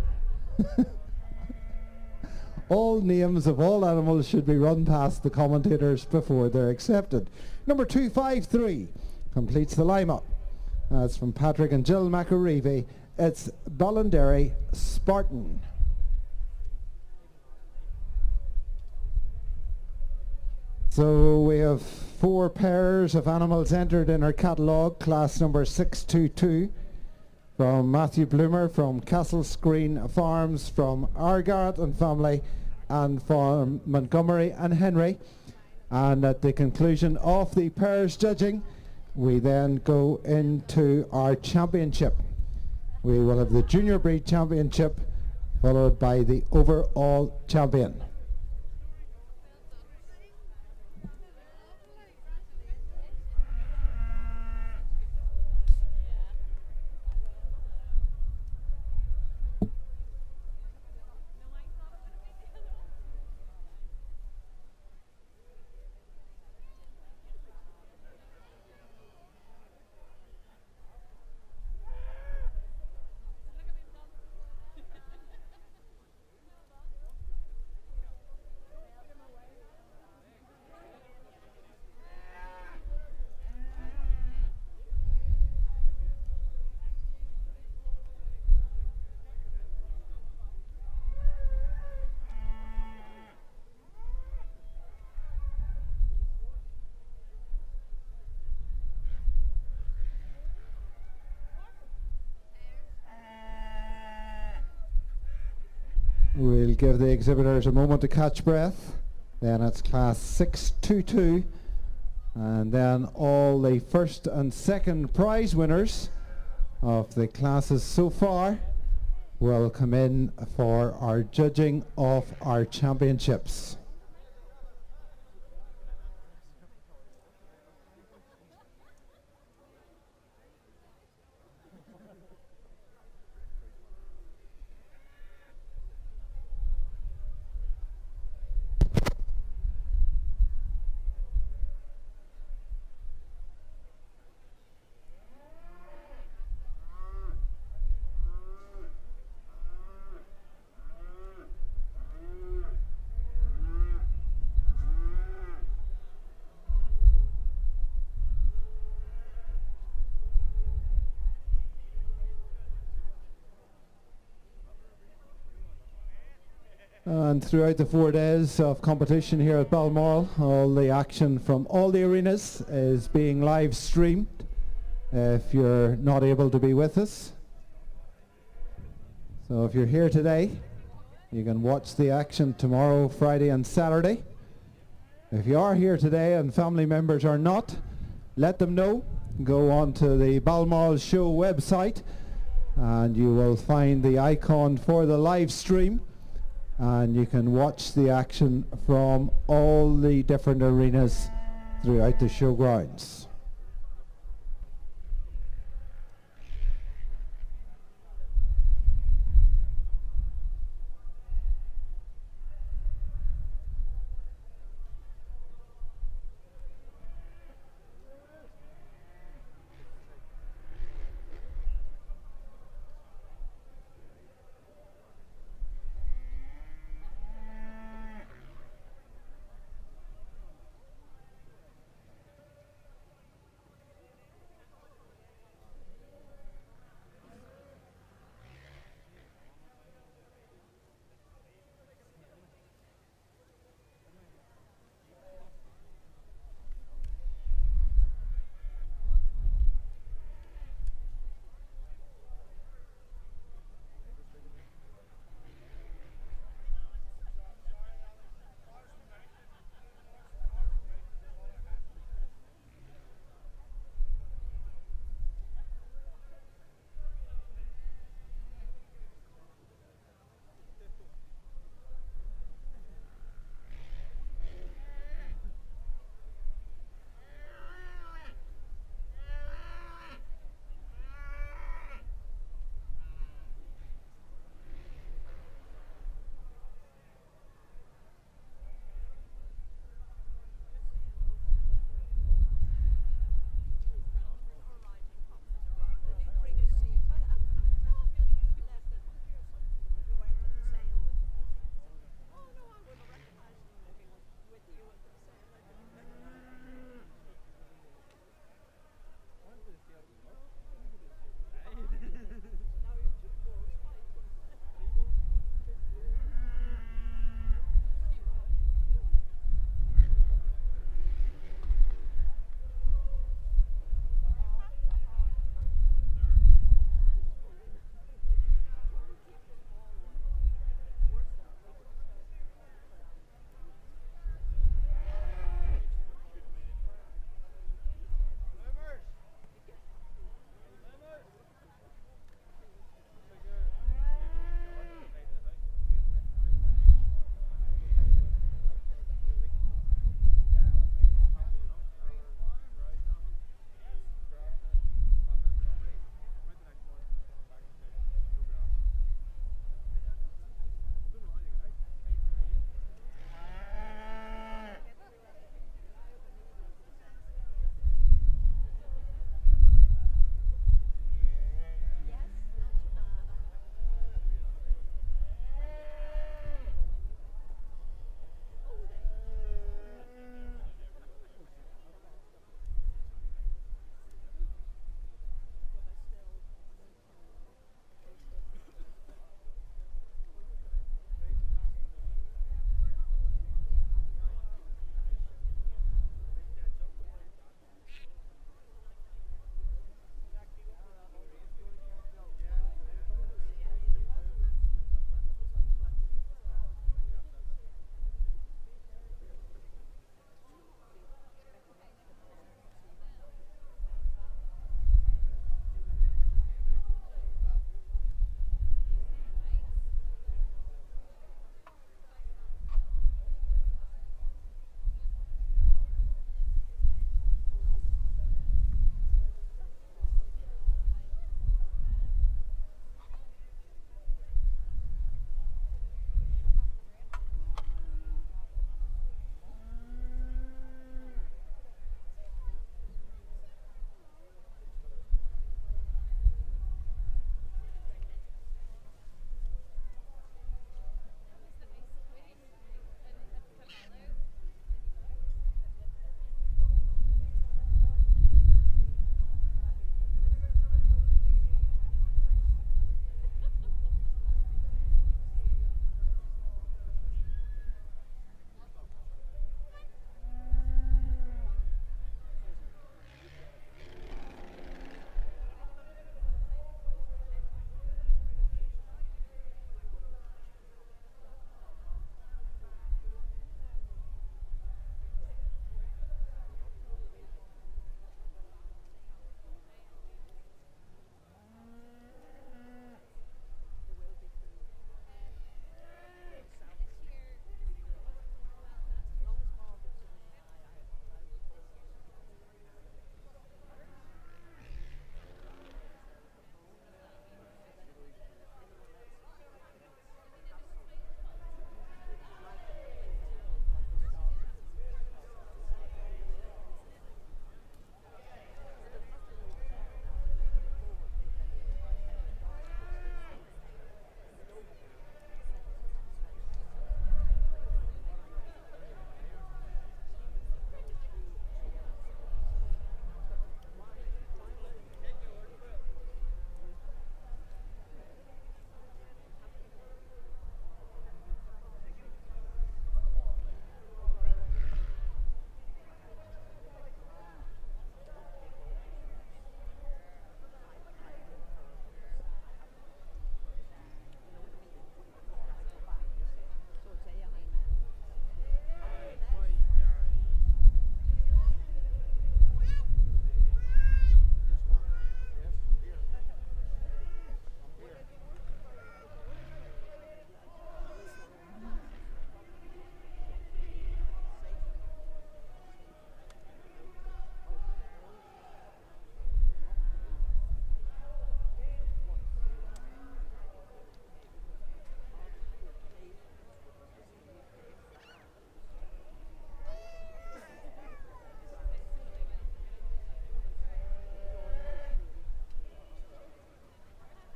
All names of all animals should be run past the commentators before they're accepted. Number 253 completes the lineup. That's from Patrick and Jill McAreevy. It's Ballinderry Spartan. So we have 4 pairs of animals entered in our catalogue, class number 622. From Matthew Bloomer, from Castle Screen Farms, from Argarrett and family, and from Montgomery and Henry. And at the conclusion of the pairs judging, we then go into our championship. We will have the Junior Breed Championship, followed by the overall champion. We'll give the exhibitors a moment to catch breath. Then it's class 622. And then all the first and second prize winners of the classes so far will come in for our judging of our championships. And throughout the 4 days of competition here at Balmoral, all the action from all the arenas is being live streamed if you're not able to be with us. So if you're here today, you can watch the action tomorrow, Friday and Saturday. If you are here today and family members are not, let them know. Go on to the Balmoral Show website and you will find the icon for the live stream. And you can watch the action from all the different arenas throughout the showgrounds.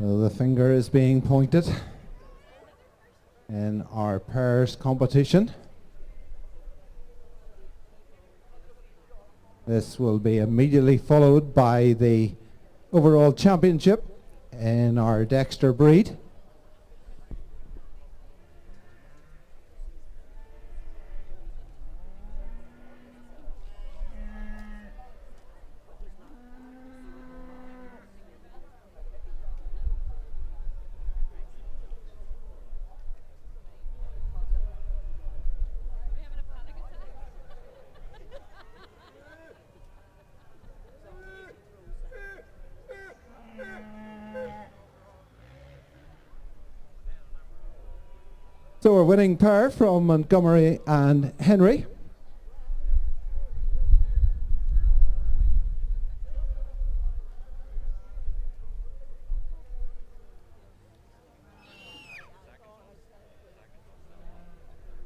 So the finger is being pointed in our pairs competition. This will be immediately followed by the overall championship in our Dexter breed. So our winning pair from Montgomery and Henry.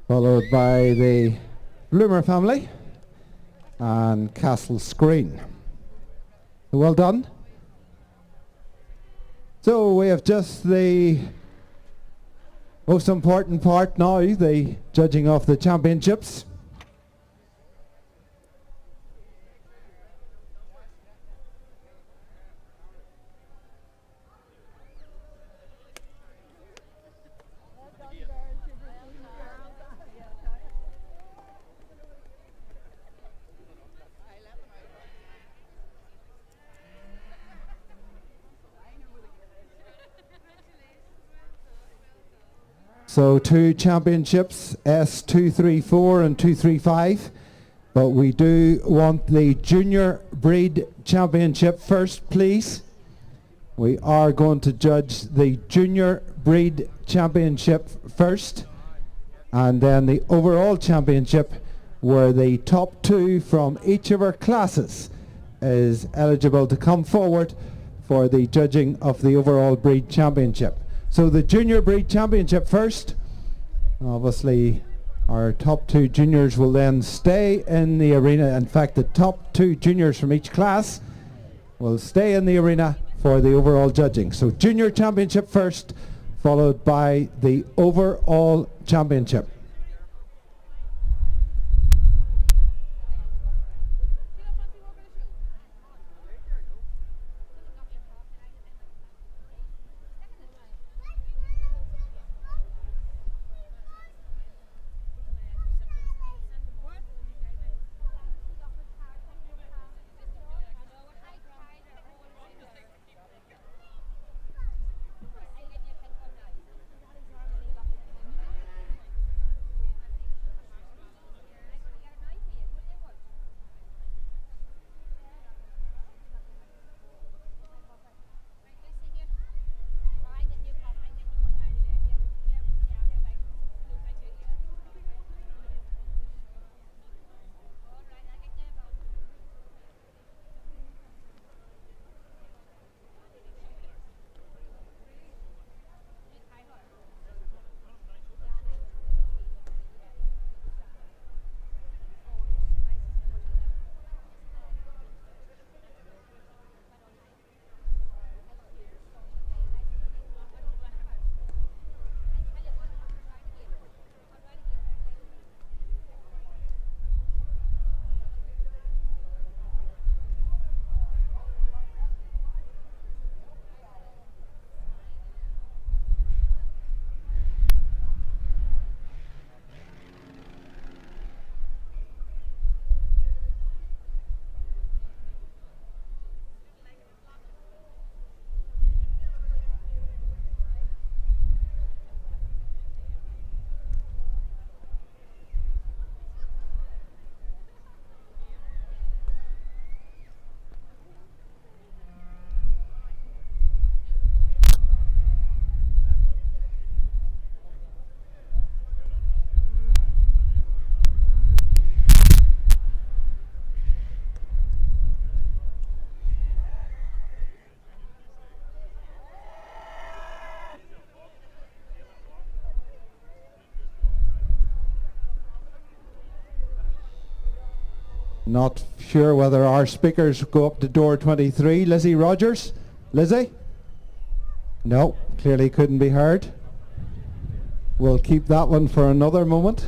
Followed by the Bloomer family and Castle Screen. Well done. So we have just the most important part now, the judging of the championships. So 2 championships, S234 and 235, but we do want the junior breed championship first, please. We are going to judge the junior breed championship first, and then the overall championship, where the top 2 from each of our classes is eligible to come forward for the judging of the overall breed championship. So the junior breed championship first. Obviously our top 2 juniors will then stay in the arena. In fact, the top 2 juniors from each class will stay in the arena for the overall judging. So junior championship first, followed by the overall championship. Not sure whether our speakers go up to door 23. Lizzie Rogers. Lizzie? No, clearly couldn't be heard. We'll keep that one for another moment.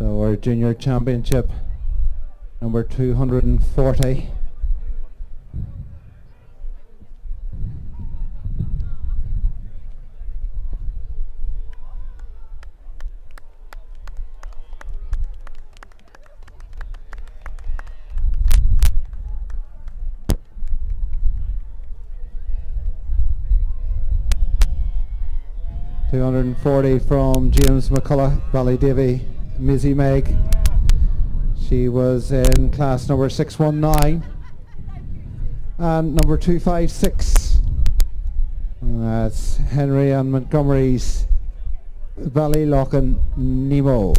So our junior championship number 240. $240 from James McCullough, Ballydavy, Mizzy Meg. She was in class number 619 and number 256. That's Henry and Montgomery's Ballylochan Nemo.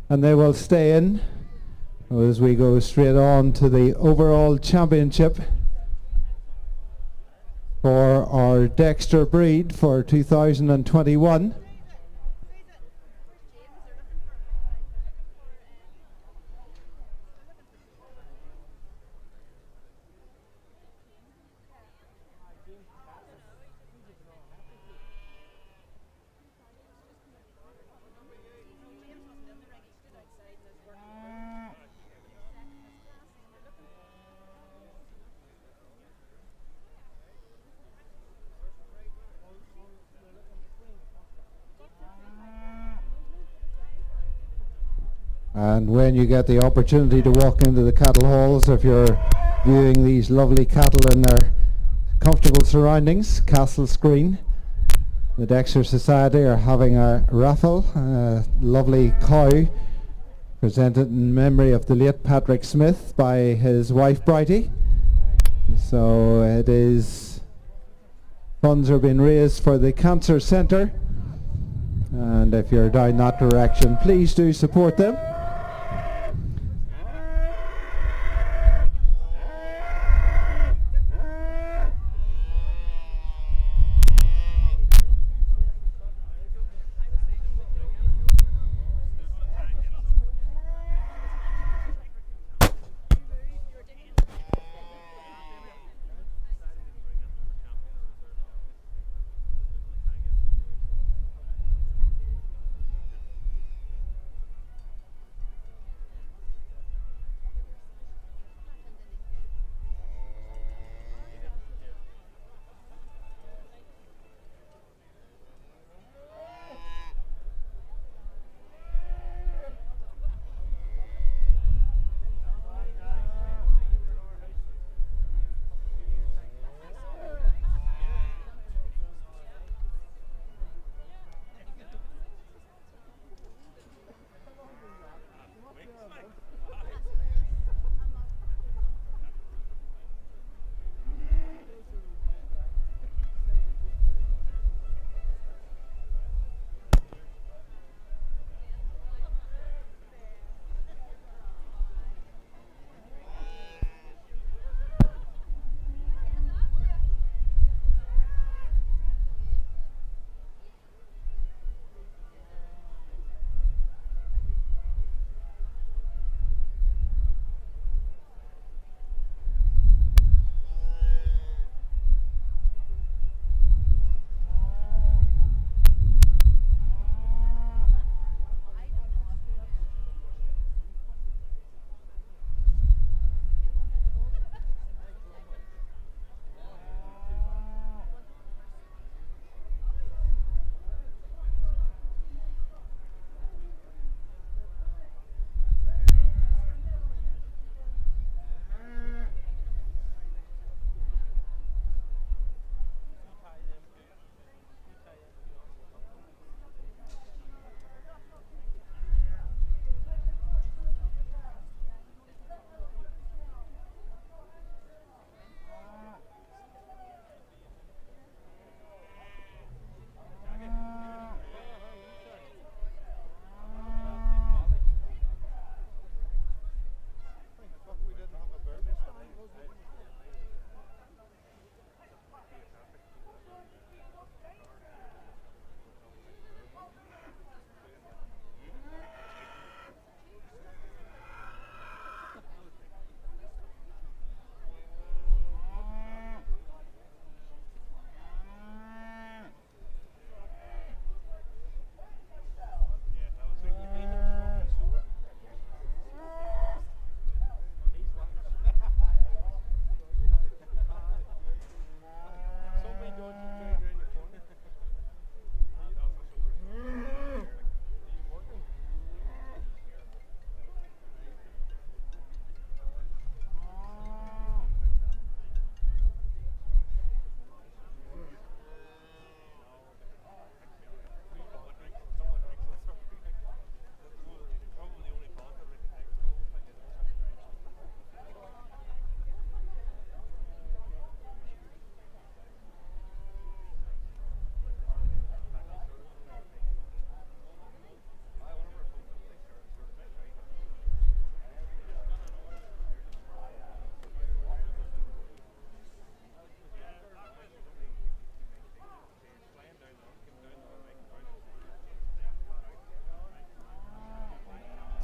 And they will stay in as we go straight on to the overall championship for our Dexter breed for 2021. And when you get the opportunity to walk into the cattle halls, if you're viewing these lovely cattle in their comfortable surroundings, Castle Screen, the Dexter Society are having a raffle, a lovely cow presented in memory of the late Patrick Smith by his wife Brighty. So it is, funds are being raised for the Cancer Centre And if you're down that direction, please do support them.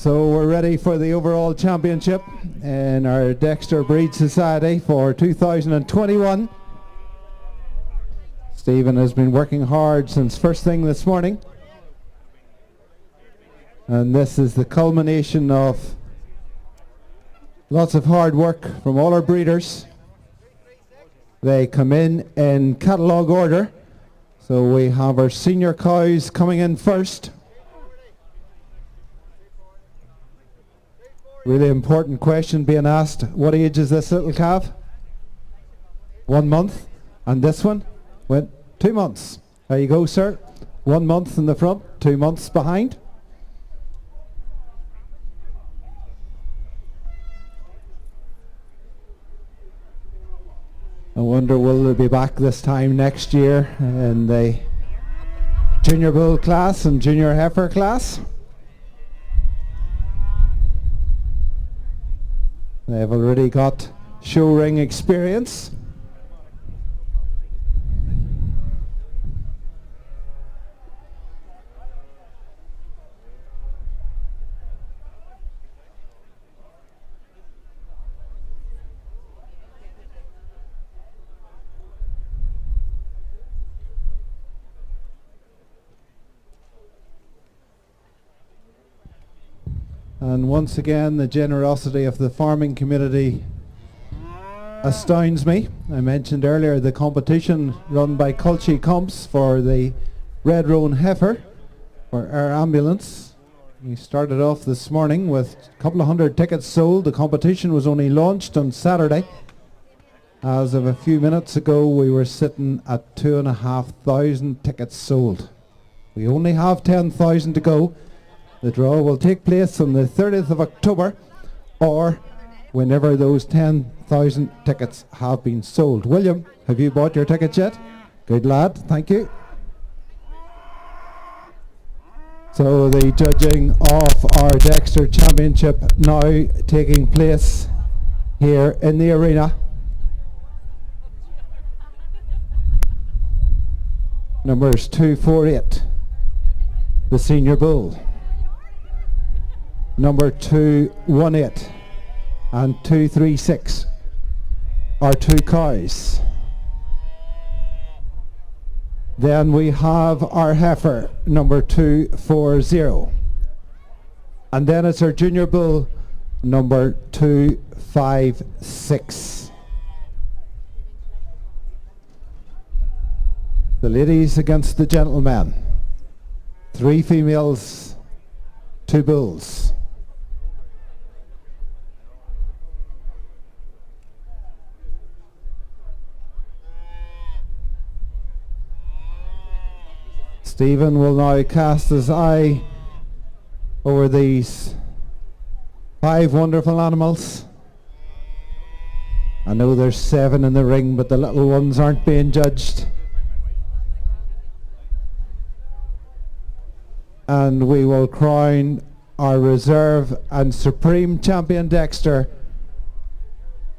So we're ready for the overall championship in our Dexter Breed Society for 2021. Stephen has been working hard since first thing this morning. And this is the culmination of lots of hard work from all our breeders. They come in catalogue order. So we have our senior cows coming in first. Really important question being asked. What age is this little calf? 1 month. And this one went 2 months. There you go, sir. 1 month in the front, 2 months behind. I wonder will they be back this time next year in the Junior bull class and junior heifer class. They've already got show ring experience. And once again, the generosity of the farming community astounds me. I mentioned earlier the competition run by Culchie Comps for the Red Roan Heifer for our ambulance. We started off this morning with a couple of hundred tickets sold. The competition was only launched on Saturday. As of a few minutes ago, we were sitting at 2,500 tickets sold. We only have 10,000 to go. The draw will take place on the 30th of October or whenever those 10,000 tickets have been sold. William, have you bought your tickets yet? Good lad, thank you. So the judging of our Dexter Championship now taking place here in the arena. Numbers 248, the senior bull. Number 218 and 236 are two cows. Then we have our heifer, number 240. And then it's our junior bull, number 256. The ladies against the gentlemen. 3 females, 2 bulls. Stephen will now cast his eye over these 5 wonderful animals. I know there's 7 in the ring, but the little ones aren't being judged. And we will crown our reserve and supreme champion Dexter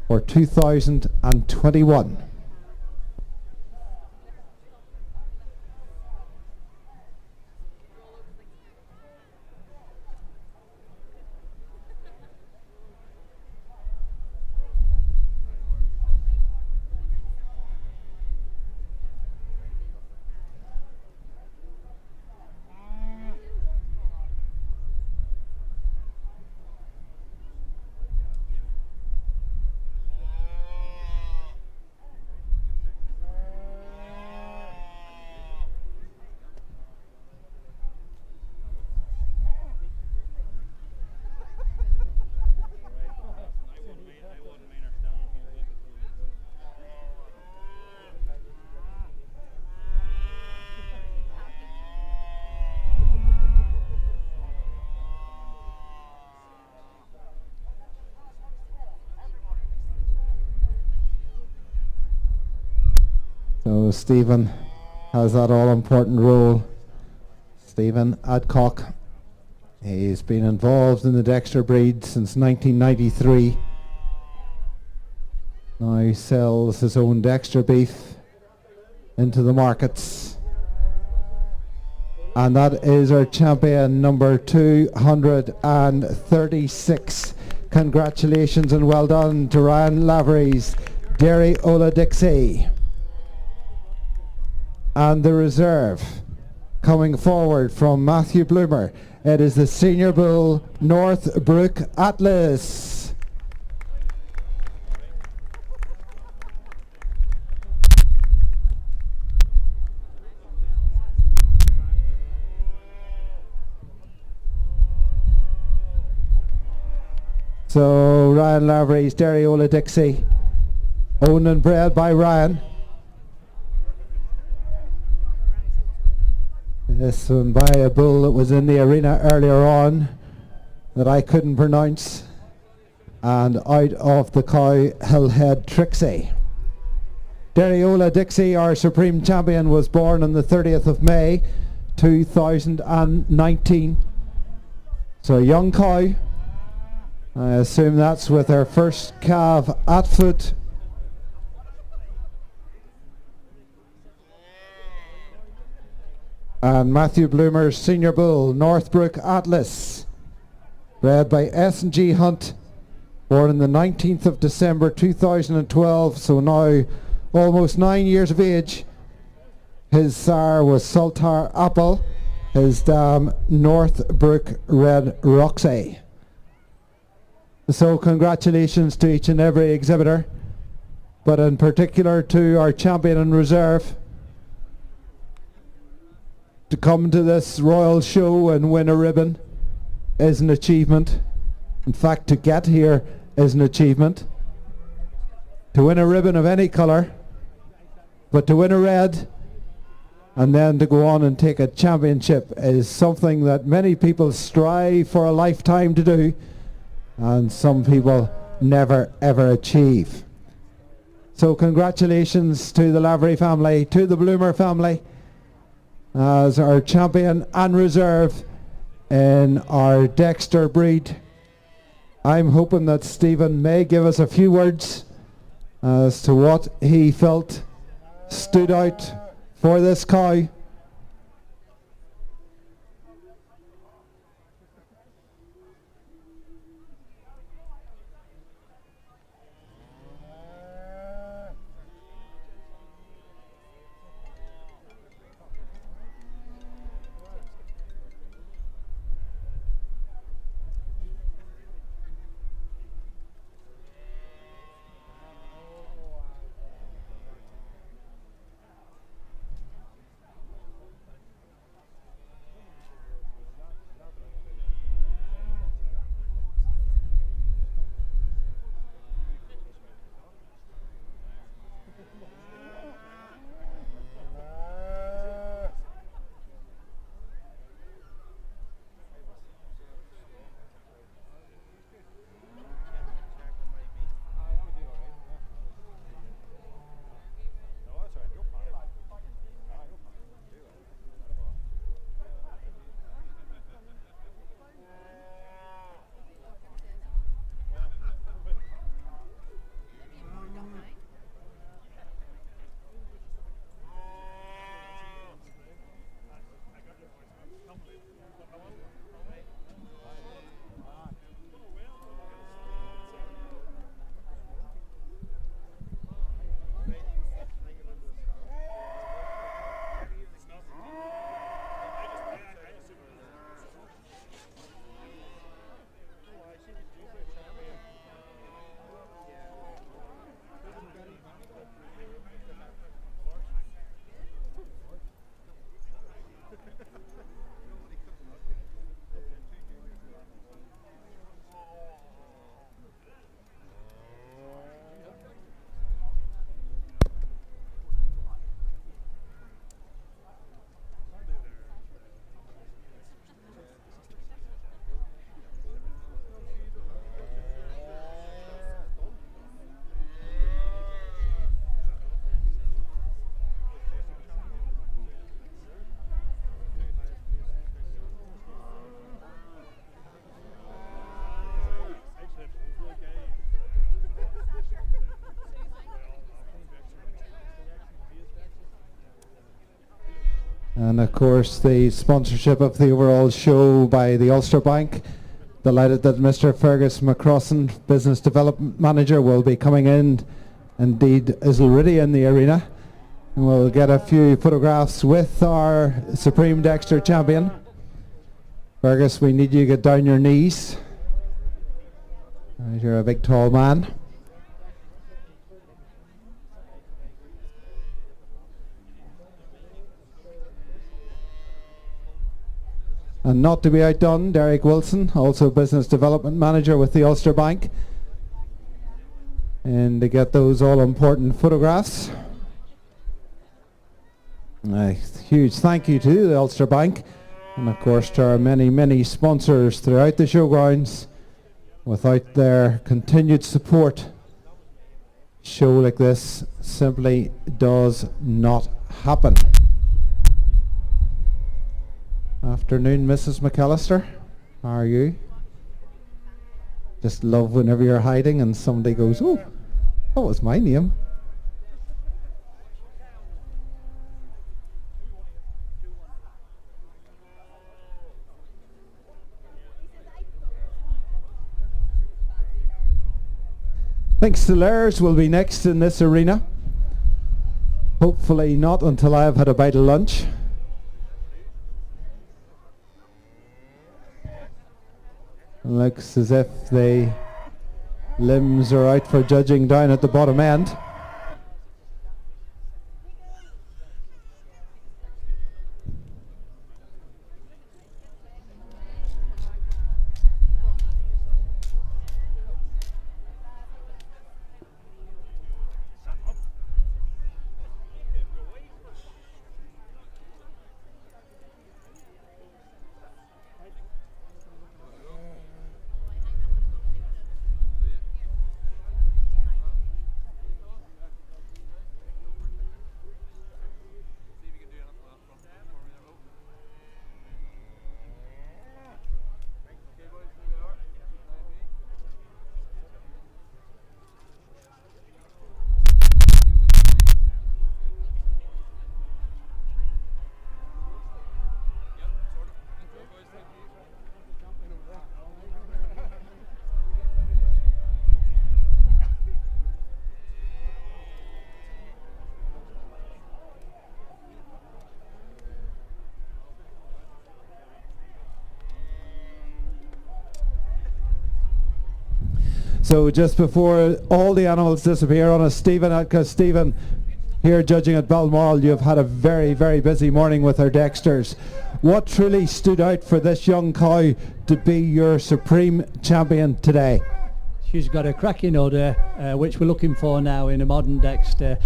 for 2021. So Stephen has that all-important role. Stephen Adcock. He's been involved in the Dexter breed since 1993. Now he sells his own Dexter beef into the markets. And that is our champion, number 236. Congratulations and well done to Ryan Lavery's Derry Ola Dixie. And the reserve coming forward from Matthew Bloomer. It is the senior bull Northbrook Atlas. So Ryan Lavery's Derry Ola Dixie, owned and bred by Ryan. This one by a bull that was in the arena earlier on that I couldn't pronounce. And out of the cow, Hillhead Trixie. Derry Ola Dixie, our supreme champion, was born on the 30th of May 2019. So a young cow. I assume that's with her first calf at foot. And Matthew Bloomer's senior bull, Northbrook Atlas, bred by S&G Hunt, born on the 19th of December 2012, so now almost 9 years of age. His sire was Saltar Apple, his dam Northbrook Red Roxy. So congratulations to each and every exhibitor, but in particular to our champion in reserve. To come to this royal show and win a ribbon is an achievement. In fact, to get here is an achievement. To win a ribbon of any colour, but to win a red and then to go on and take a championship is something that many people strive for a lifetime to do, and some people never ever achieve. So congratulations to the Lavery family, to the Bloomer family, as our champion and reserve in our Dexter breed. I'm hoping that Stephen may give us a few words as to what he felt stood out for this cow. And of course the sponsorship of the overall show by the Ulster Bank. Delighted that Mr. Fergus McCrossan, Business Development Manager, will be coming in, indeed is already in the arena. And we'll get a few photographs with our Supreme Dexter champion. Fergus, we need you to get down your knees. You're a big tall man. And not to be outdone, Derek Wilson, also Business Development Manager with the Ulster Bank. And to get those all-important photographs. A huge thank you to the Ulster Bank, and of course to our many, many sponsors throughout the showgrounds. Without their continued support, a show like this simply does not happen. Afternoon, Mrs. McAllister. How are you? Just love whenever you're hiding and somebody goes, oh, what was my name? I think Stellares will be next in this arena. Hopefully not until I've had a bite of lunch. Looks as if the limbs are out for judging down at the bottom end. So just before all the animals disappear on us, Stephen, here judging at Balmoral, you've had a very, very busy morning with our Dexters. What truly stood out for this young cow to be your supreme champion today? She's got a cracking udder, which we're looking for now in a modern Dexter.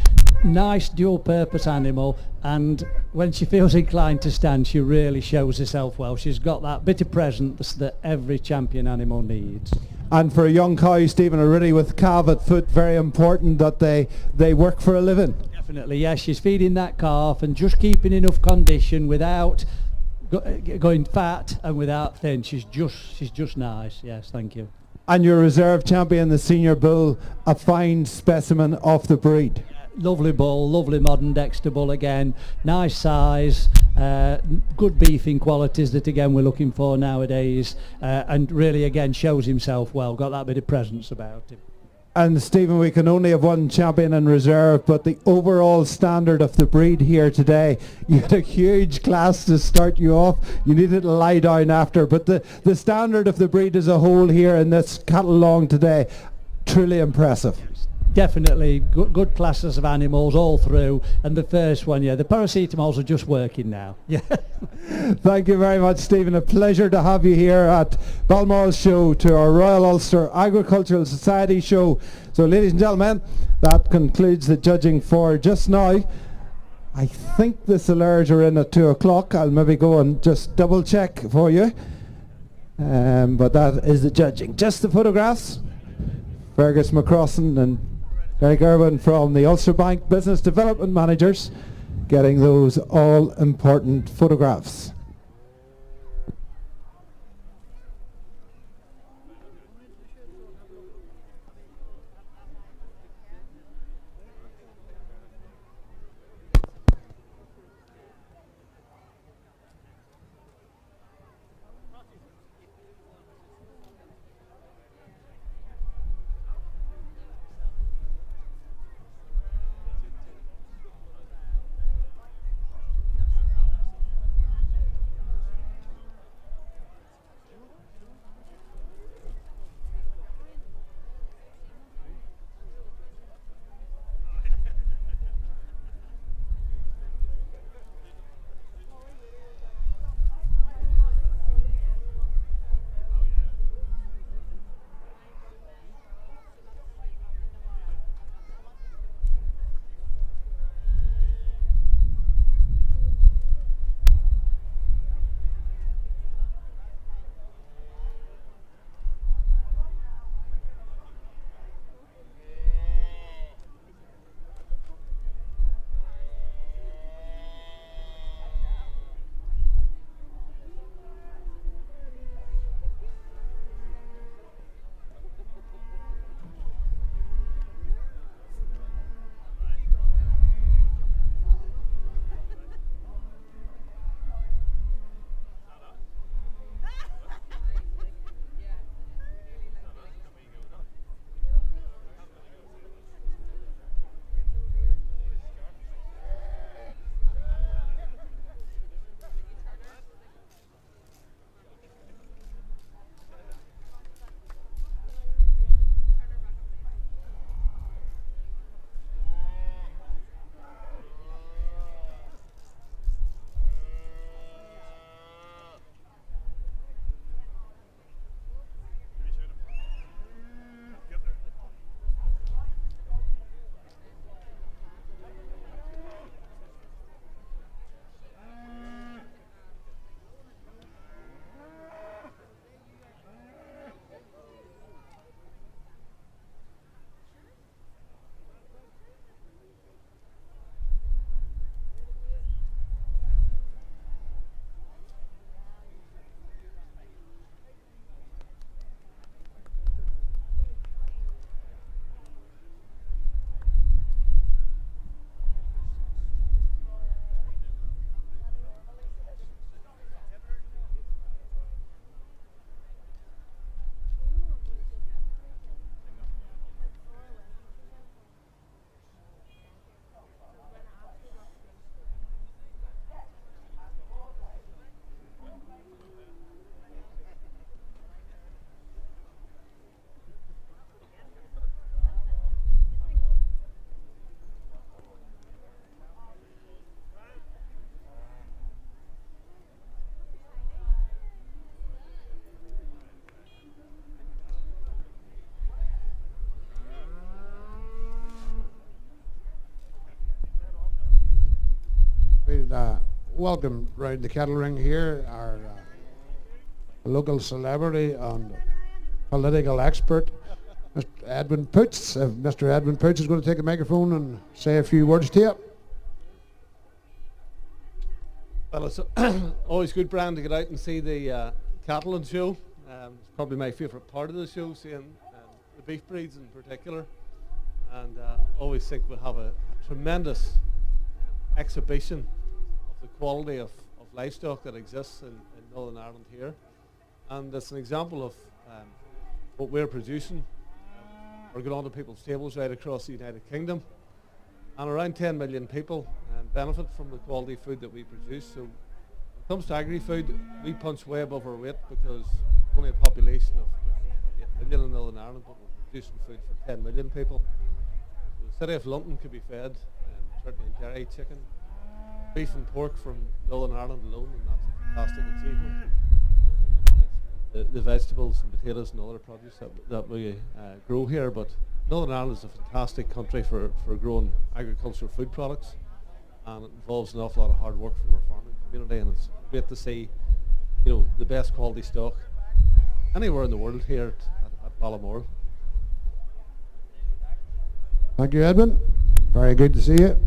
Nice dual-purpose animal, and when she feels inclined to stand, she really shows herself well. She's got that bit of presence that every champion animal needs. And for a young cow, Stephen, already with calf at foot, very important that they work for a living. Definitely, yes. She's feeding that calf and just keeping enough condition without going fat and without thin. She's just nice. Yes, thank you. And your reserve champion, the senior bull, a fine specimen of the breed. Lovely bull, lovely modern Dexter bull again. Nice size, good beefing qualities that again we're looking for nowadays, and really again shows himself well. Got that bit of presence about him. And Stephen, we can only have one champion in reserve, but the overall standard of the breed here today, you had a huge class to start you off. You needed to lie down after, but the standard of the breed as a whole here in this cattle long today, truly impressive. Definitely good classes of animals all through, and the first one, yeah, the paracetamols are just working now. Yeah. Thank you very much, Stephen. A pleasure to have you here at Balmoral's show, to our Royal Ulster Agricultural Society show. So ladies and gentlemen, that concludes the judging for just now. I think the Stellares are in at 2 o'clock. I'll maybe go and just double check for you. But that is the judging. Just the photographs. Fergus McCrossan and Derek Irwin from the Ulster Bank Business Development Managers getting those all-important photographs. welcome round the cattle ring here our local celebrity and political expert, Mr. Edwin Poots. If Mr. Edwin Poots is going to take the microphone and say a few words to you. Well, it's always good, Brian, to get out and see the cattle and show. It's probably my favourite part of the show, seeing the beef breeds in particular. And always think we'll have a tremendous exhibition of the quality of livestock that exists in Northern Ireland here. And it's an example of what we're producing. We're going on to people's tables right across the United Kingdom. And around 10 million people benefit from the quality food that we produce. So when it comes to agri-food, we punch way above our weight because we're only a population of 8 million in Northern Ireland, but we're producing food for 10 million people. So the city of London could be fed turkey and dairy, chicken, beef and pork from Northern Ireland alone, and that's a fantastic achievement. The vegetables and potatoes and other produce that we grow here, but Northern Ireland is a fantastic country for growing agricultural food products, and it involves an awful lot of hard work from our farming community, and it's great to see, the best quality stock anywhere in the world here at Balmoral. Thank you, Edwin. Very good to see you.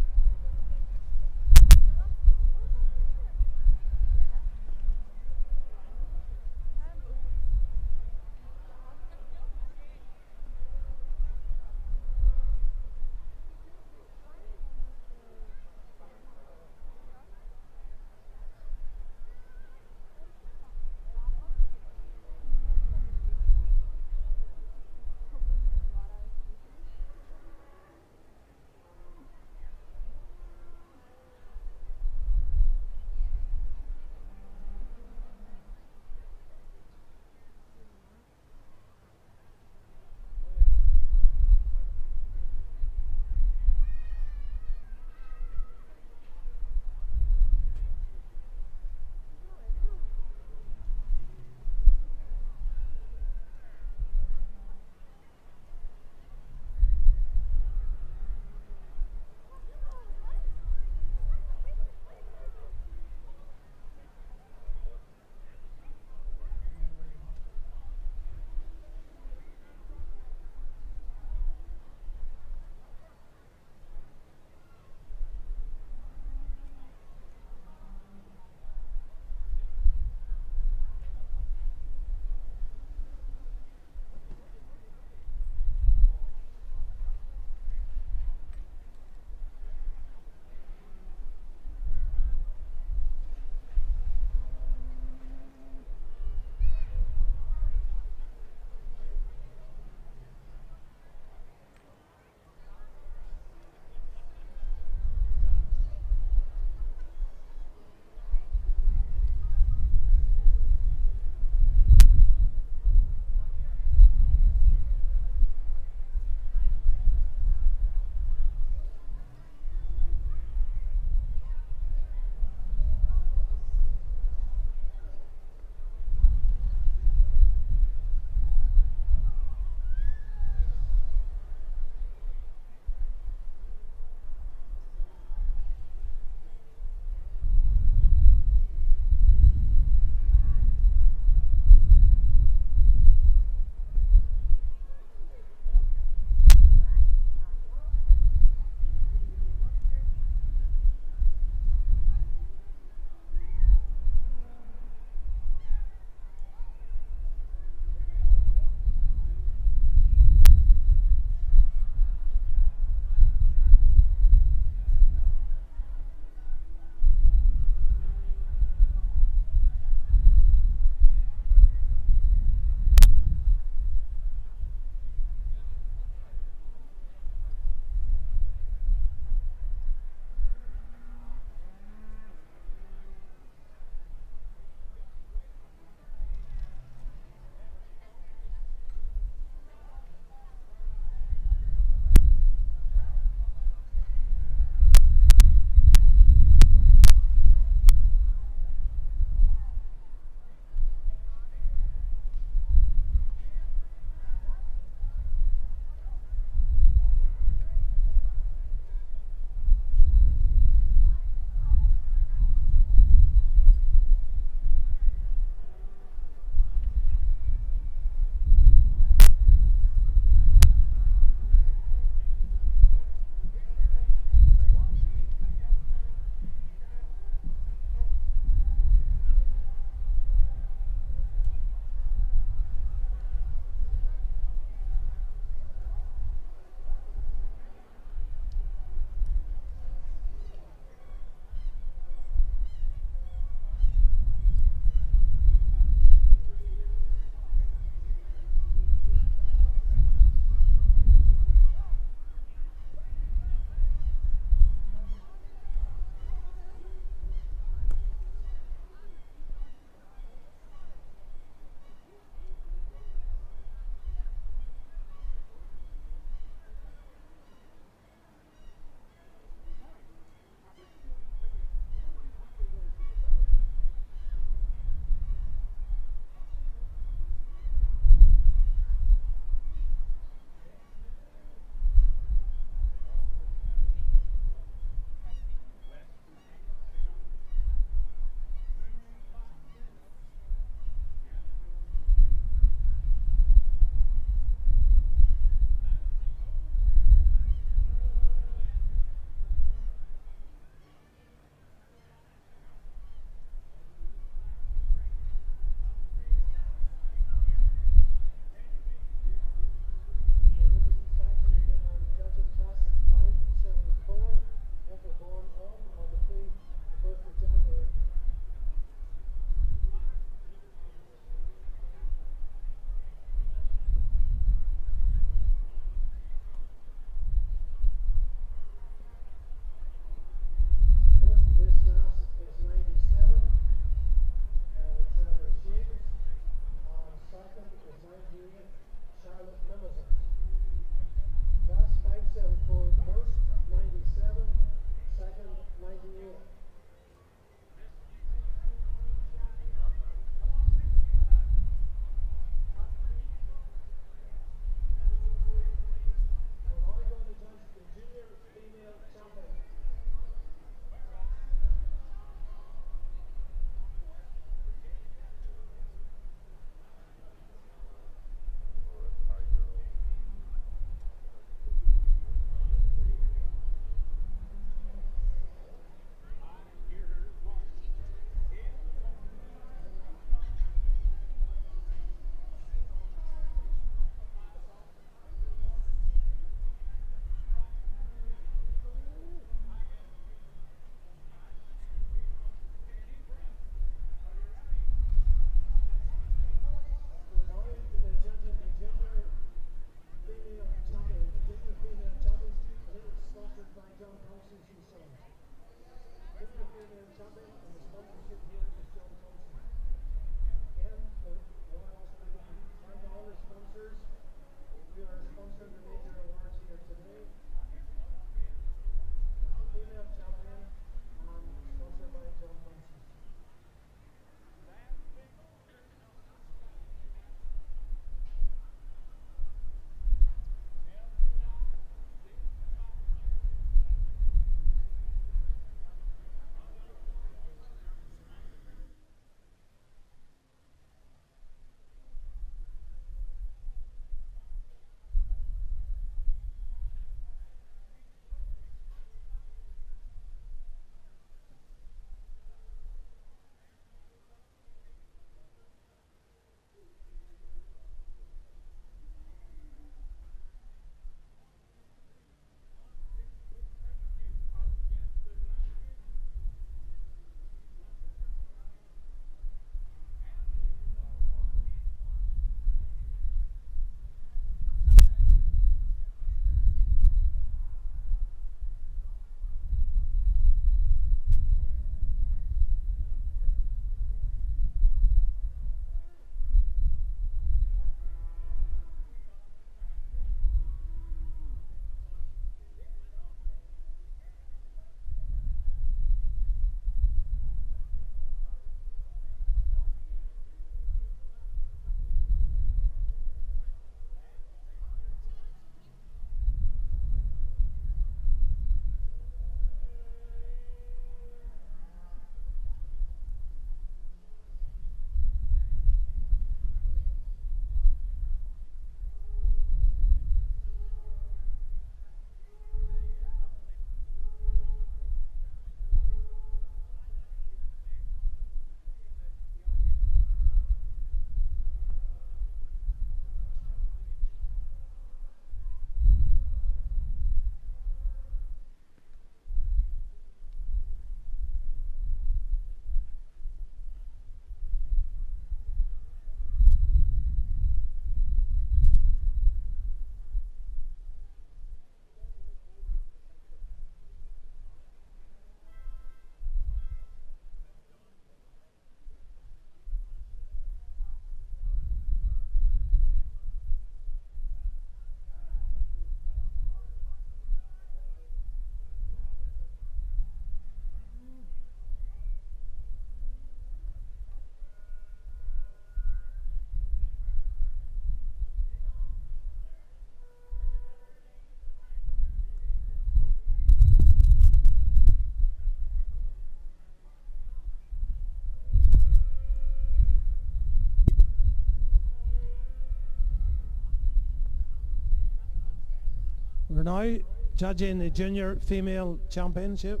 We're now judging the junior female championship.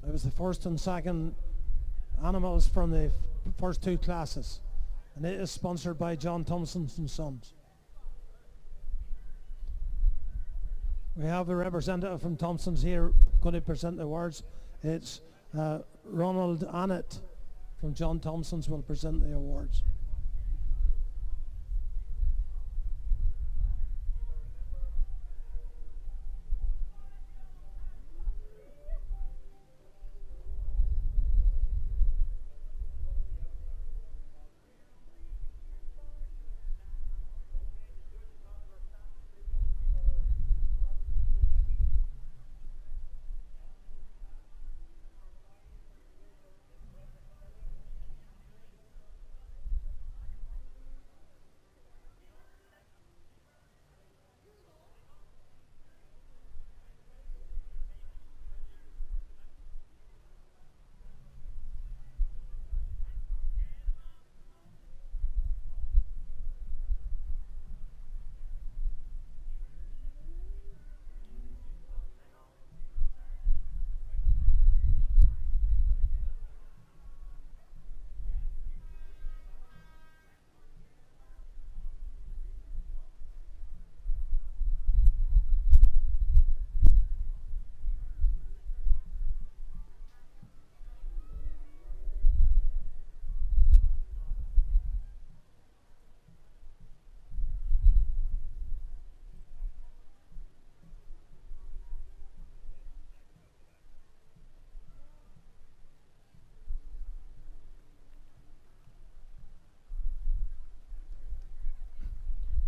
It was the first and second animals from the first two classes, and it is sponsored by John Thompson and Sons. We have a representative from Thompson's here going to present the awards. It's Ronald Annett from John Thompson's will present the awards.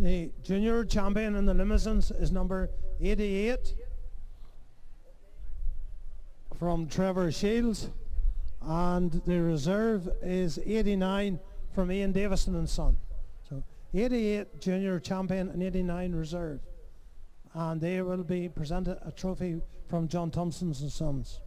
The junior champion in the limousines is number 88 from Trevor Shields, and the reserve is 89 from Ian Davison and Son. So 88 junior champion and 89 reserve, and they will be presented a trophy from John Thompson's and Sons.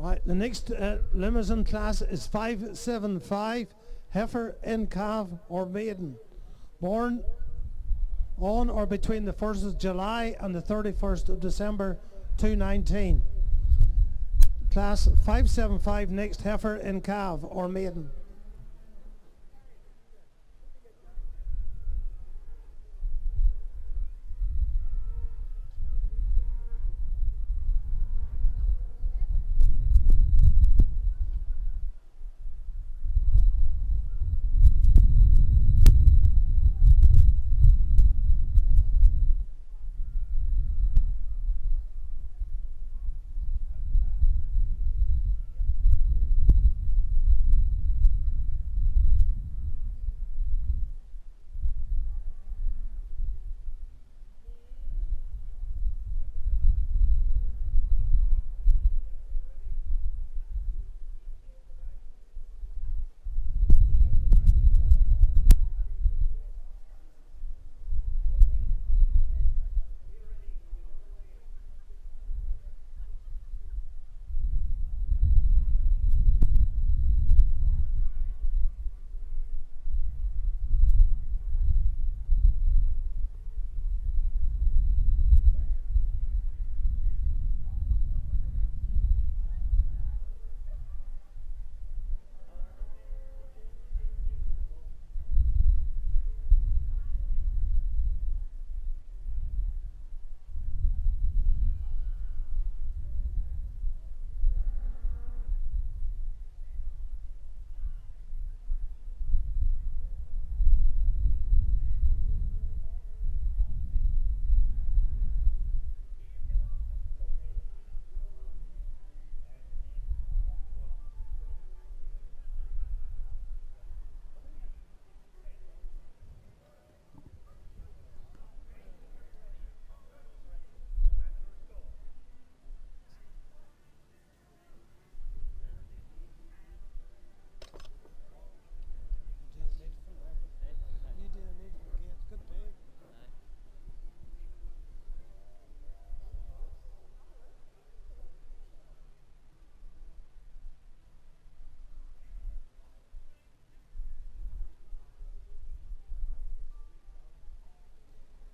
Right, the next limousine class is 575, heifer, in calf or maiden, born on or between the 1st of July and the 31st of December 2019. Class 575, next heifer, in calf or maiden.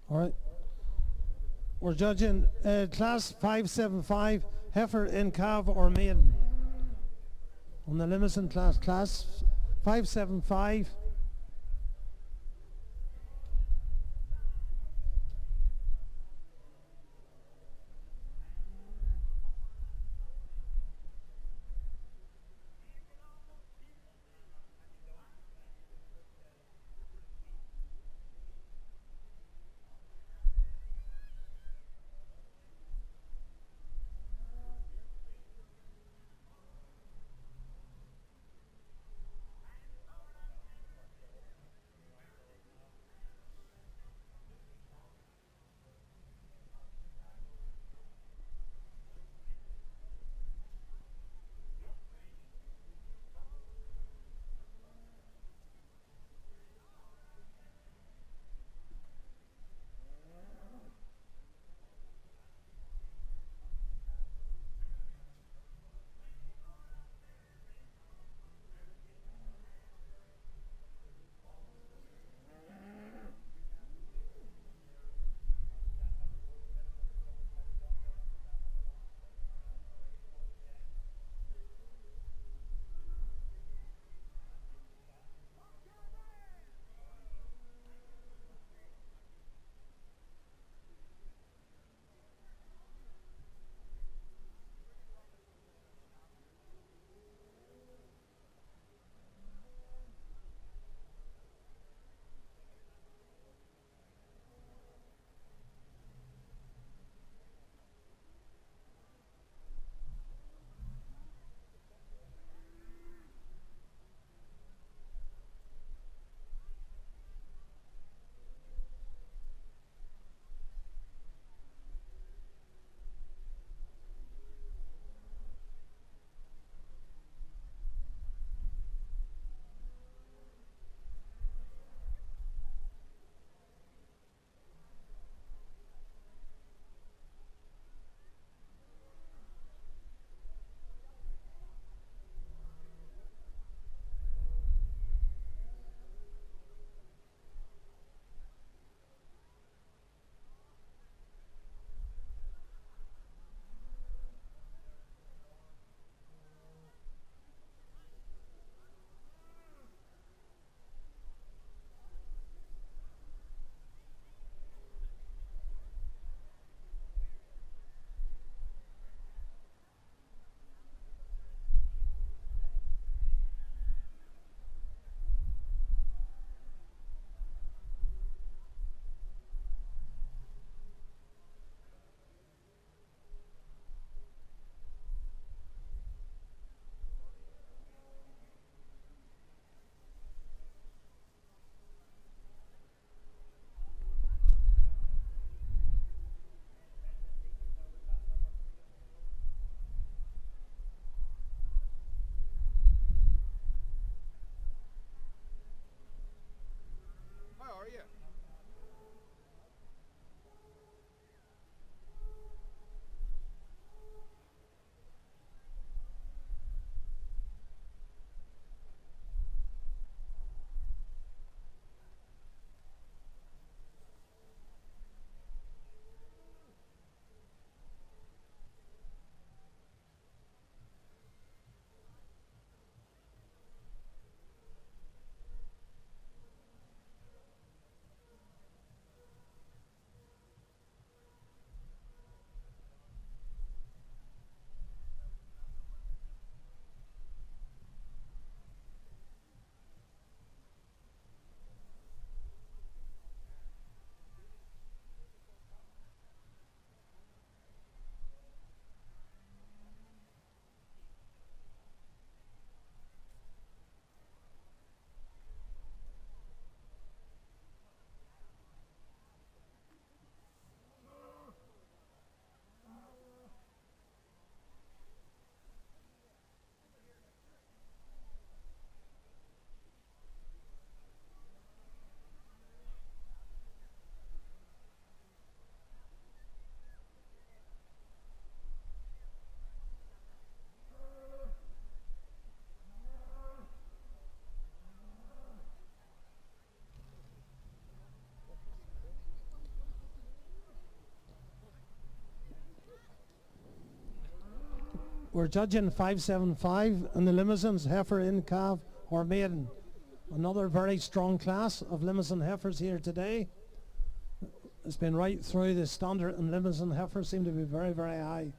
All right. We're judging class 575, heifer, in calf or maiden. On the limousine class, class 575. We're judging 575 in the limousines, heifer, in, calf or maiden. Another very strong class of limousine heifers here today. It's been right through. The standard and limousine heifers seem to be very, very high.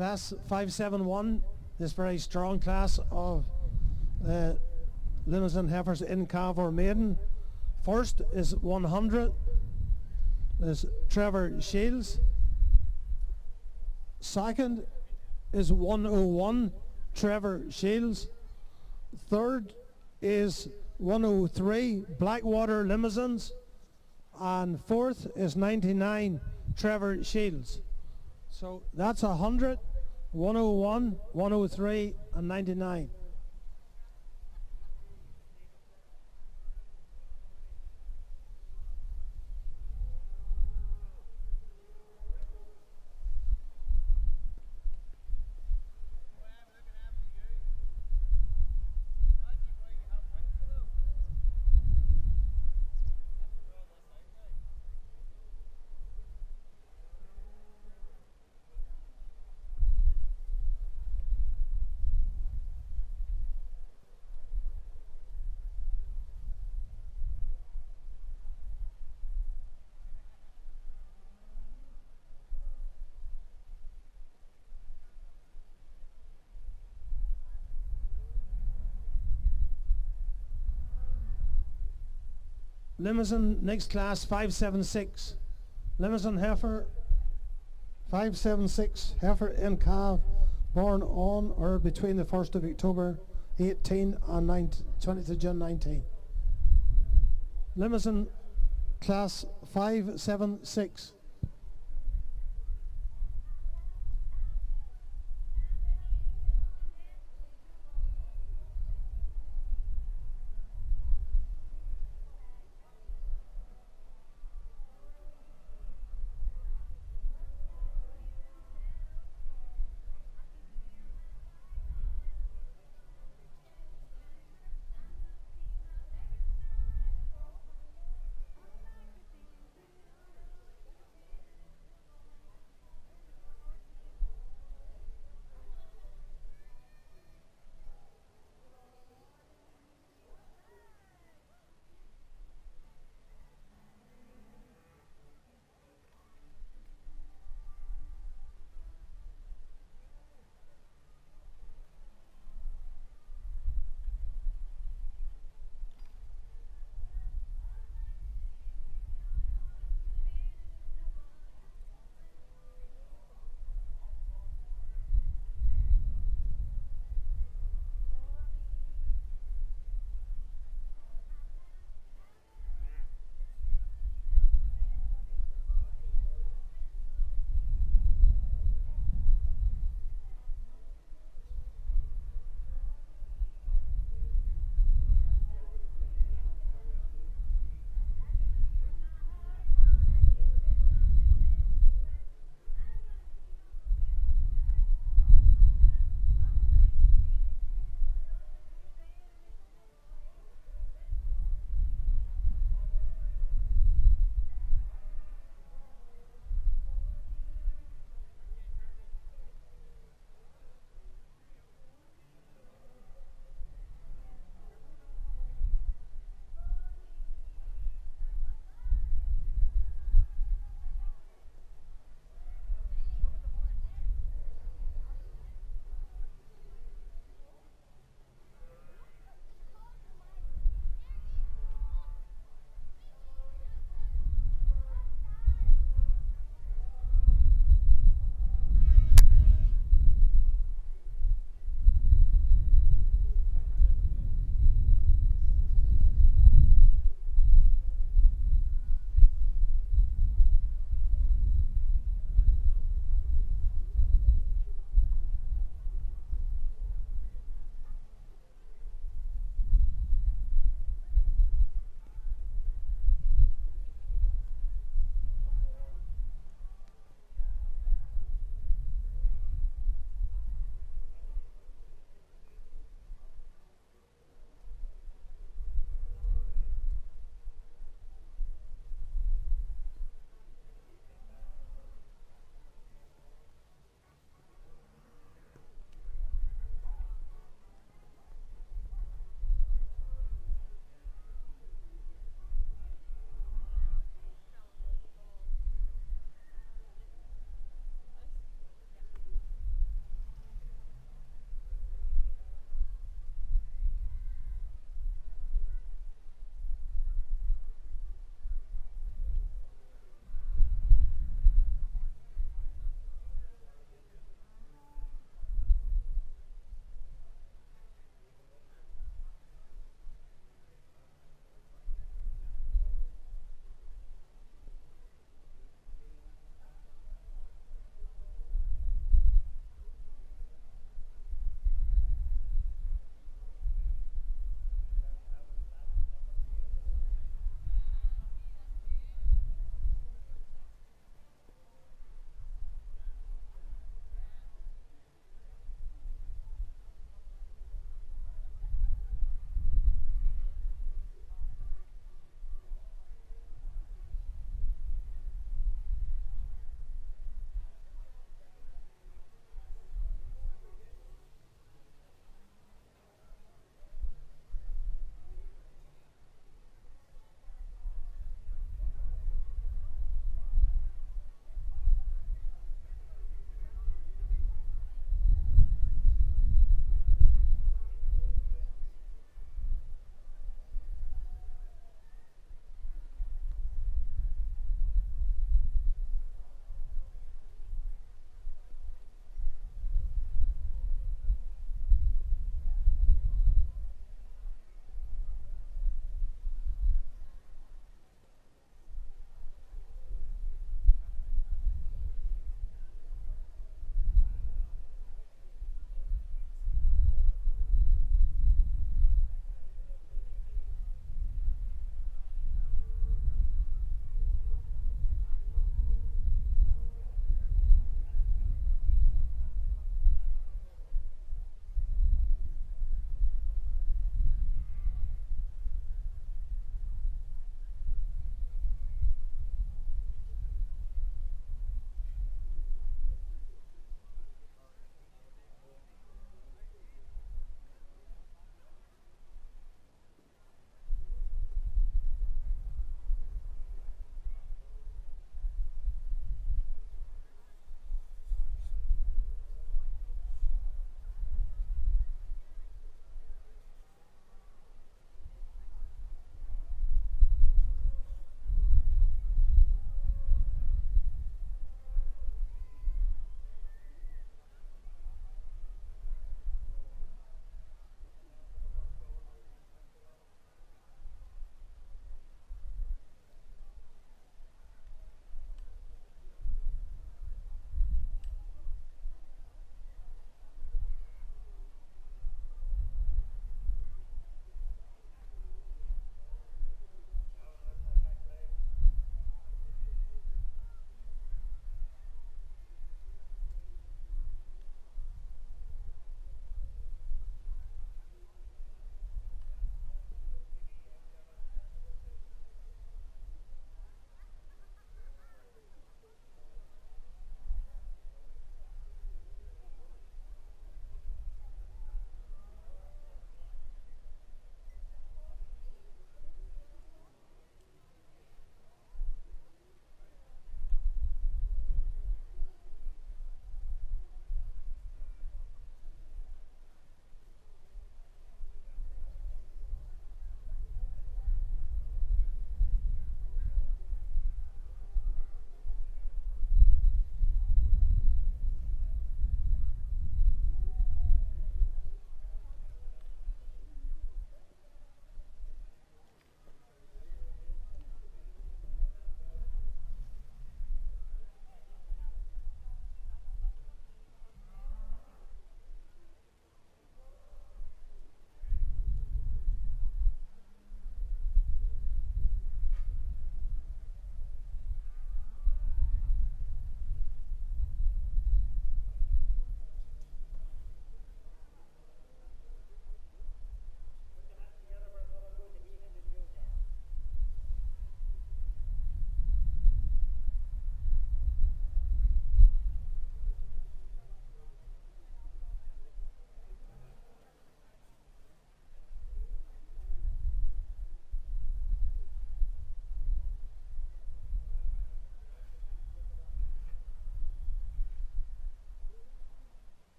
Class 571, this very strong class of Limousin heifers in calf or maiden. First is 100, is Trevor Shields. Second is 101, Trevor Shields. Third is 103, Blackwater Limousins. And fourth is 99, Trevor Shields. So that's 100, 101, 103, and 99. Limousin next class 576. Limousin heifer 576 heifer in calf, born on or between the 1st of October 18 and 20th of June 19. Limousin class 576.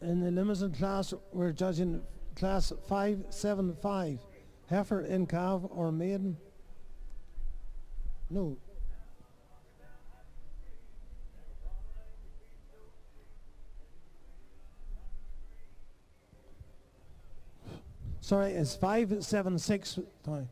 In the limousine class, we're judging class 575. Heifer in calf or maiden? No. Sorry, it's 576. Sorry.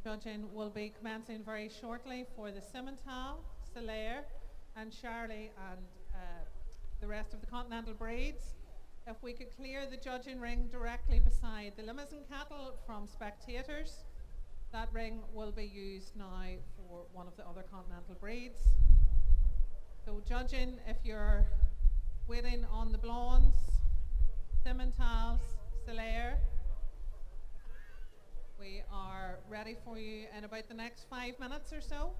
Judging will be commencing very shortly for the Simmental, Solaire and Charlie and the rest of the Continental breeds. If we could clear the judging ring directly beside the Limousin cattle from spectators, that ring will be used now for one of the other Continental breeds. So judging, if you're waiting on the blondes, Simmentals, Solaire, we are ready for you in about the next 5 minutes or so.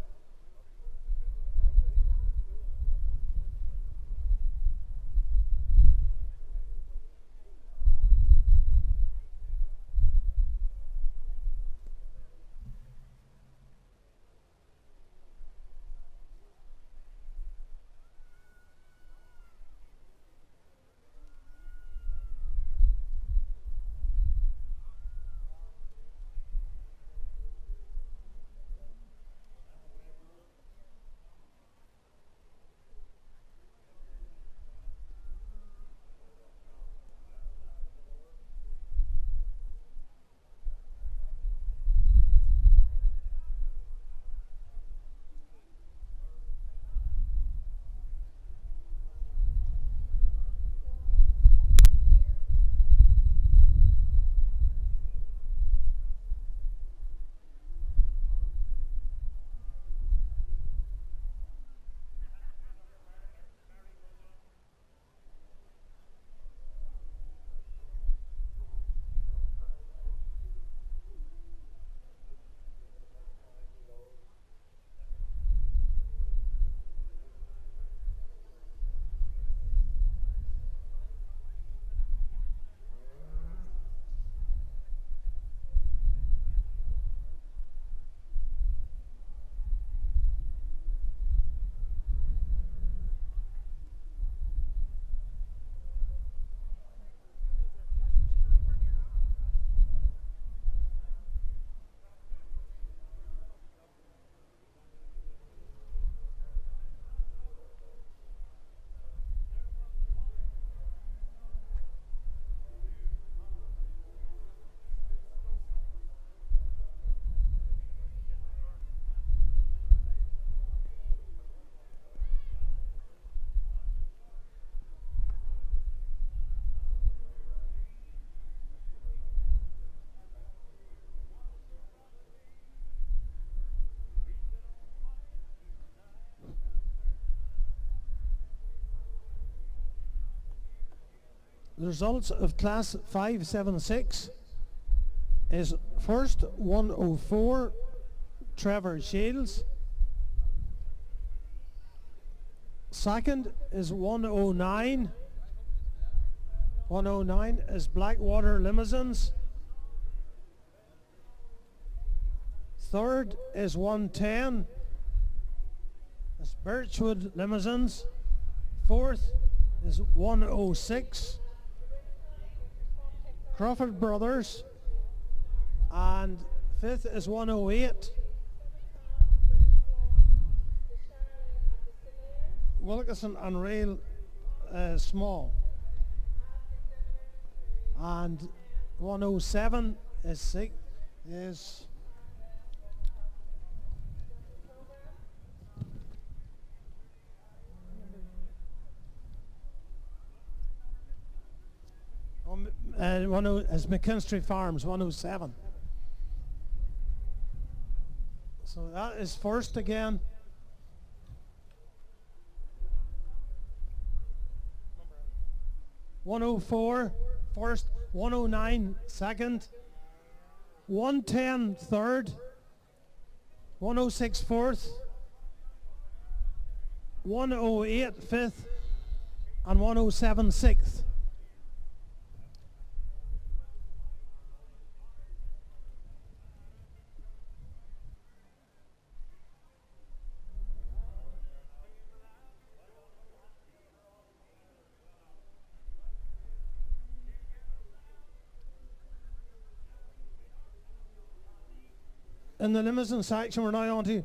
The results of class 576 is first 104 Trevor Shields, second is 109 is Blackwater Limousines, third is 110 is Birchwood Limousines, fourth is 106 Crawford Brothers, and fifth is 108 Wilkinson and Rail Small, and 107 is McKinstry Farms, 107. So that is first again. (104) first, 109 second, 110 third, 106 fourth, 108 fifth, and 107 sixth. In the limousine section, we're now on to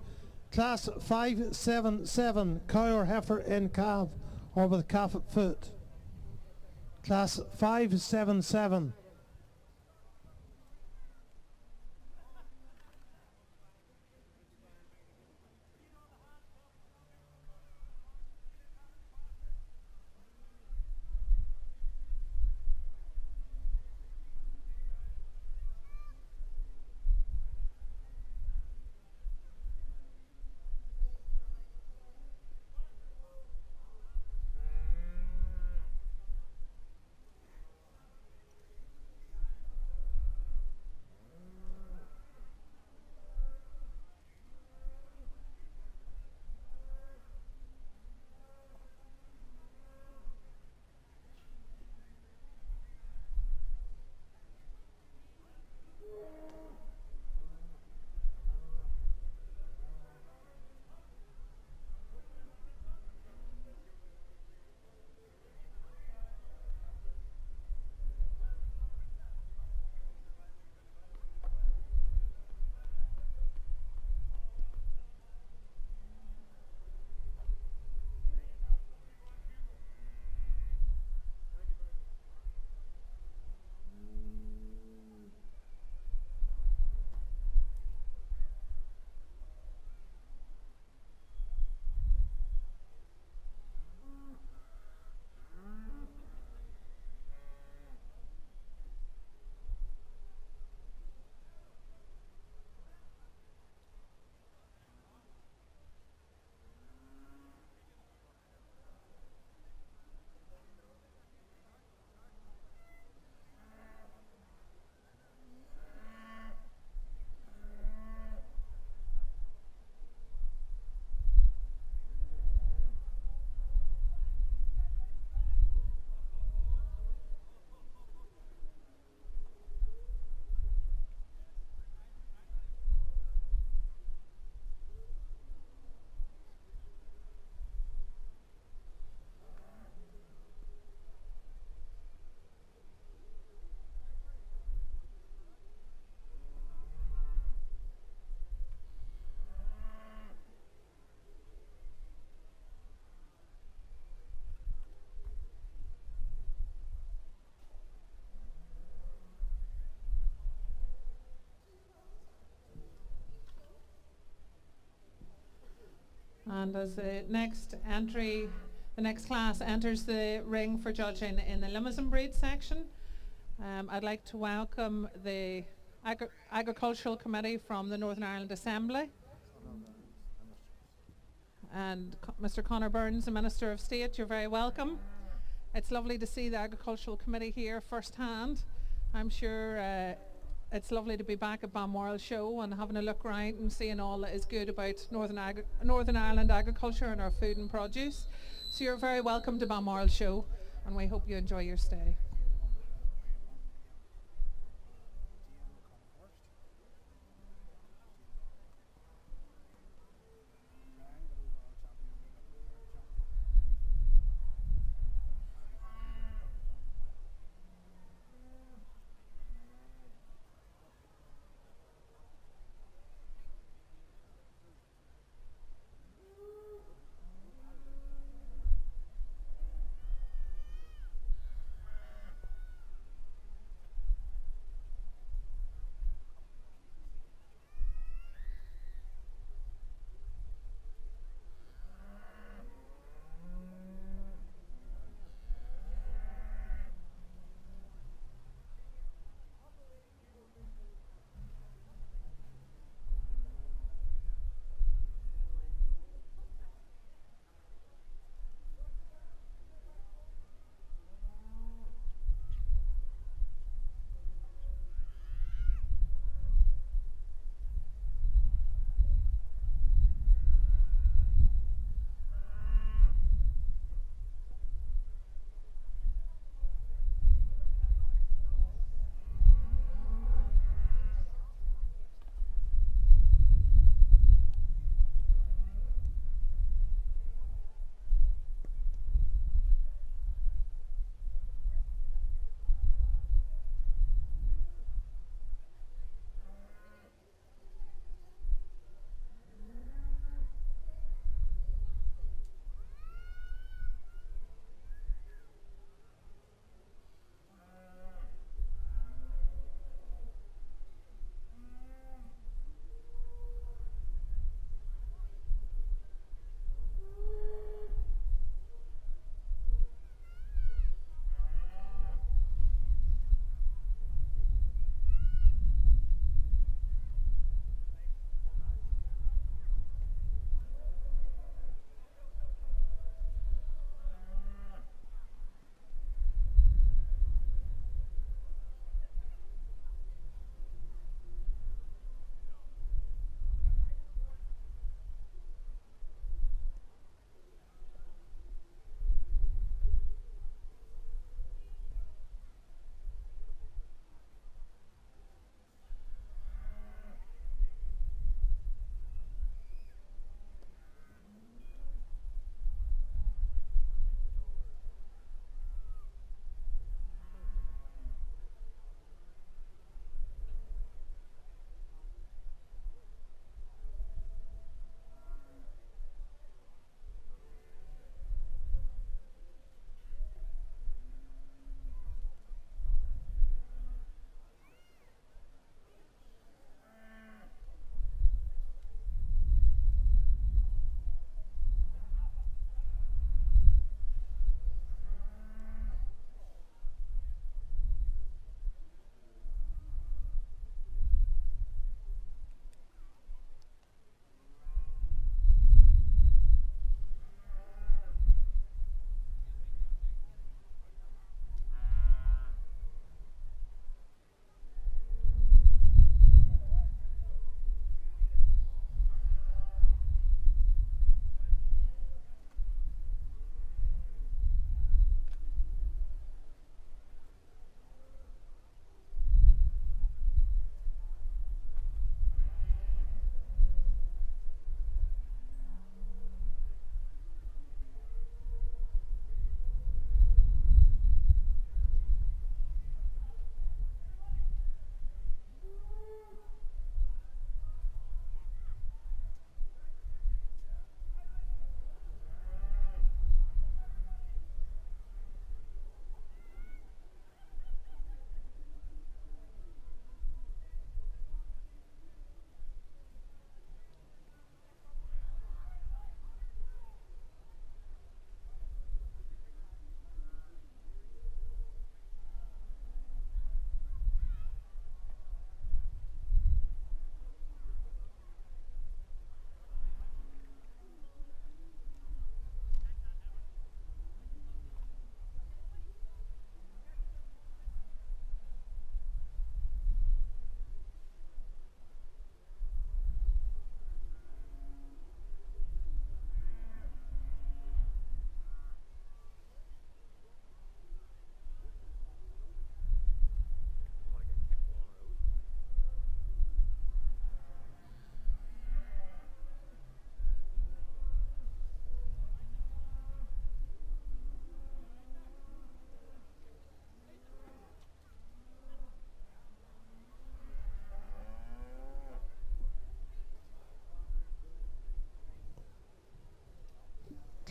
class 577, cow or heifer in calf or with calf at foot. Class 577. And as the next class enters the ring for judging in the limousine breed section, I'd like to welcome the Agricultural Committee from the Northern Ireland Assembly, and Mr. Conor Burns, the Minister of State, you're very welcome. It's lovely to see the Agricultural Committee here firsthand. I'm sure it's lovely to be back at Balmoral Show and having a look around and seeing all that is good about Northern Ireland agriculture and our food and produce. So you're very welcome to Balmoral Show, and we hope you enjoy your stay.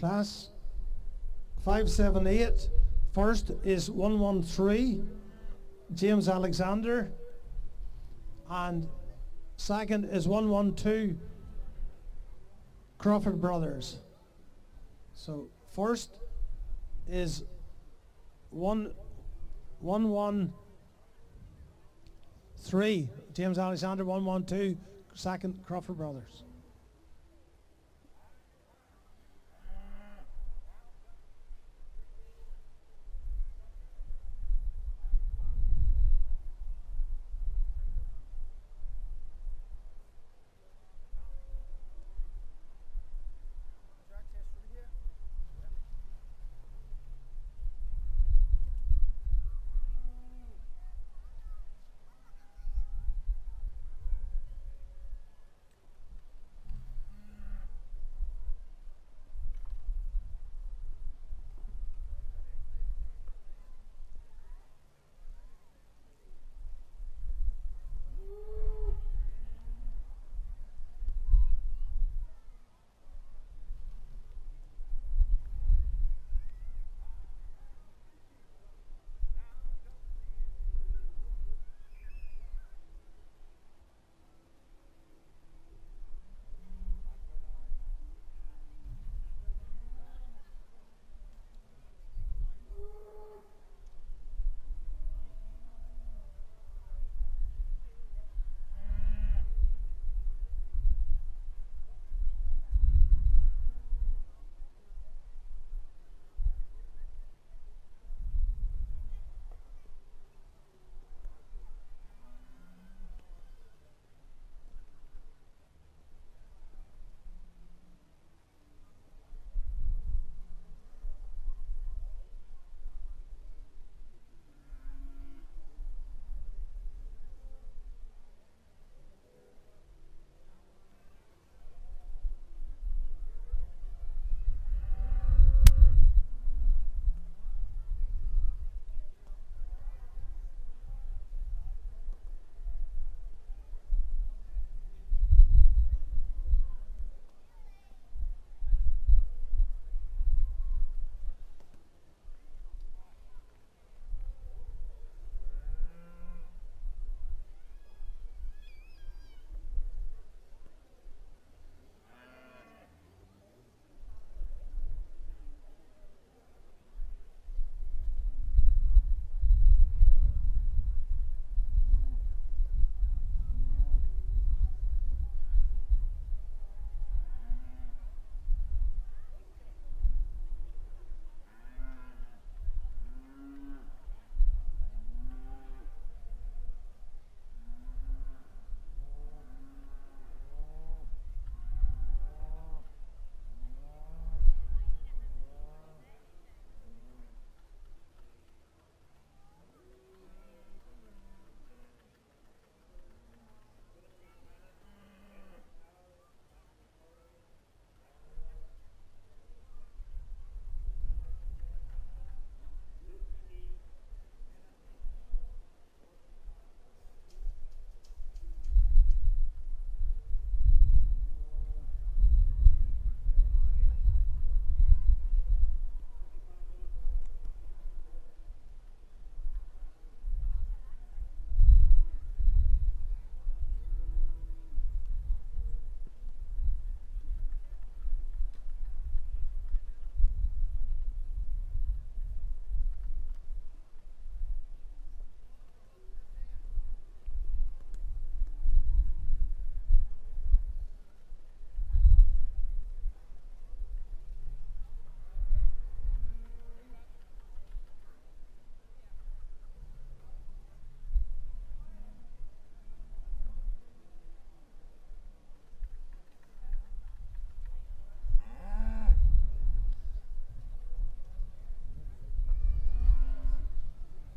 Class 578. First is 113, James Alexander. And second is 112, Crawford Brothers. So first is 113, James Alexander. 112, second Crawford Brothers.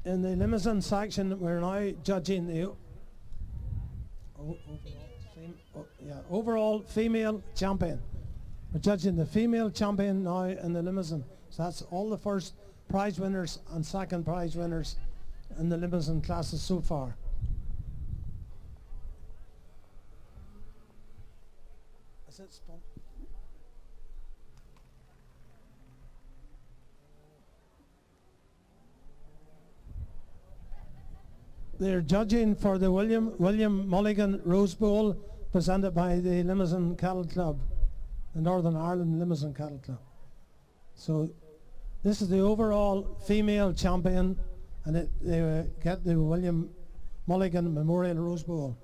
In the limousine section, we're now judging the overall female champion. We're judging the female champion now in the limousine. So that's all the first prize winners and second prize winners in the limousine classes so far. Is it spun? they're judging for the William Mulligan Rose Bowl presented by the Limousin Cattle Club, the Northern Ireland Limousin Cattle Club. So this is the overall female champion, and they get the William Mulligan Memorial Rose Bowl.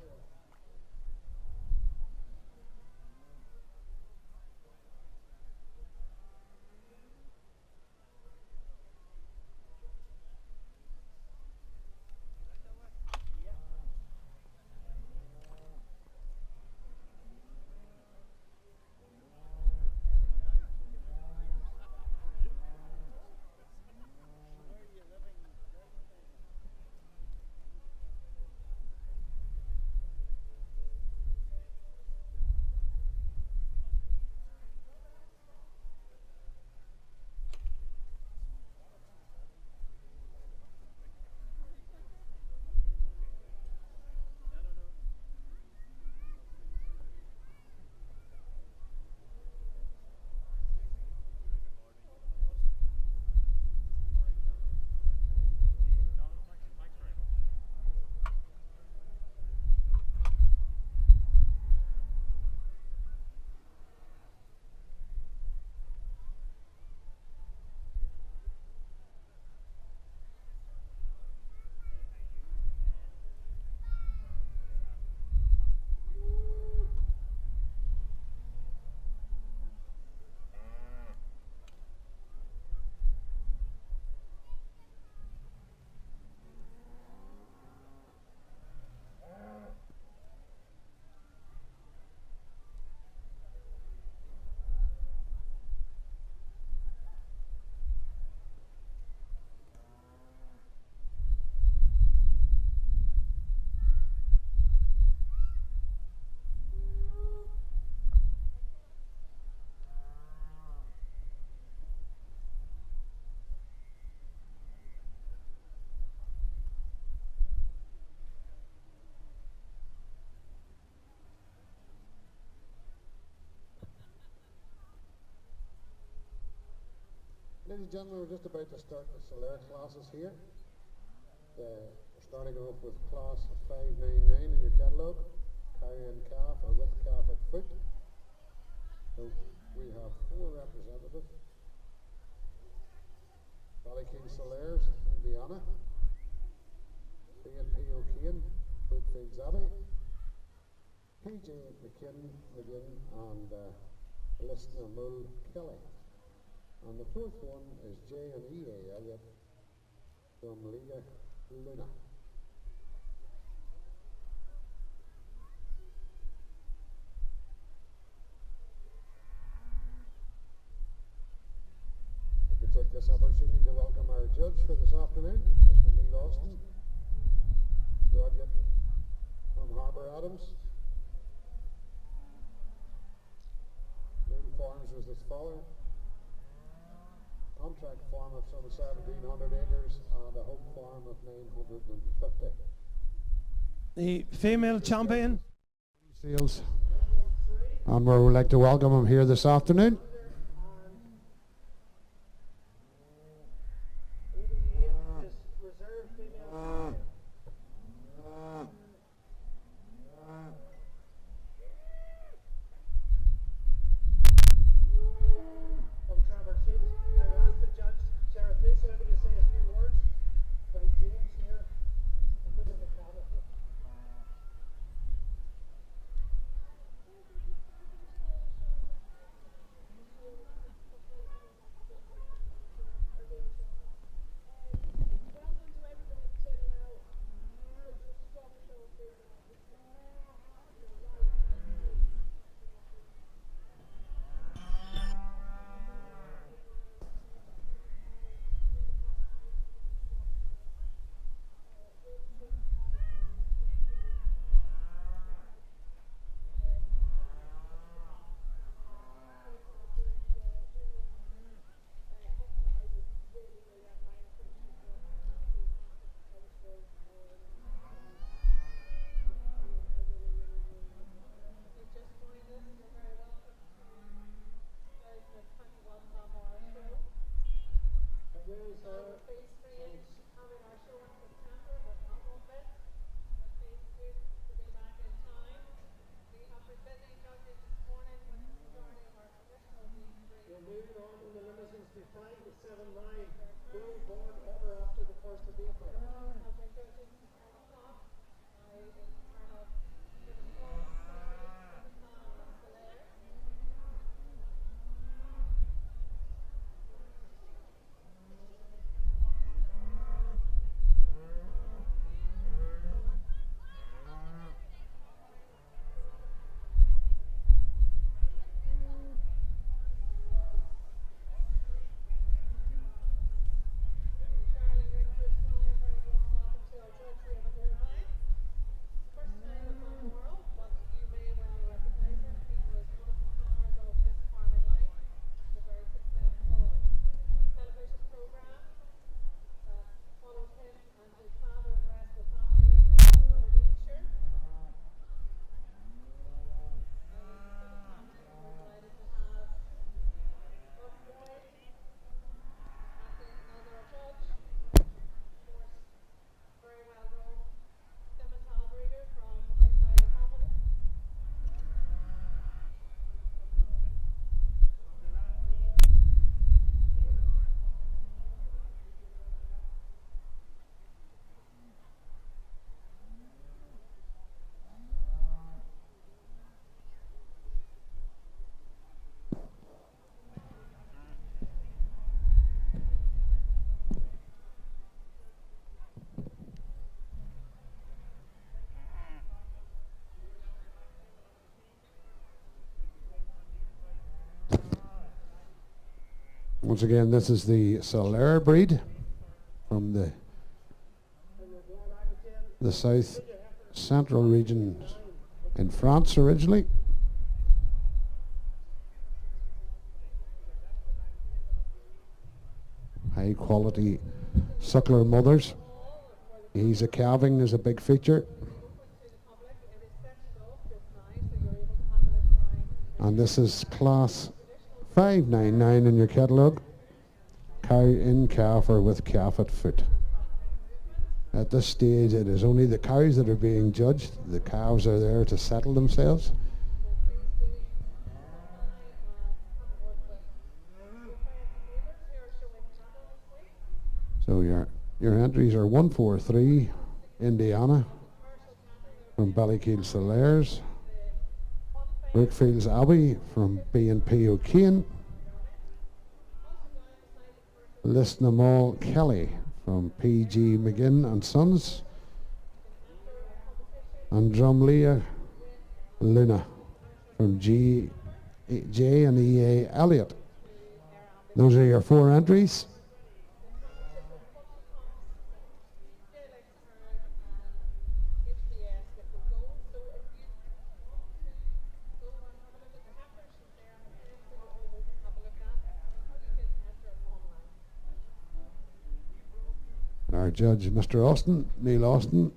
Ladies and gentlemen, we're just about to start the Solaire classes here. We're starting off with class 599 in your catalogue, carrying calf or with calf at foot. So we have 4 representatives. Ballykeene Solaires, Indiana. B&P O'Kane, Brookfields Abbey. PJ McKinn again, and Listener Mull Kelly. And the 4th one is J&E Elliott from Liga Luna. I'd like to take this opportunity to welcome our judge for this afternoon, Mr. Neil Austin, graduate from Harbour Adams. Neil Farms was his father. Contract farm of some 1,700 acres and a home farm of 950. The female champion. Seals. And we would like to welcome him here this afternoon. Once again, this is the Solaire breed from the south central region in France originally. High quality suckler mothers. Ease of calving is a big feature. And this is class 599 in your catalogue. Cow in calf or with calf at foot. At this stage it is only the cows that are being judged. The calves are there to settle themselves. So your entries are 143 Indiana from Ballykeil Solaires, Brookfields Abbey from B&P O'Kane, Lisnamal Kelly from PG McGinn and Sons, and Drumlea Luna from J and EA Elliott. Those are your 4 entries. Our judge, Mr. Austin, Neil Austin,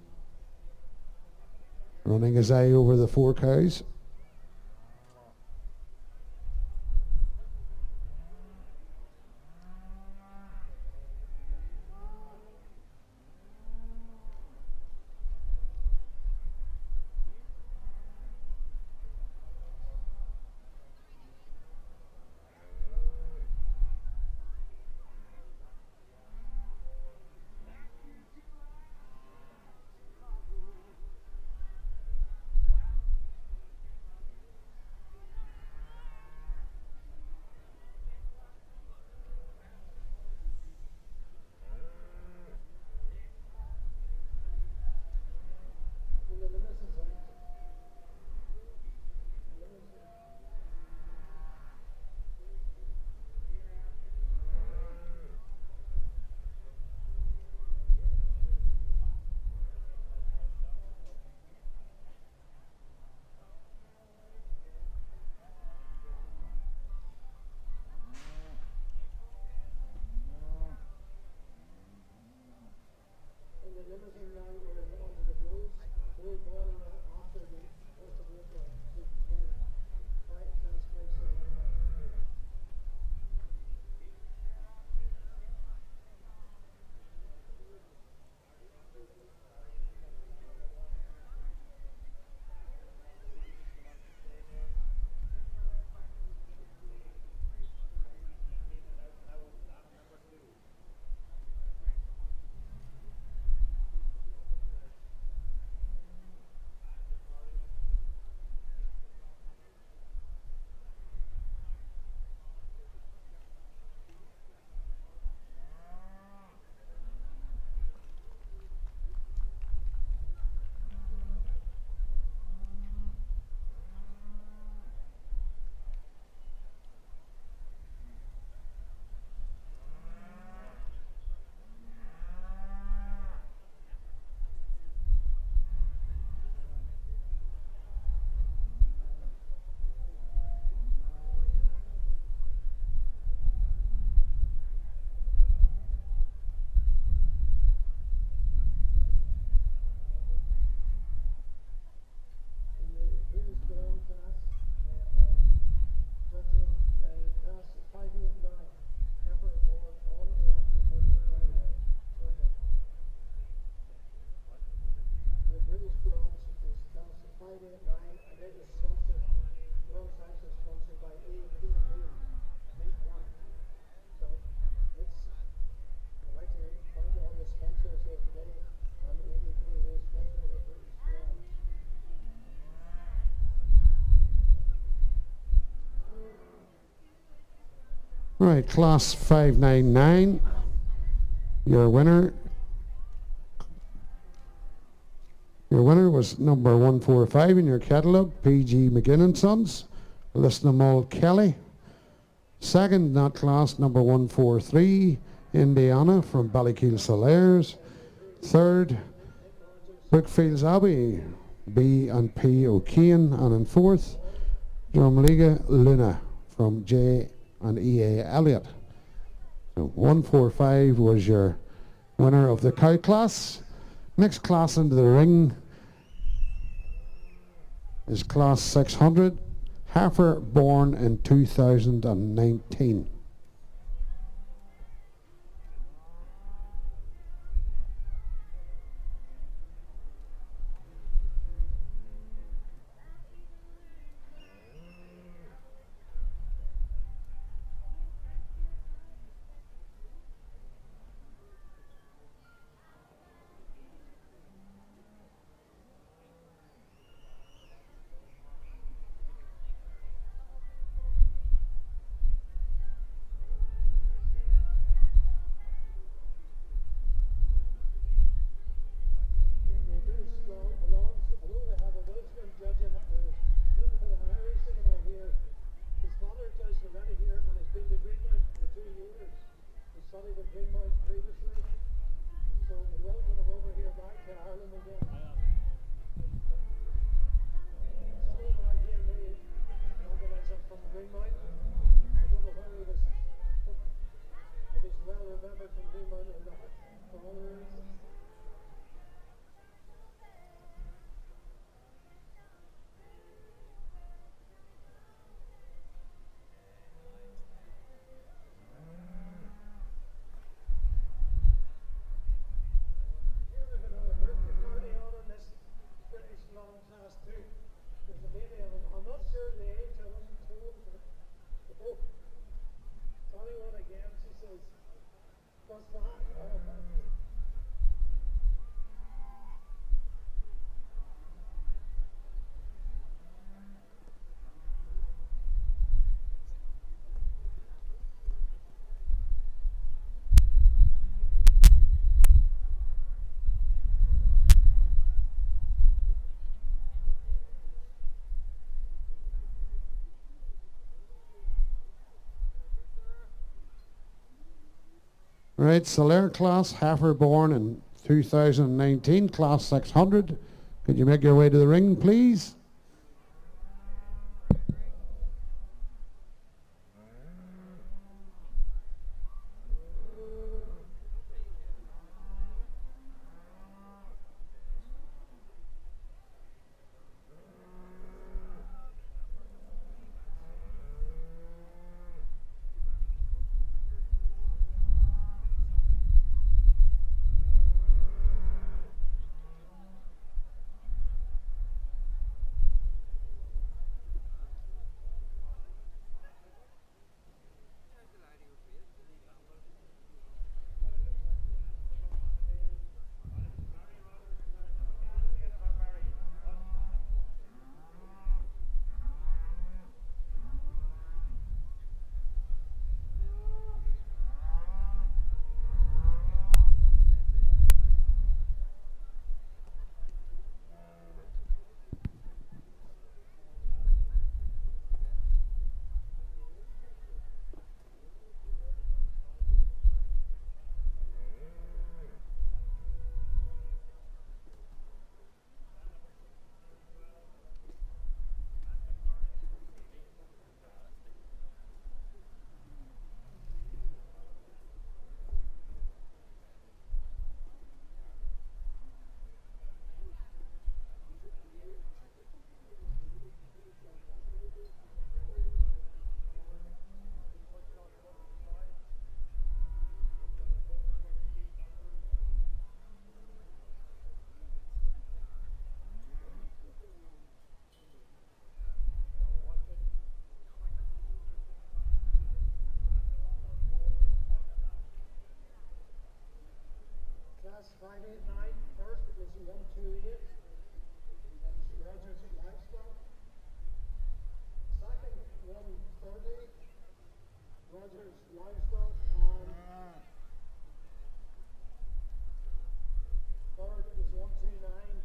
running his eye over the 4 cows. Right, class 599, your winner was number 145 in your catalogue, PG McGinn and Sons, Lisnamal Kelly. Second in that class, number 143, Indiana from Ballykeel Solaires. Third, Brookfields Abbey, B and P O'Kane. And in fourth, Drumliga Luna from J and EA Elliott. So 145 was your winner of the cow class. Next class into the ring is class 600, heifer born in 2019. Right, Solaire class, heifer born in 2019, class 600. Could you make your way to the ring, please? Class 589, first is 128. Rogers Livestock. Second, 130. Rogers Livestock. And third is 129.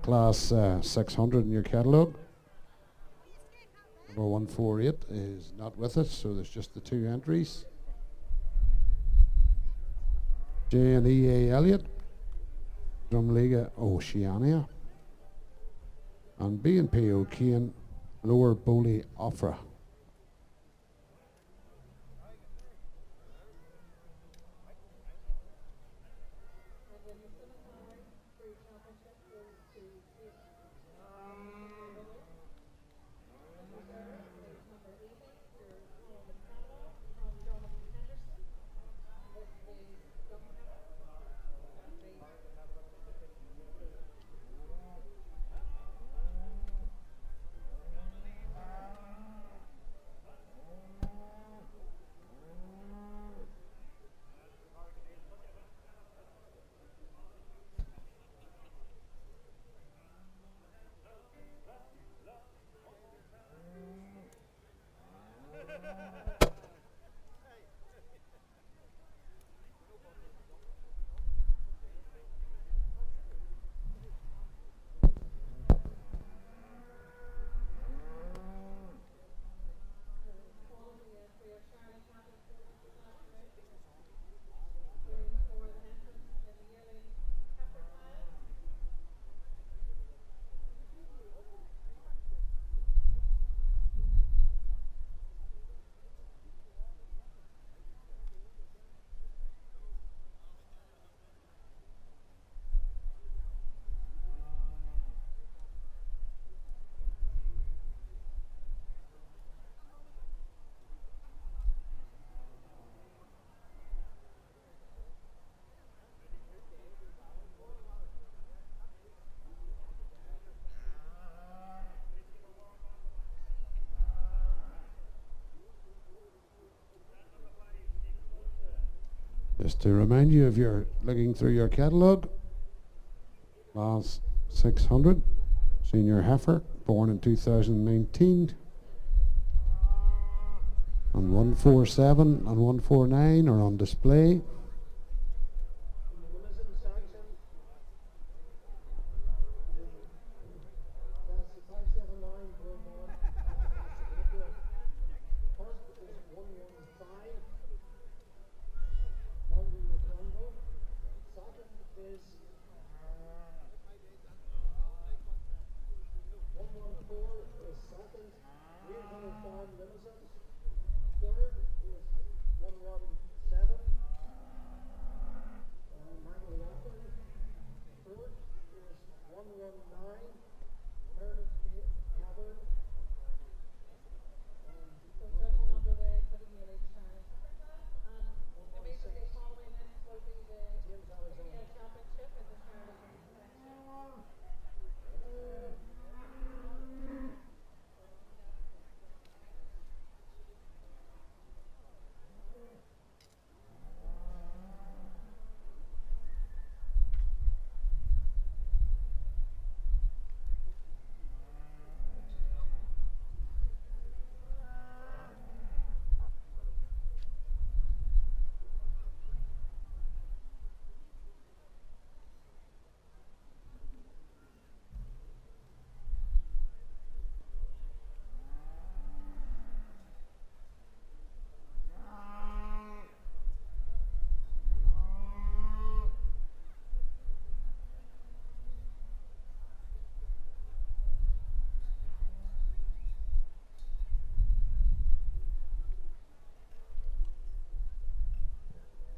class 600 in your catalogue. Number 148 is not with us, so there's just the 2 entries. J and E.A. Elliott, Drumliga Oceania, and B and P O'Kane, Lower Bowley Opera. Just to remind you, if you're looking through your catalogue, class 600, senior heifer, born in 2019, and 147 and 149 are on display.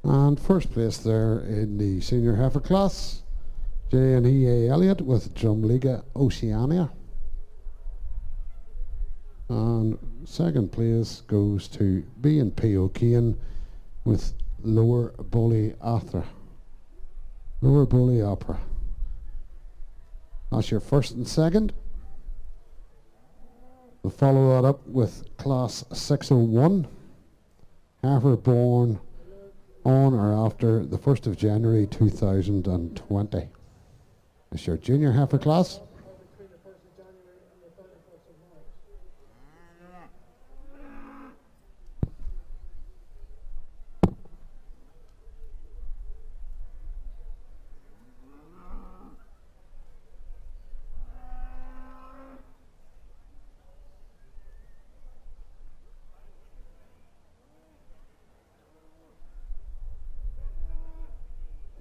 And first place there in the senior heifer class, J and E.A. Elliott with Drumliga Oceania. And second place goes to B and P O'Kane with Lower Bowley Opera. Lower Bowley Opera. That's your first and second. We'll follow that up with class 601, heifer born on or after the 1st of January 2020. It's your junior heifer class.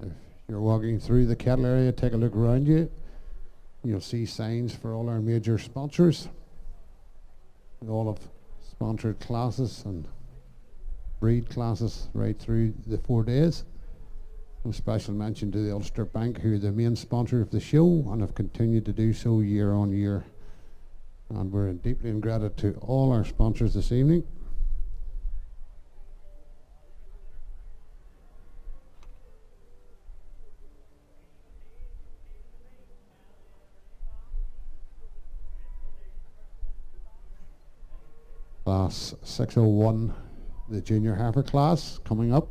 If you're walking through the cattle area, take a look around you. You'll see signs for all our major sponsors. We all have sponsored classes and breed classes right through the 4 days. A special mention to the Ulster Bank, who are the main sponsor of the show and have continued to do so year on year. And we're deeply indebted to all our sponsors this evening. Class 601, the junior heifer class coming up.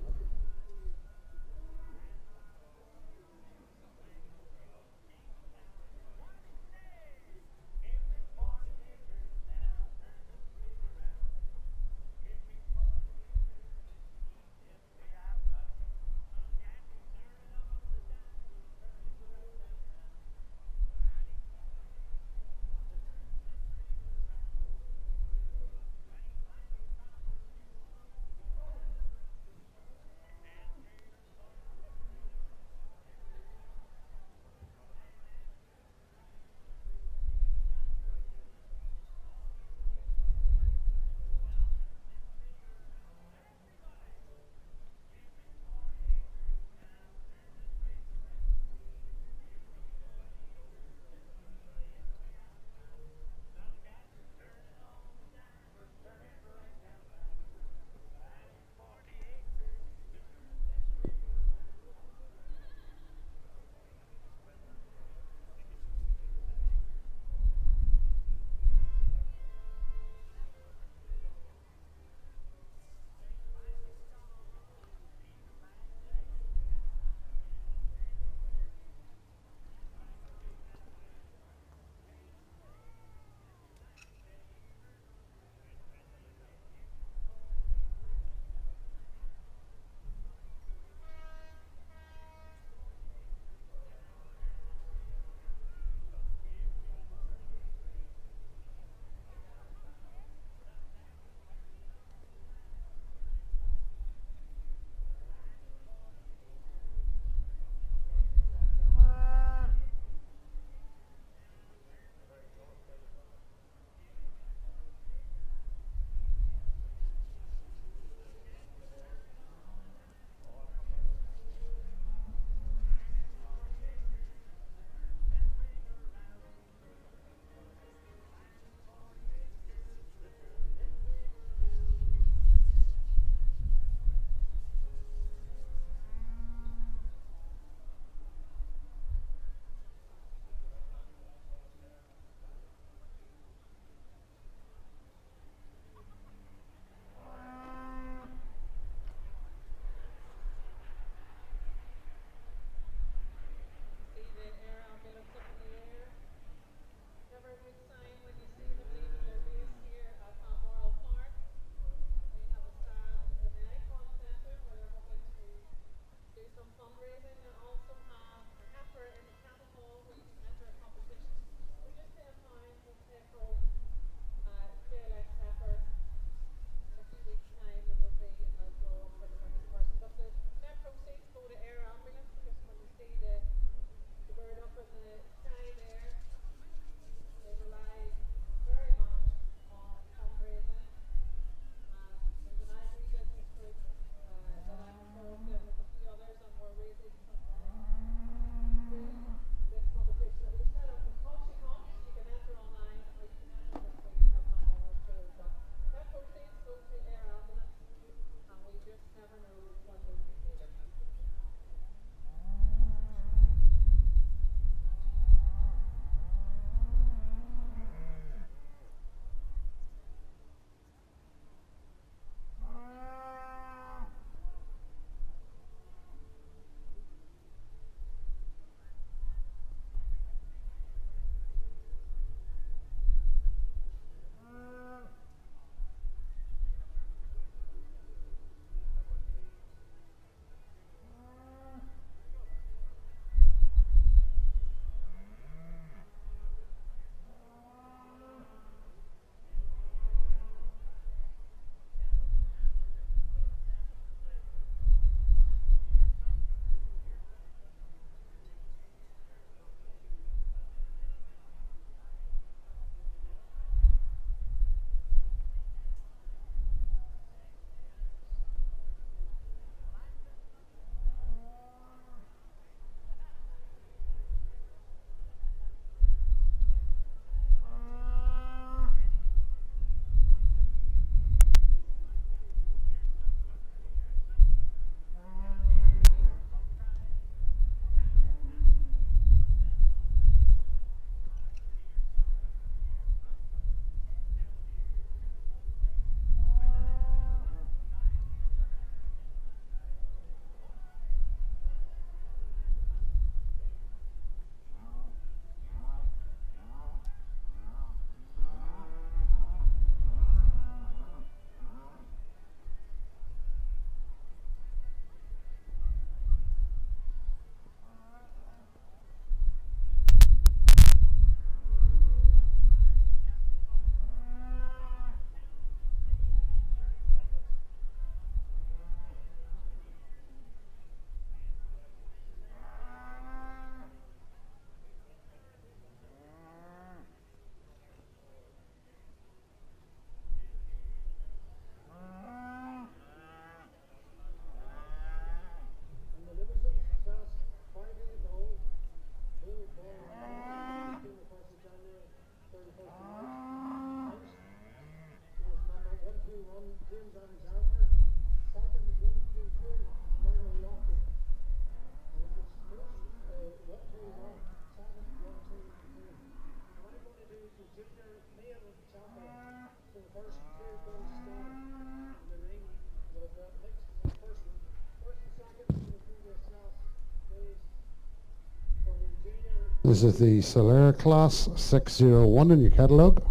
This is the Solaire class 601 in your catalogue.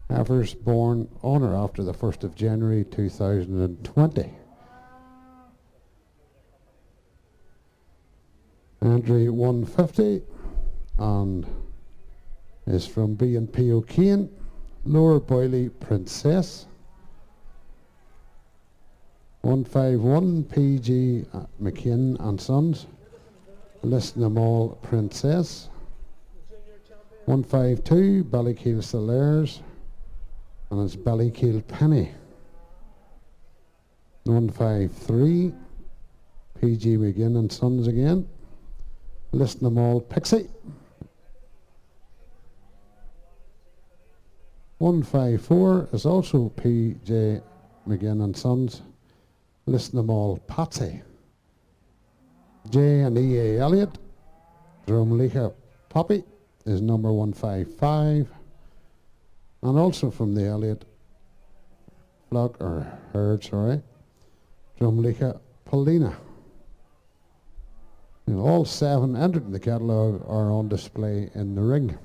Heifers born on or after the 1st of January 2020. Entry 150 and is from B&P O'Kane, Lower Boyley Princess. 151 PG McKinn and Sons, Listen them all Princess. 152 Ballykeel Solaires and it's Ballykeel Penny. 153 PG McGinn and Sons again, Listen them all Pixie. 154 is also PJ McGinn and Sons, Listen them all Patsy. J and E.A. Elliott, Dromlicha Poppy is number 155, and also from the Elliott flock or herd, sorry, Dromlicha Paulina. All 7 entered in the catalogue are on display in the ring.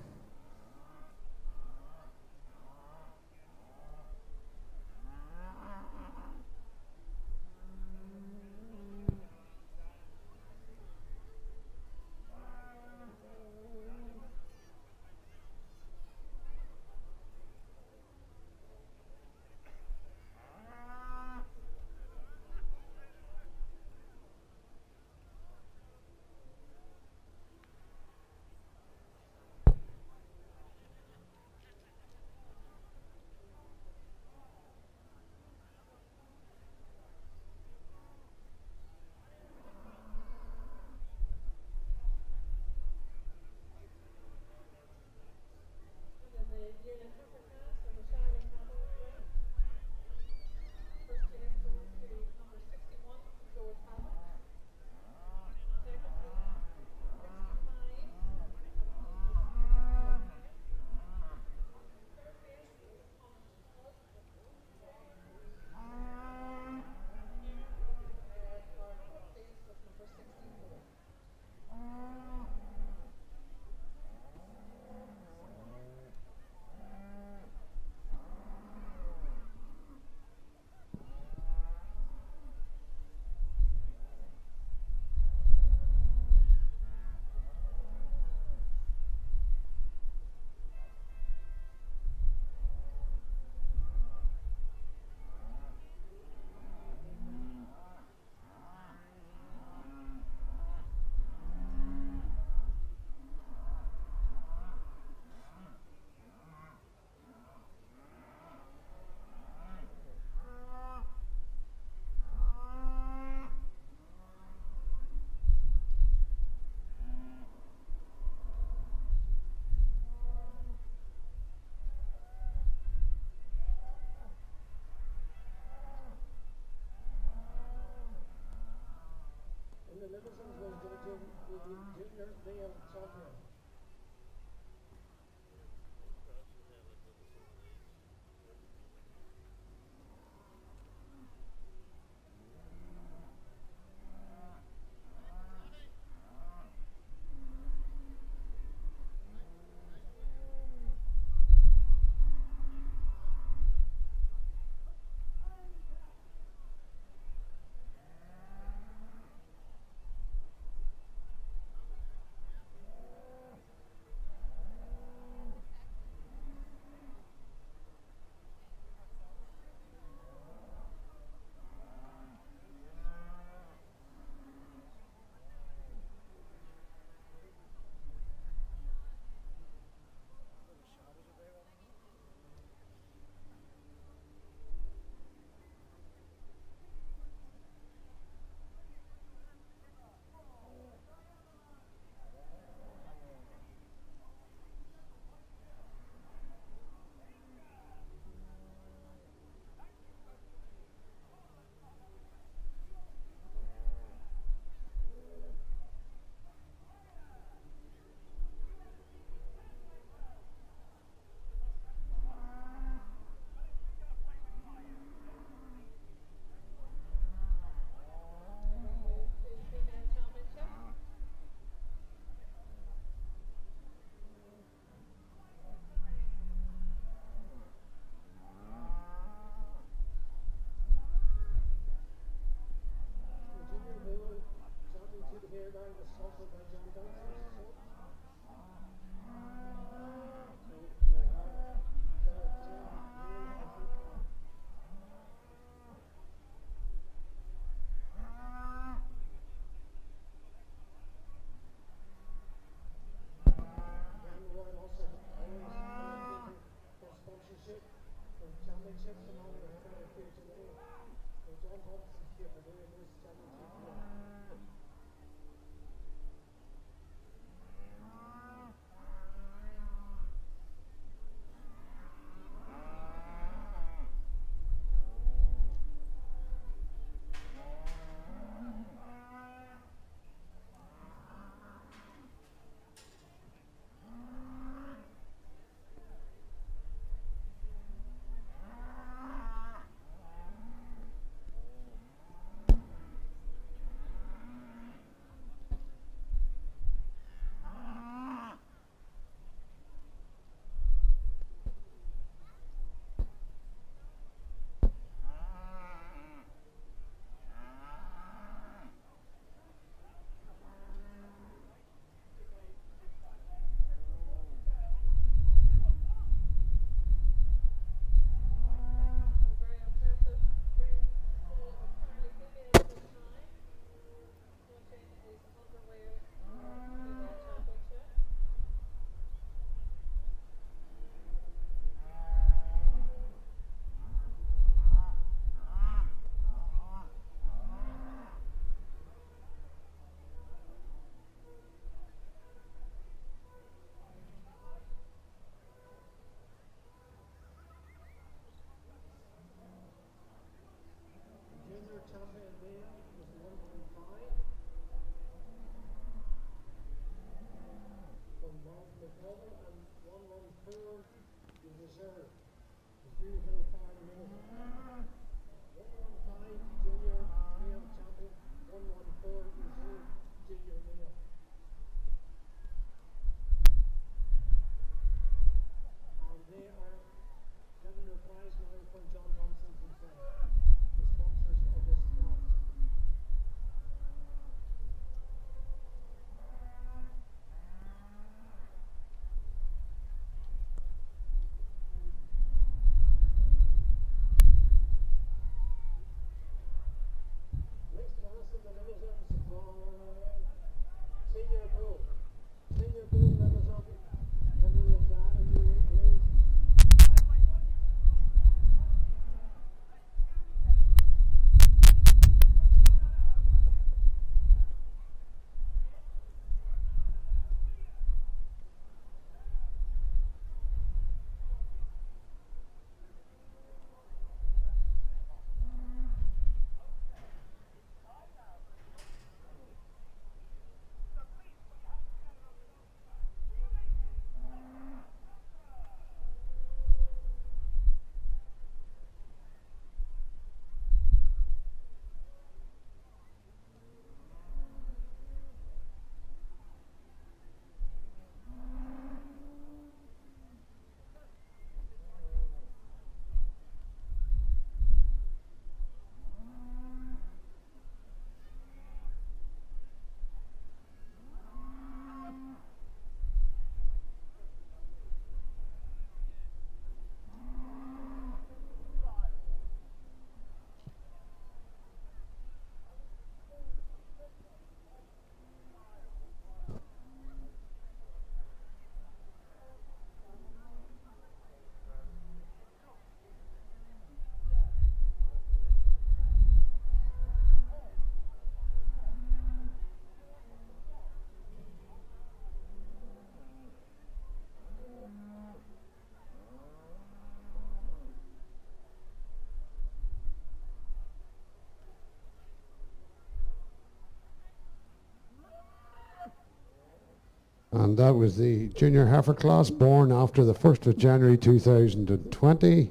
And that was the junior heifer class born after the 1st of January 2020.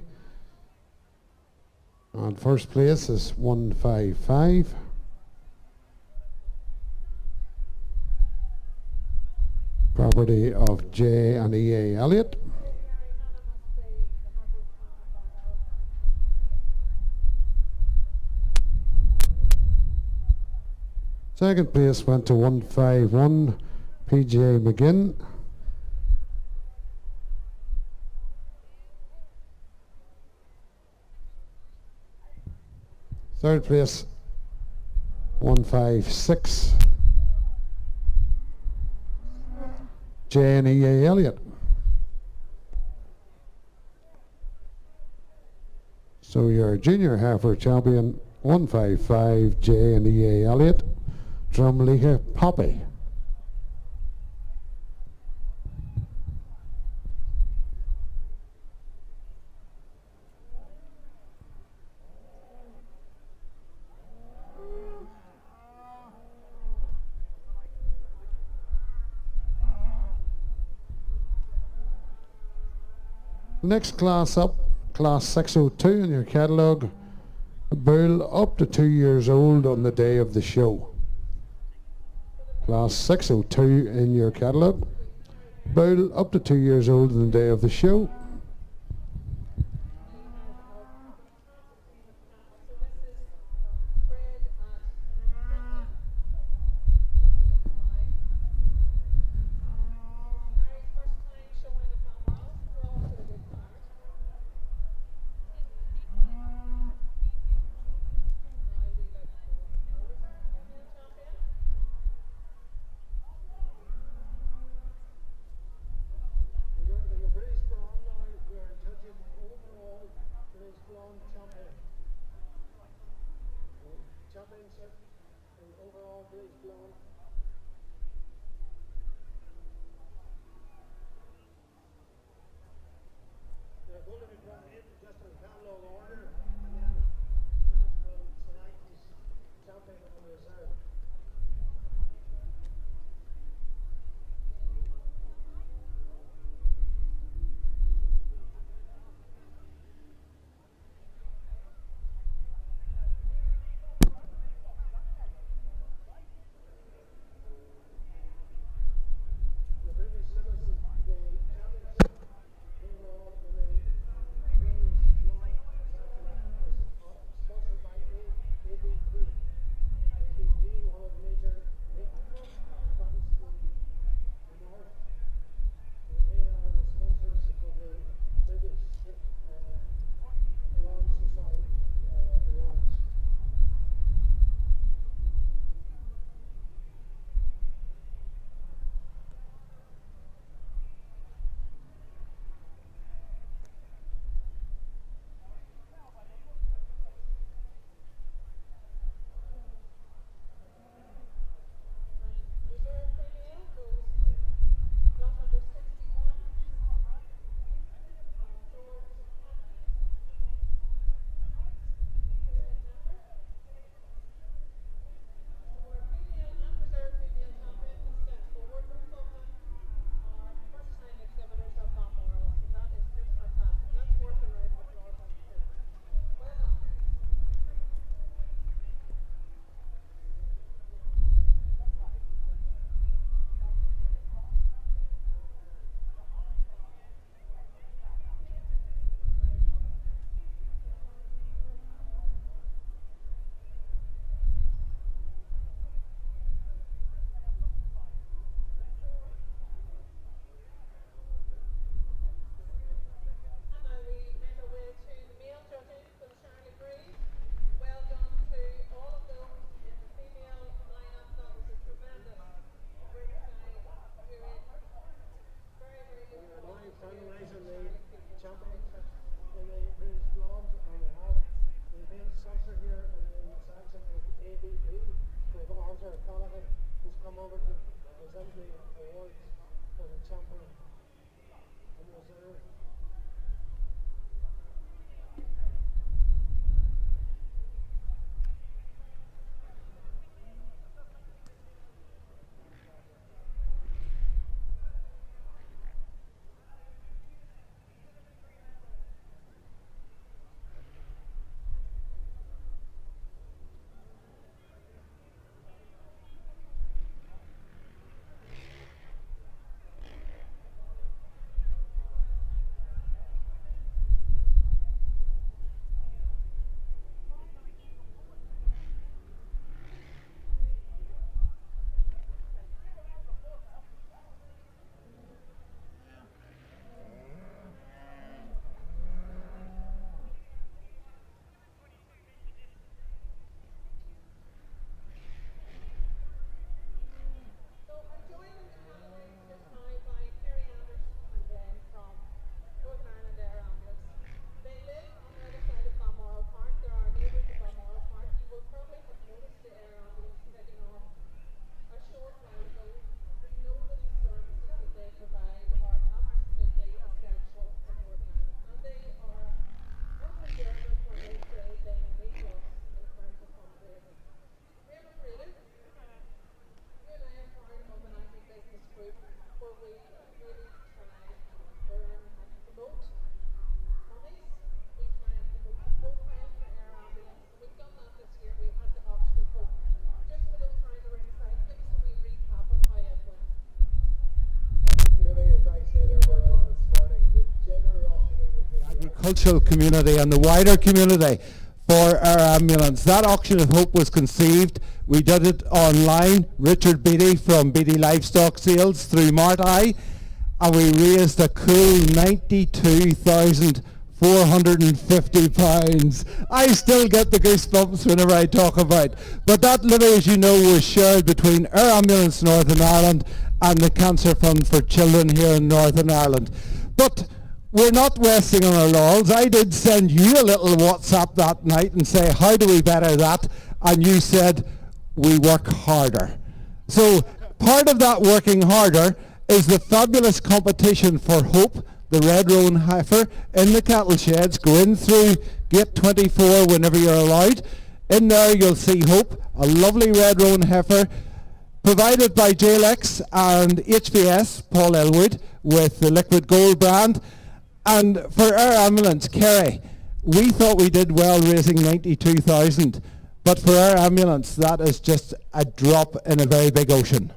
And first place is 155. Property of J and E.A. Elliott. Second place went to 151. P.J. McGinn. Third place, 156. J and E.A. Elliott. So your junior heifer champion, 155, J and E.A. Elliott, Drumleague Poppy. Next class up, class 602 in your catalogue, a bull up to 2 years old on the day of the show. Class 602 in your catalogue, bull up to 2 years old on the day of the show. finalising the championship in the British Blonde, and we have the event sponsor here in the section of ABP. We have Arthur Callaghan, who's come over to present the awards for the champion in reserve. Agricultural community and the wider community for our ambulance. That auction of hope was conceived. We did it online. Richard Beattie from Beattie Livestock Sales through Marti, and we raised a cool £92,450. I still get the goosebumps whenever I talk about it. But that levy, as you know, was shared between our ambulance Northern Ireland and the Cancer Fund for Children here in Northern Ireland. But we're not resting on our laurels. I did send you a little WhatsApp that night and say, how do we better that? And you said, we work harder. So part of that working harder is the fabulous competition for Hope, the red roan heifer, in the cattle sheds. Go in through gate 24 whenever you're allowed. In there you'll see Hope, a lovely red roan heifer, provided by JLX and HVS, Paul Elwood, with the Liquid Gold brand. And for our ambulance, Kerry, we thought we did well raising 92,000, but for our ambulance, that is just a drop in a very big ocean.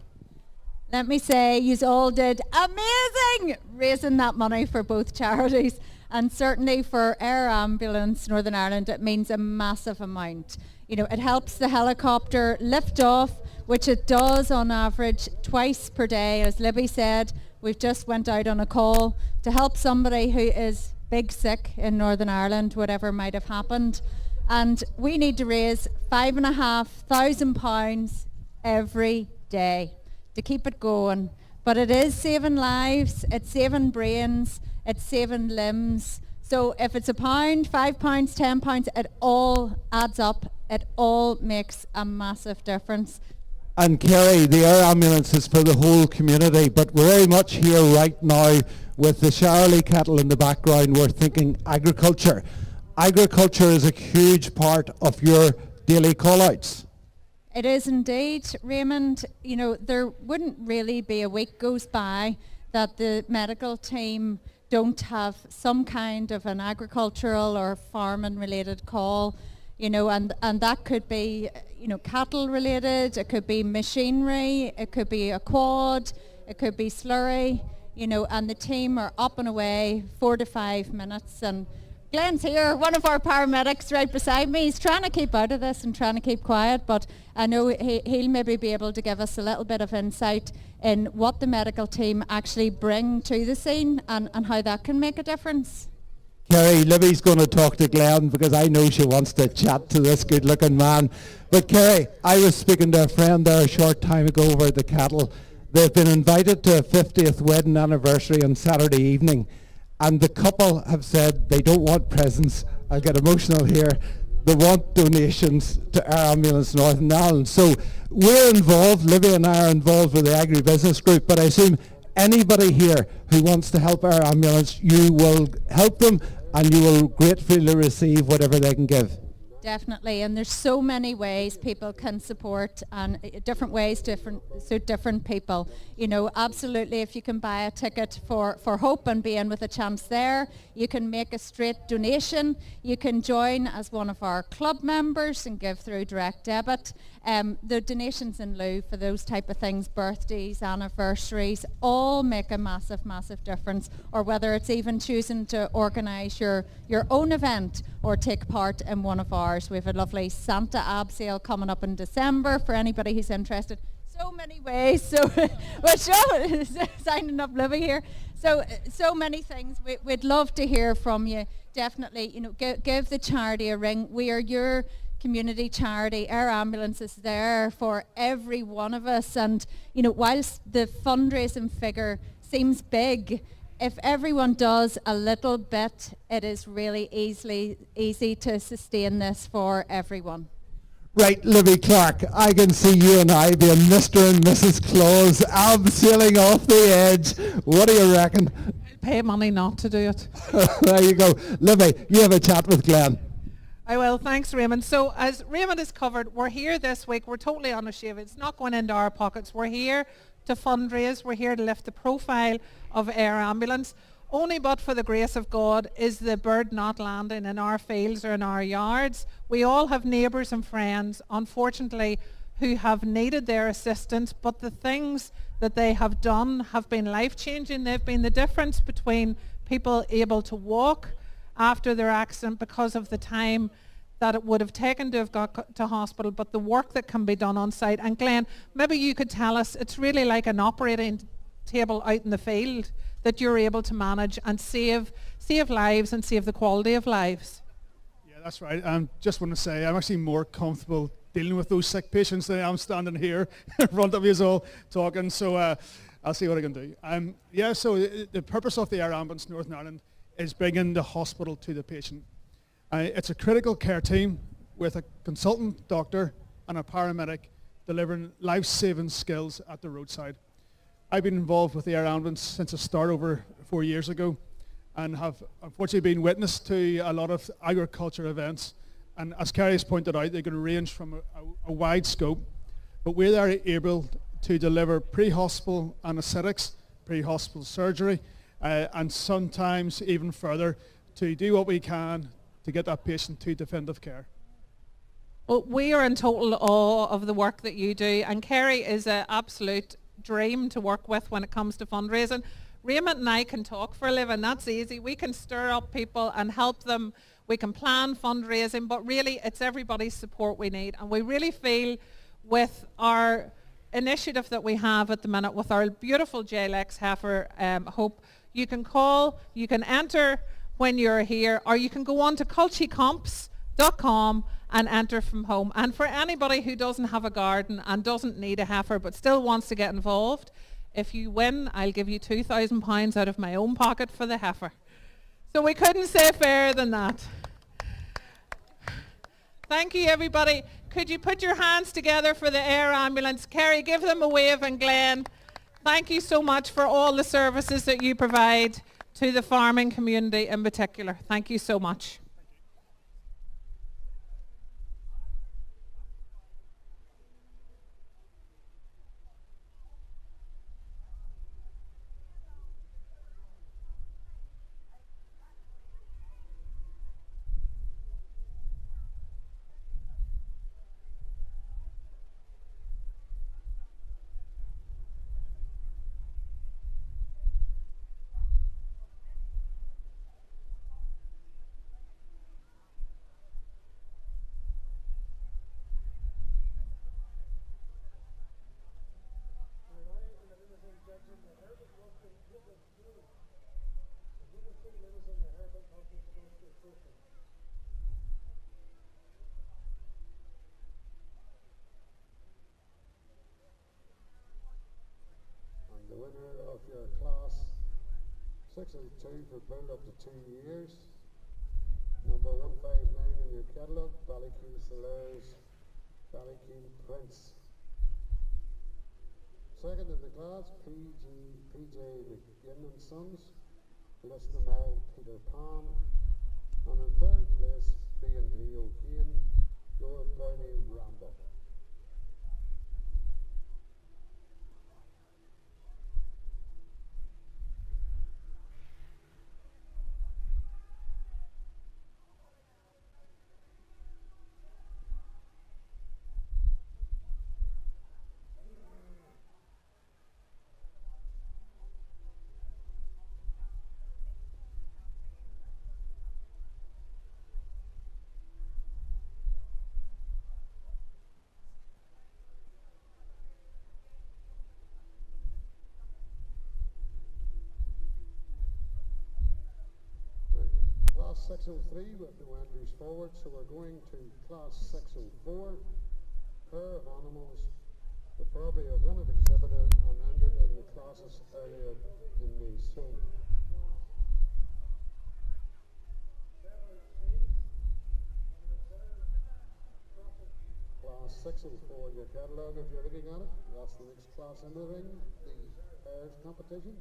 Let me say, you all did amazing raising that money for both charities, and certainly for our ambulance Northern Ireland, it means a massive amount. You know, it helps the helicopter lift off, which it does on average twice per day. As Libby said, we've just went out on a call to help somebody who is big sick in Northern Ireland, whatever might have happened. And we need to raise £5,500 every day to keep it going. But it is saving lives, it's saving brains, it's saving limbs. So if it's £1, £5, £10, it all adds up. It all makes a massive difference. And Kerry, the air ambulance is for the whole community, but we're very much here right now with the Shirley cattle in the background. We're thinking agriculture. Agriculture is a huge part of your daily call-outs. It is indeed, Raymond. You know, there wouldn't really be a week goes by that the medical team don't have some kind of an agricultural or farming related call. You know, and that could be, you know, cattle related, it could be machinery, it could be a quad, it could be slurry, you know, and the team are up and away 4 to 5 minutes. And Glenn's here, one of our paramedics right beside me. He's trying to keep out of this and trying to keep quiet, but I know he'll maybe be able to give us a little bit of insight in what the medical team actually bring to the scene and how that can make a difference. Kerry, Libby's going to talk to Glenn because I know she wants to chat to this good-looking man. But Kerry, I was speaking to a friend there a short time ago over the cattle. They've been invited to a 50th wedding anniversary on Saturday evening, and the couple have said they don't want presents. I'll get emotional here. They want donations to Air Ambulance Northern Ireland. So we're involved, Livy and I are involved with the Agribusiness Group, but I assume anybody here who wants to help Air Ambulance, you will help them and you will gratefully receive whatever they can give. Definitely, and there's so many ways people can support, and different ways suit different people. You know, absolutely, if you can buy a ticket for Hope and be in with a chance there, you can make a straight donation. You can join as one of our club members and give through direct debit. The donations in lieu for those type of things, birthdays, anniversaries, all make a massive, massive difference. Or whether it's even choosing to organise your own event or take part in one of ours. We have a lovely Santa Ab sale coming up in December for anybody who's interested. So many ways. So we're signing up Livy here. So many things. We'd love to hear from you. Definitely, you know, give the charity a ring. We are your community charity. Air Ambulance is there for every one of us, and you know, whilst the fundraising figure seems big, if everyone does a little bit, it is really easy to sustain this for everyone. Right, Livy Clark, I can see you and I being Mr. and Mrs. Claus, abseiling off the edge. What do you reckon? Pay money not to do it. There you go. Livy, you have a chat with Glenn. I will. Thanks, Raymond. So as Raymond has covered, we're here this week. We're totally unashamed. It's not going into our pockets. We're here to fundraise. We're here to lift the profile of Air Ambulance. Only but for the grace of God is the bird not landing in our fields or in our yards. We all have neighbours and friends, unfortunately, who have needed their assistance, but the things that they have done have been life-changing. They've been the difference between people able to walk after their accident because of the time that it would have taken to have got to hospital, but the work that can be done on site. And Glenn, maybe you could tell us, it's really like an operating table out in the field that you're able to manage and save lives and save the quality of lives. Yeah, that's right. I just want to say I'm actually more comfortable dealing with those sick patients than I'm standing here in front of you all talking, so I'll see what I can do. Yeah, so the purpose of the Air Ambulance Northern Ireland is bringing the hospital to the patient. It's a critical care team with a consultant doctor and a paramedic delivering life-saving skills at the roadside. I've been involved with the Air Ambulance since the start over 4 years ago, and have unfortunately been witness to a lot of agriculture events. And as Kerry has pointed out, they can range from a wide scope, but we're there able to deliver pre-hospital anaesthetics, pre-hospital surgery, and sometimes even further to do what we can to get that patient to definitive care. Well, we are in total awe of the work that you do, and Kerry is an absolute dream to work with when it comes to fundraising. Raymond and I can talk for a living. That's easy. We can stir up people and help them. We can plan fundraising, but really it's everybody's support we need. And we really feel with our initiative that we have at the minute with our beautiful JLX heifer, Hope, you can call, you can enter when you're here, or you can go on to culchicomps.com and enter from home. And for anybody who doesn't have a garden and doesn't need a heifer but still wants to get involved, if you win, I'll give you £2,000 out of my own pocket for the heifer. So we couldn't say fairer than that. Thank you, everybody. Could you put your hands together for the Air Ambulance? Kerry, give them a wave, and Glenn, thank you so much for all the services that you provide to the farming community in particular. Thank you so much. 602 for build up to 2 years. Number 159 in your catalogue, Ballykeene Solares, Ballykeene Prince. Second in the class, PJ McGinn and Sons, List them all, Peter Pan. And in third place, B&P O'Kane, your Brownie Rambo. Class 603 with no entries forward, so we're going to class 604. Pair of animals, the property of one of exhibitor and entered in the classes earlier in the swing. Class 604 in your catalogue if you're looking at it. That's the next class in the ring, the pairs competition.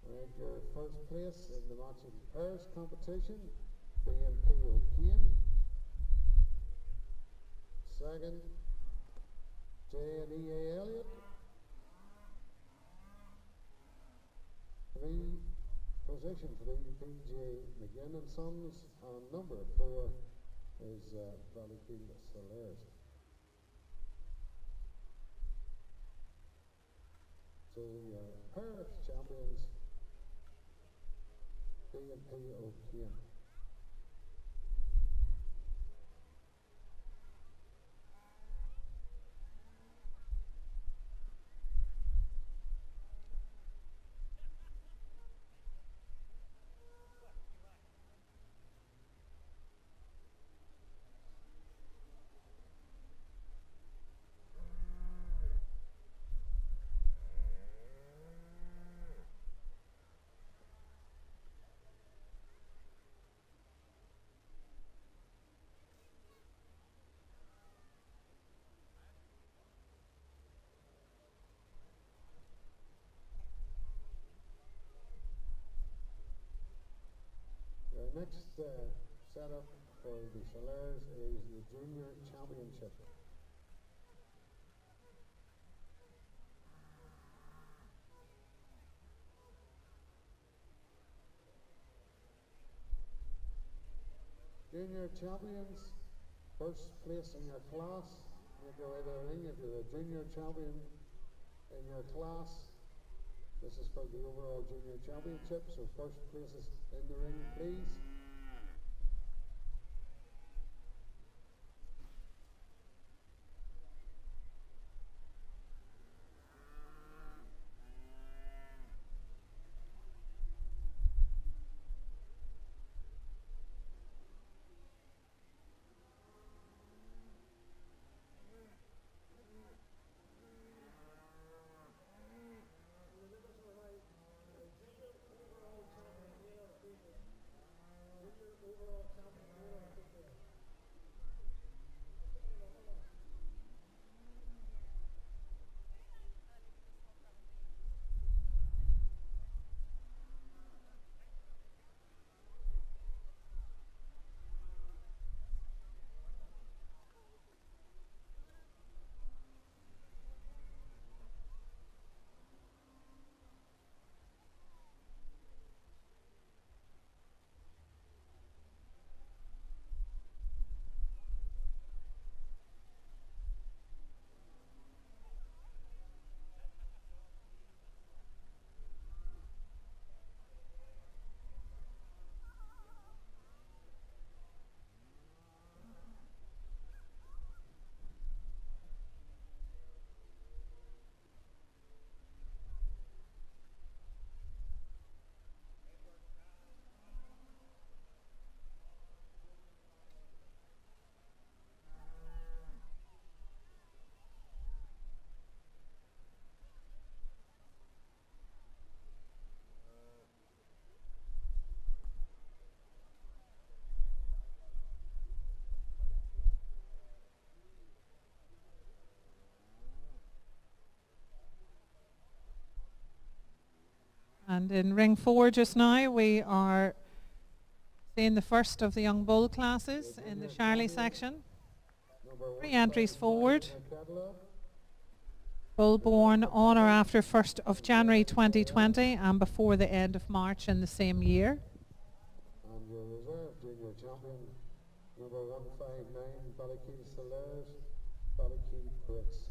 Right, your first place in the matching pairs competition, BMP O'Kane. Second, J&EA Elliott. 3 position 3, PJ McGinn and Sons, and number 4 is Ballykeil Solaires. So your pairs champions, BMP O'Kane. The next setup for the Solaires is the Junior Championship. Junior champions, first place in your class. You go out of the ring if you're a junior champion in your class. This is for the overall junior championship, so first places in the ring, please. And in ring 4 just now, we are seeing the first of the young bull classes in the Shirley section. 3 entries forward. Bull born on or after 1st of January 2020 and before the end of March in the same year. And your reserve junior champion, number 159, Ballykeil Solaires, Ballykeil Brits.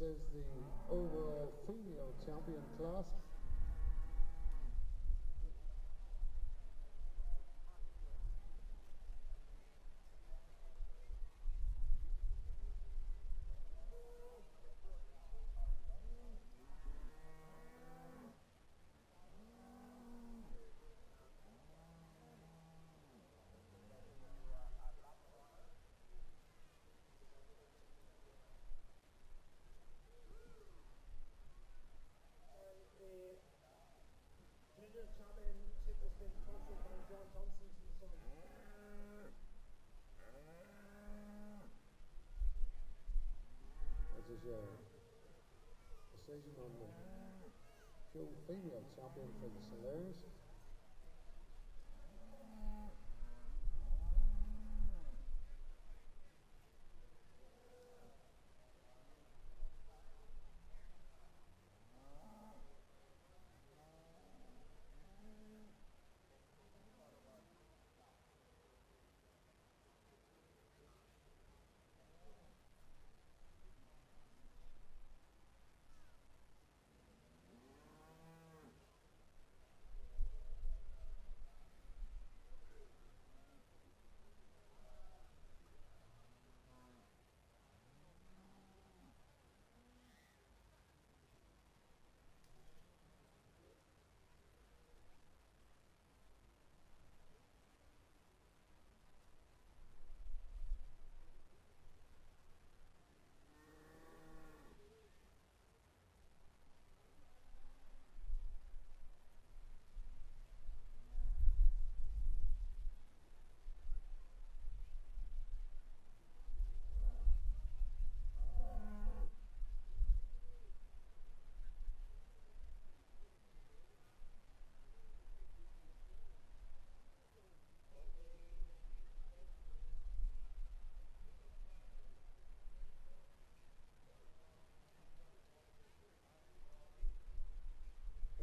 is the overall female champion class. This is your decision on the show female champion for the Solaires.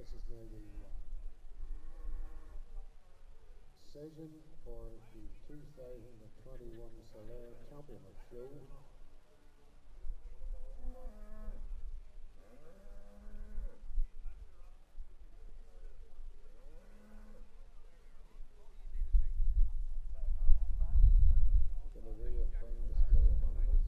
This is now the decision for the 2021 Solaire Champion of Show. Delivery of fine display of animals.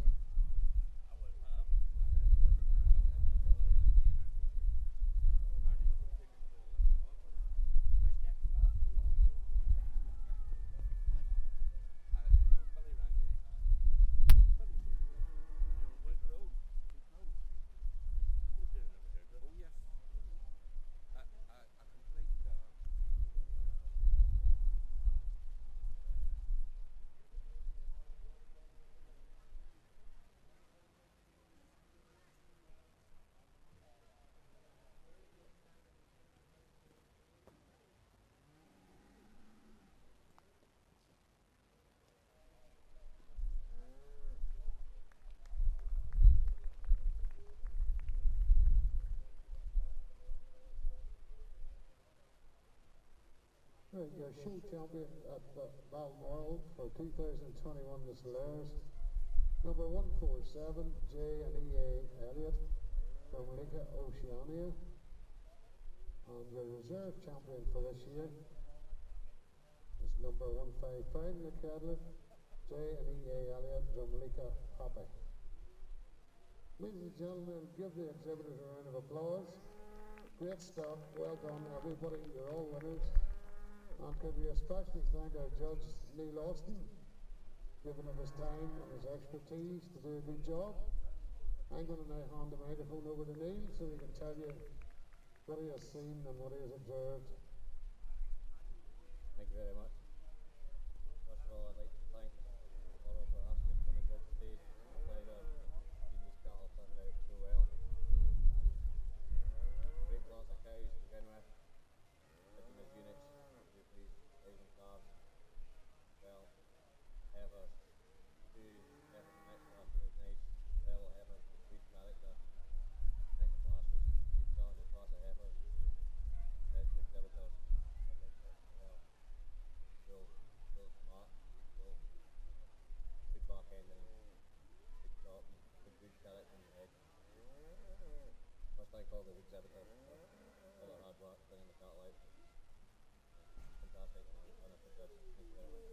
Right, your show champion at Balmoral for 2021 the Solaires, number 147, J and EA Elliott from Lika Oceania, and your reserve champion for this year is number 155, Nick Cadlett, J and EA Elliott from Lika Happy. Ladies and gentlemen, give the exhibitors a round of applause. Great stuff, well done everybody, you're all winners. And could we especially thank our judge, Neil Austin, giving him his time and his expertise to do a good job. I'm going to now hand the microphone over to Neil so he can tell you what he has seen and what he has observed. Thank you very much. First of all, I'd like to thank Laura for asking me to come and judge today. It's a pleasure seeing these cattle turned out so well. Great class of cows to begin with, picking as units. Rising calves, well, heifers, two heifers in next class was nice, level heifers with good character. Next class was good challenging class of heifers, led to exhibitors, well, real smart, real good back end and good chop, good character in the head. called the exhibit of all the hard work, bringing the cattle out. Fantastic, and it's a judge. Thank you very much.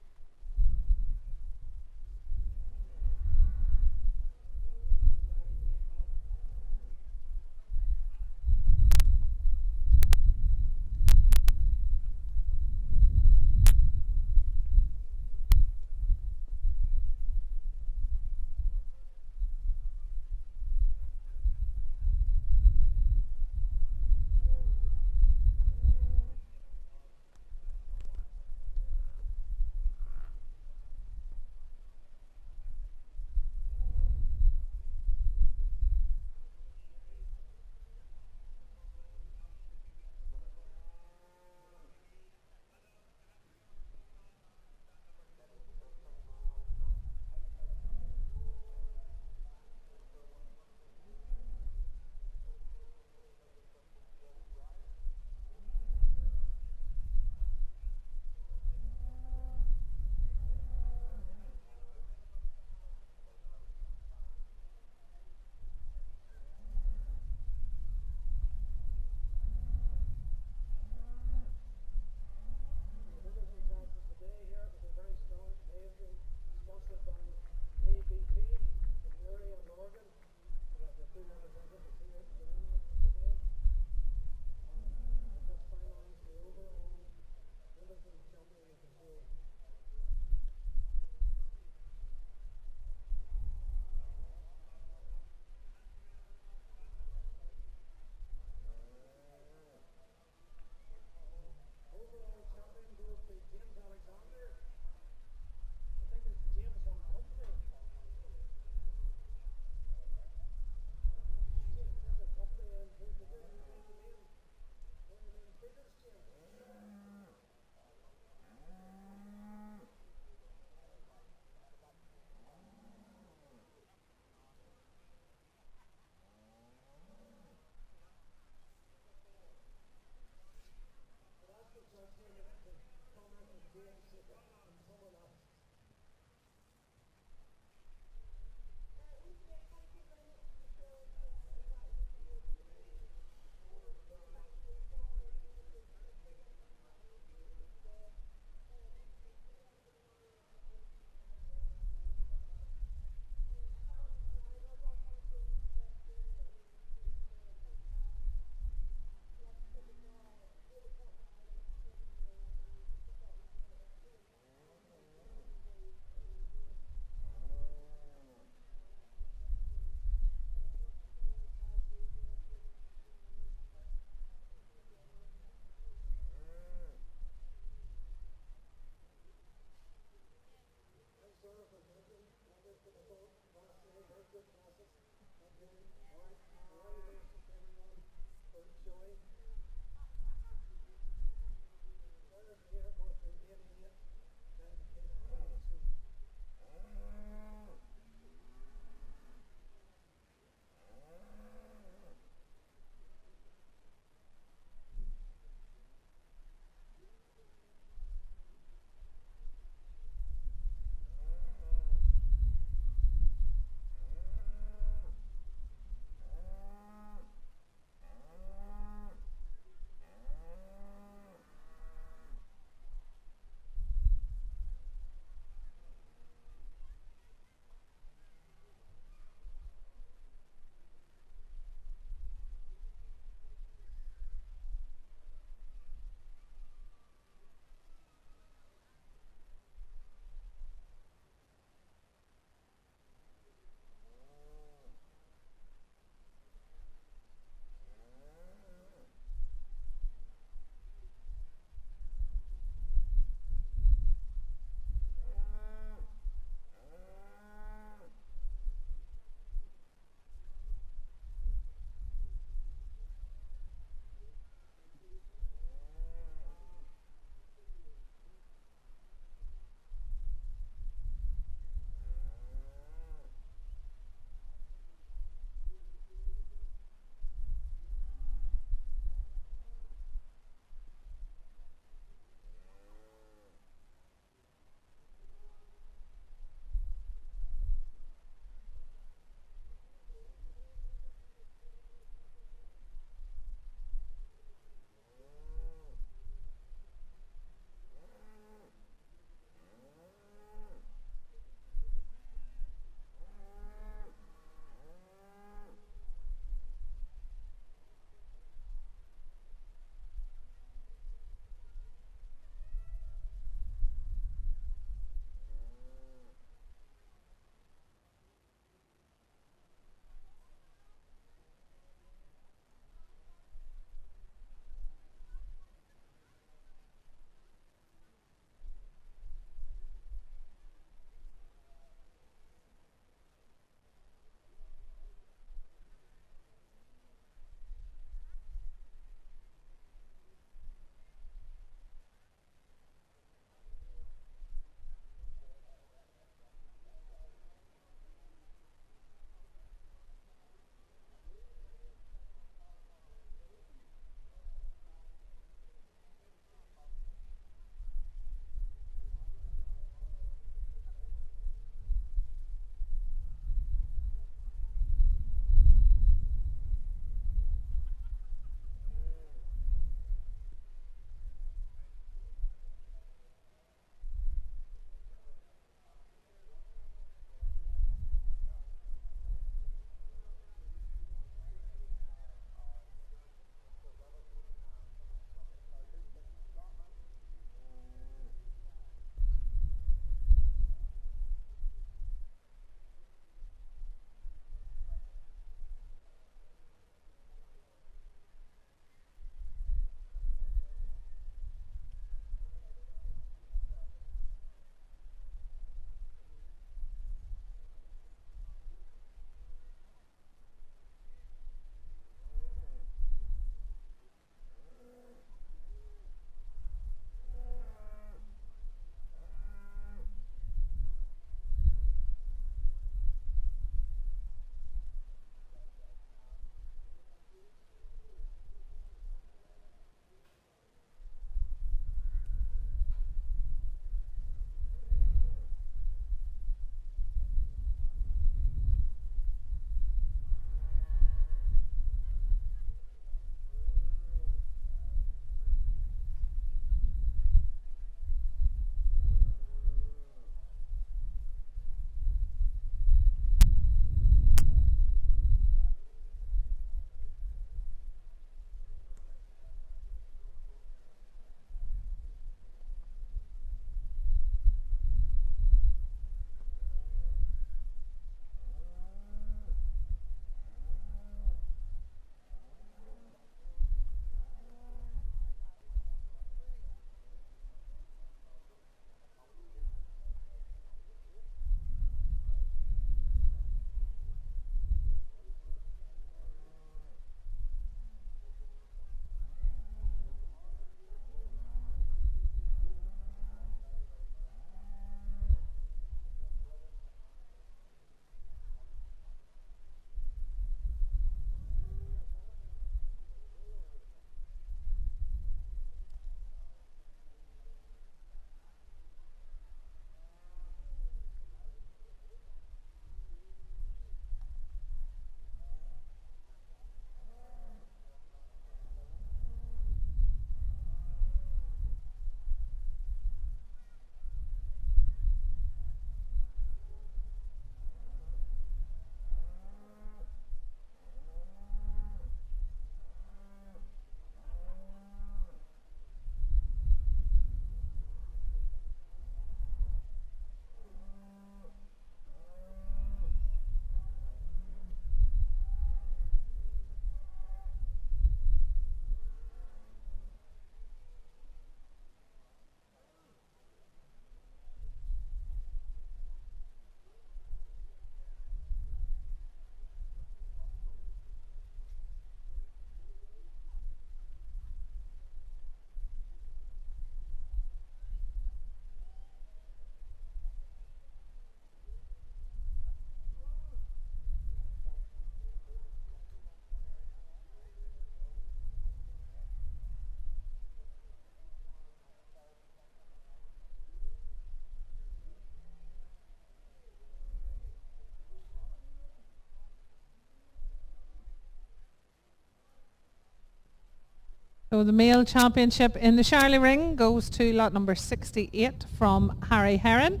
So the male championship in the Shirley ring goes to lot number 68 from Harry Heron.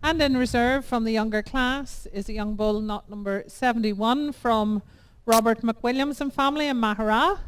And in reserve from the younger class is a young bull, lot number 71 from Robert McWilliams and family in Mahara.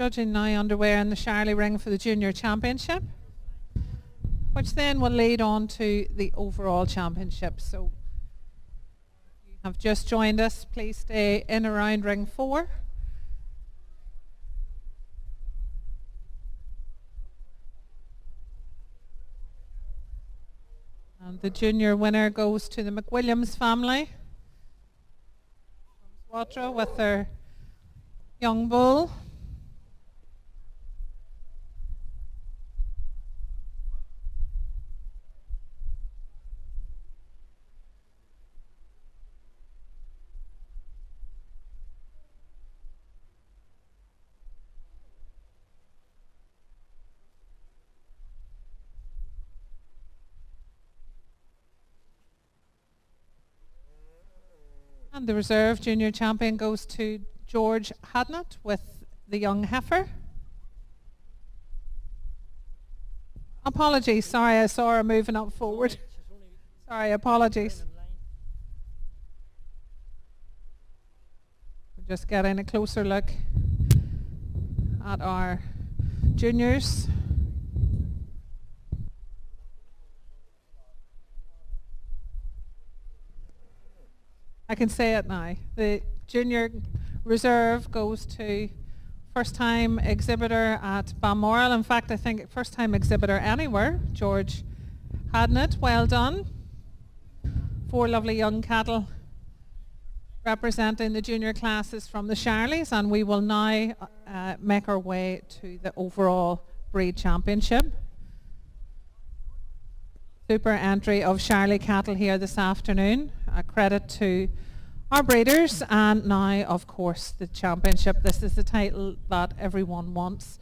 Judging now underway in the Shirley Ring for the Junior Championship, which then will lead on to the overall championship. So if you have just joined us, please stay in around ring 4. And the junior winner goes to the McWilliams family from Swatra with their young bull. And the reserve junior champion goes to George Hadnot with the young heifer. Apologies, sorry, I saw her moving up forward. Sorry, apologies. We're just getting a closer look at our juniors. I can say it now. The junior reserve goes to first time exhibitor at Balmoral. In fact, I think first time exhibitor anywhere, George Hadnot. Well done. 4 lovely young cattle representing the junior classes from the Shirleys, and we will now make our way to the overall breed championship. Super entry of Shirley cattle here this afternoon. A credit to our breeders, and now of course the championship. This is the title that everyone wants.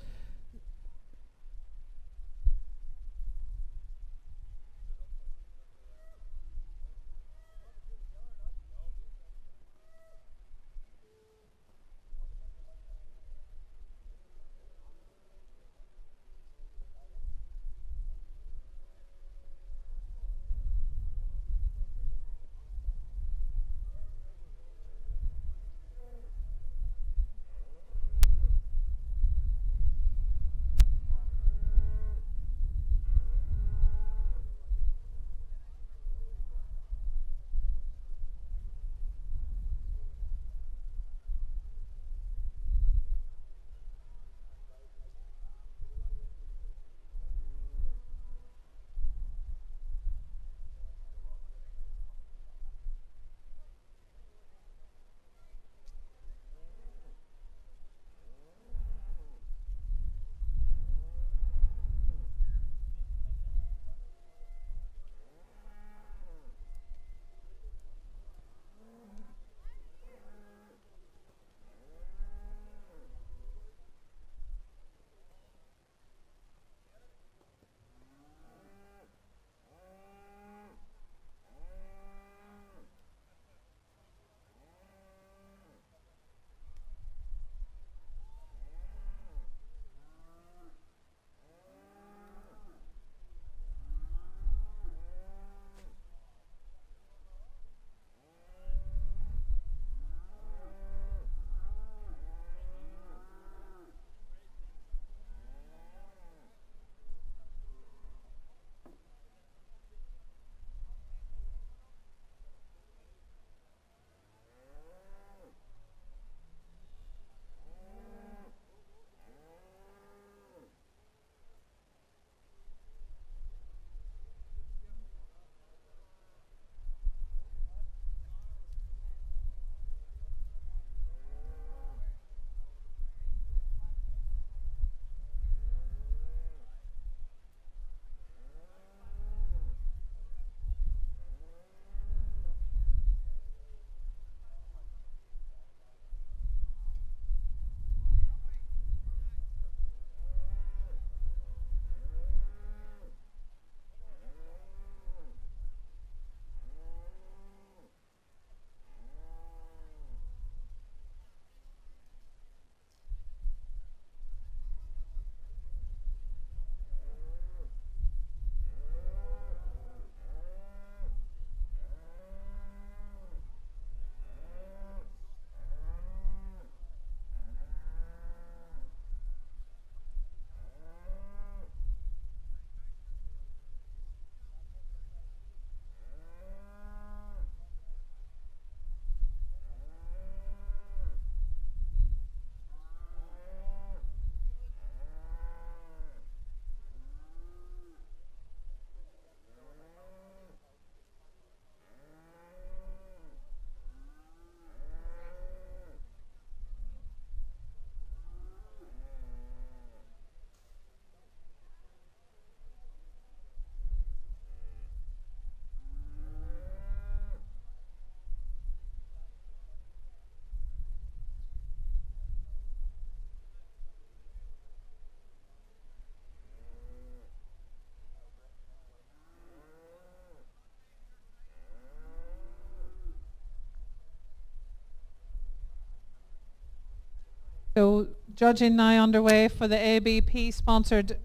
So judging now underway for the ABP sponsored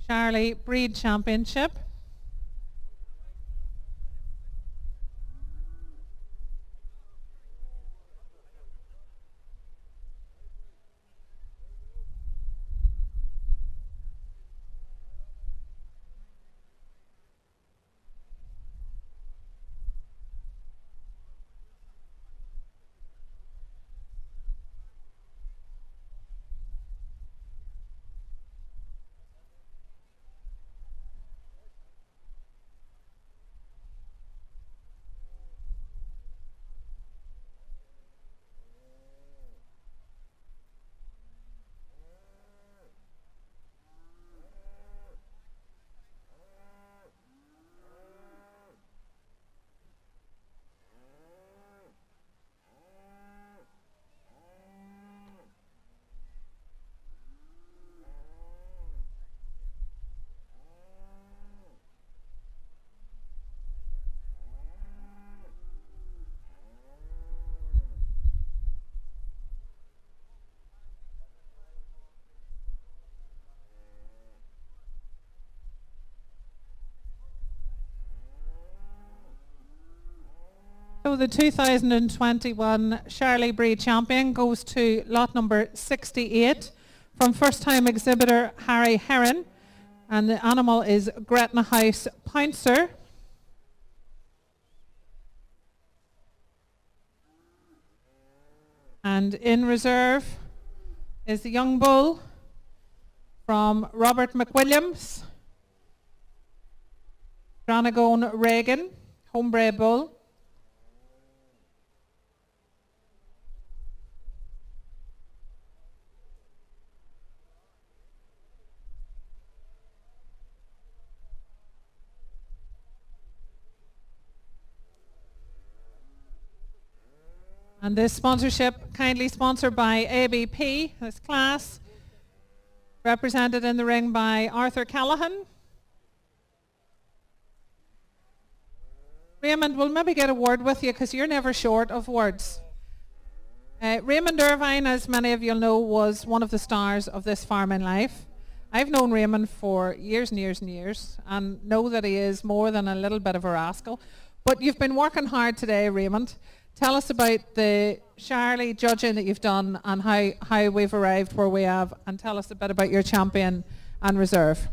Charlie Breed Championship. So the 2021 Charlie Breed champion goes to lot number 68 from first-time exhibitor Harry Heron, and the animal is Gretna House Pouncer. And in reserve is the young bull from Robert McWilliams, Branagone Reagan, homebred bull. And this sponsorship kindly sponsored by ABP, this class, represented in the ring by Arthur Callahan. Raymond, we'll maybe get a word with you because you're never short of words. Raymond Irvine, as many of you know, was one of the stars of This Farm in Life. I've known Raymond for years and years and years and know that he is more than a little bit of a rascal. But you've been working hard today, Raymond. Tell us about the Charlie judging that you've done and how we've arrived where we have, and tell us a bit about your champion and reserve.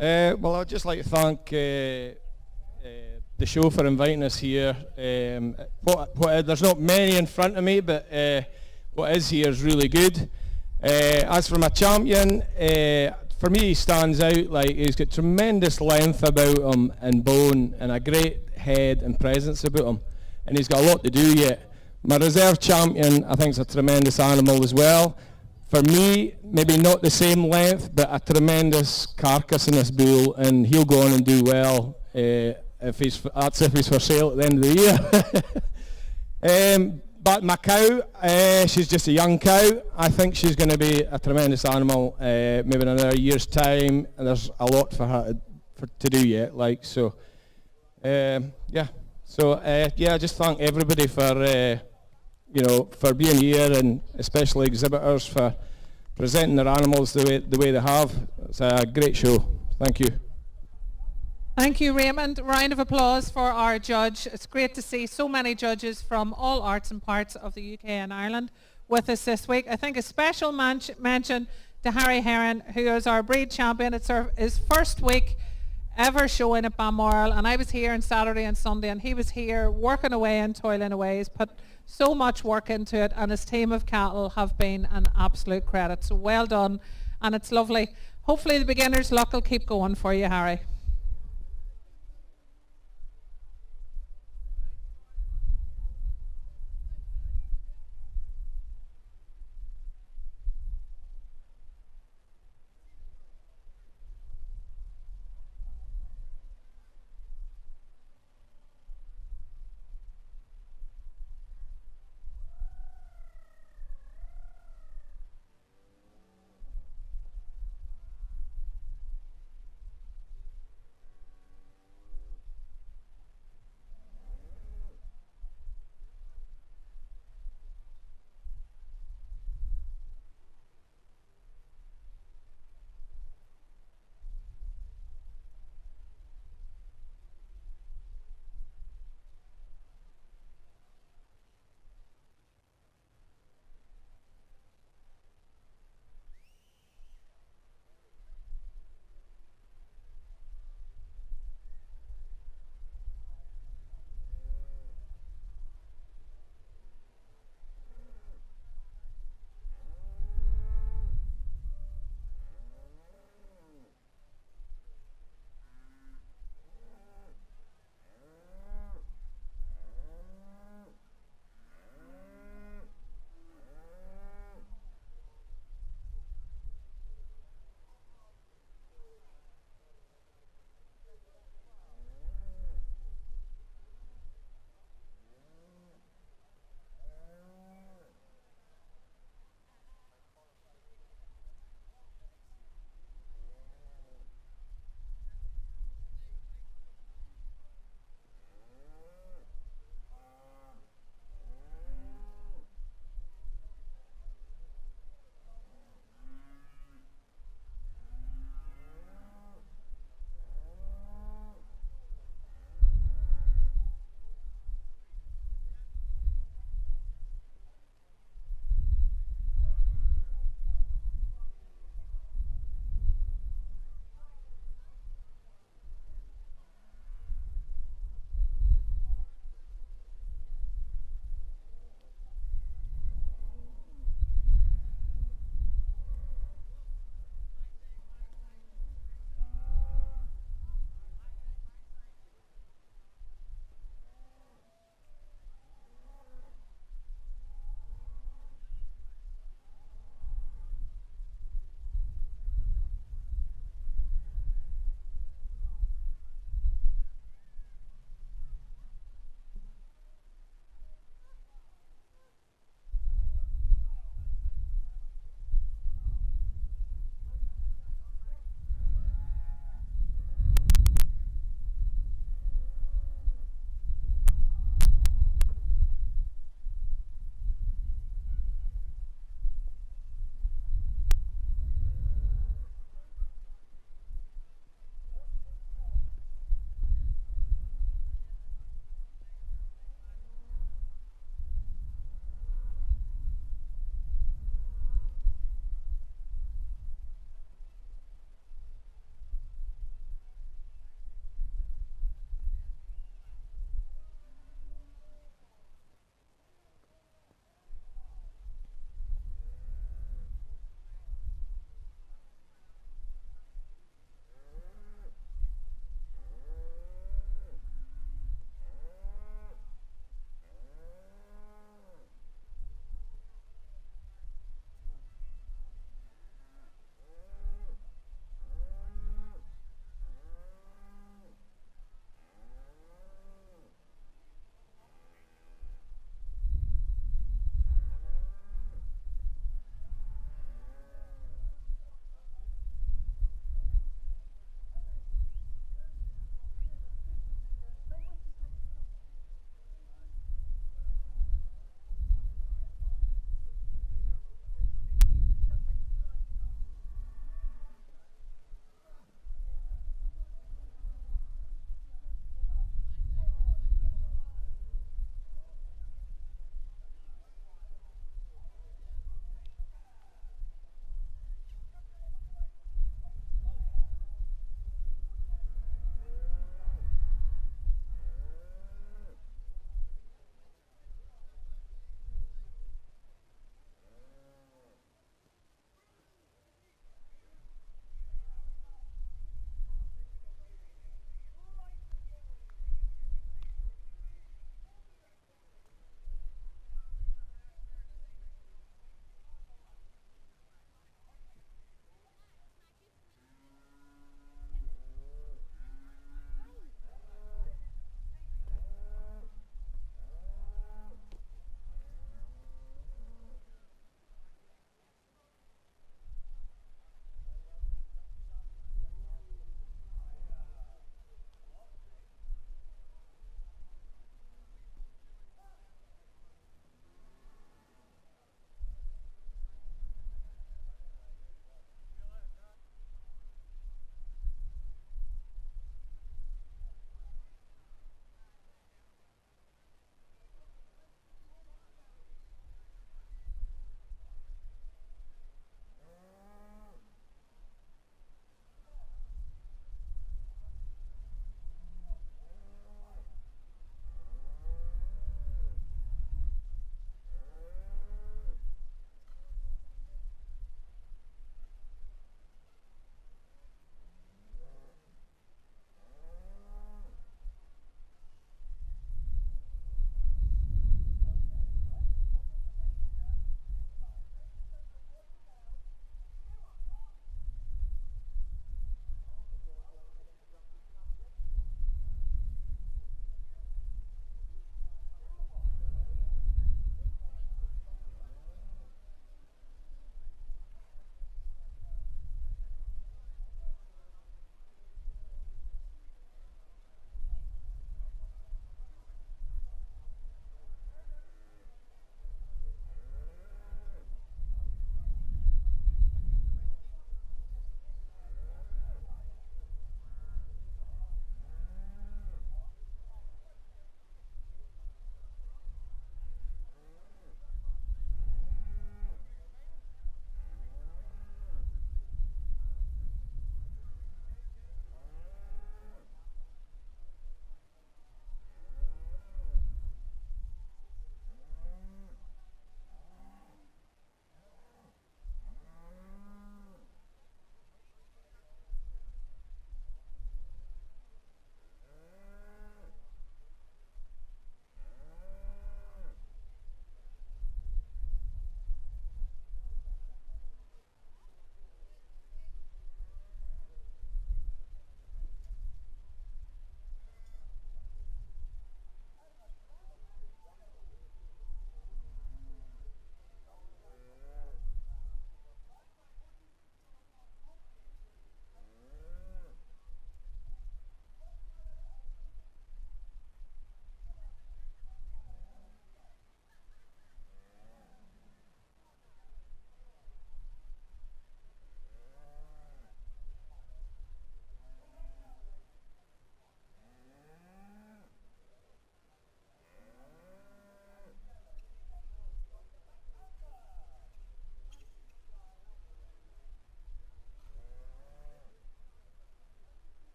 Well, I'd just like to thank the show for inviting us here. There's not many in front of me, but what is here is really good. As for my champion, for me he stands out. Like, he's got tremendous length about him and bone and a great head and presence about him. And he's got a lot to do yet. My reserve champion, I think, is a tremendous animal as well. For me, maybe not the same length, but a tremendous carcass in this bull, and he'll go on and do well if he's for sale at the end of the year. But my cow, she's just a young cow. I think she's going to be a tremendous animal, maybe in another year's time, and there's a lot for her to do yet. Like, so, yeah. So yeah, just thank everybody for for being here, and especially exhibitors for presenting their animals the way they have. It's a great show. Thank you. Thank you, Raymond. Round of applause for our judge. It's great to see so many judges from all arts and parts of the UK and Ireland with us this week. I think a special mention to Harry Heron, who is our breed champion. It's his first week ever showing at Balmoral, and I was here on Saturday and Sunday, and he was here working away and toiling away. He's put so much work into it, and his team of cattle have been an absolute credit. So well done, and it's lovely. Hopefully the beginner's luck will keep going for you, Harry.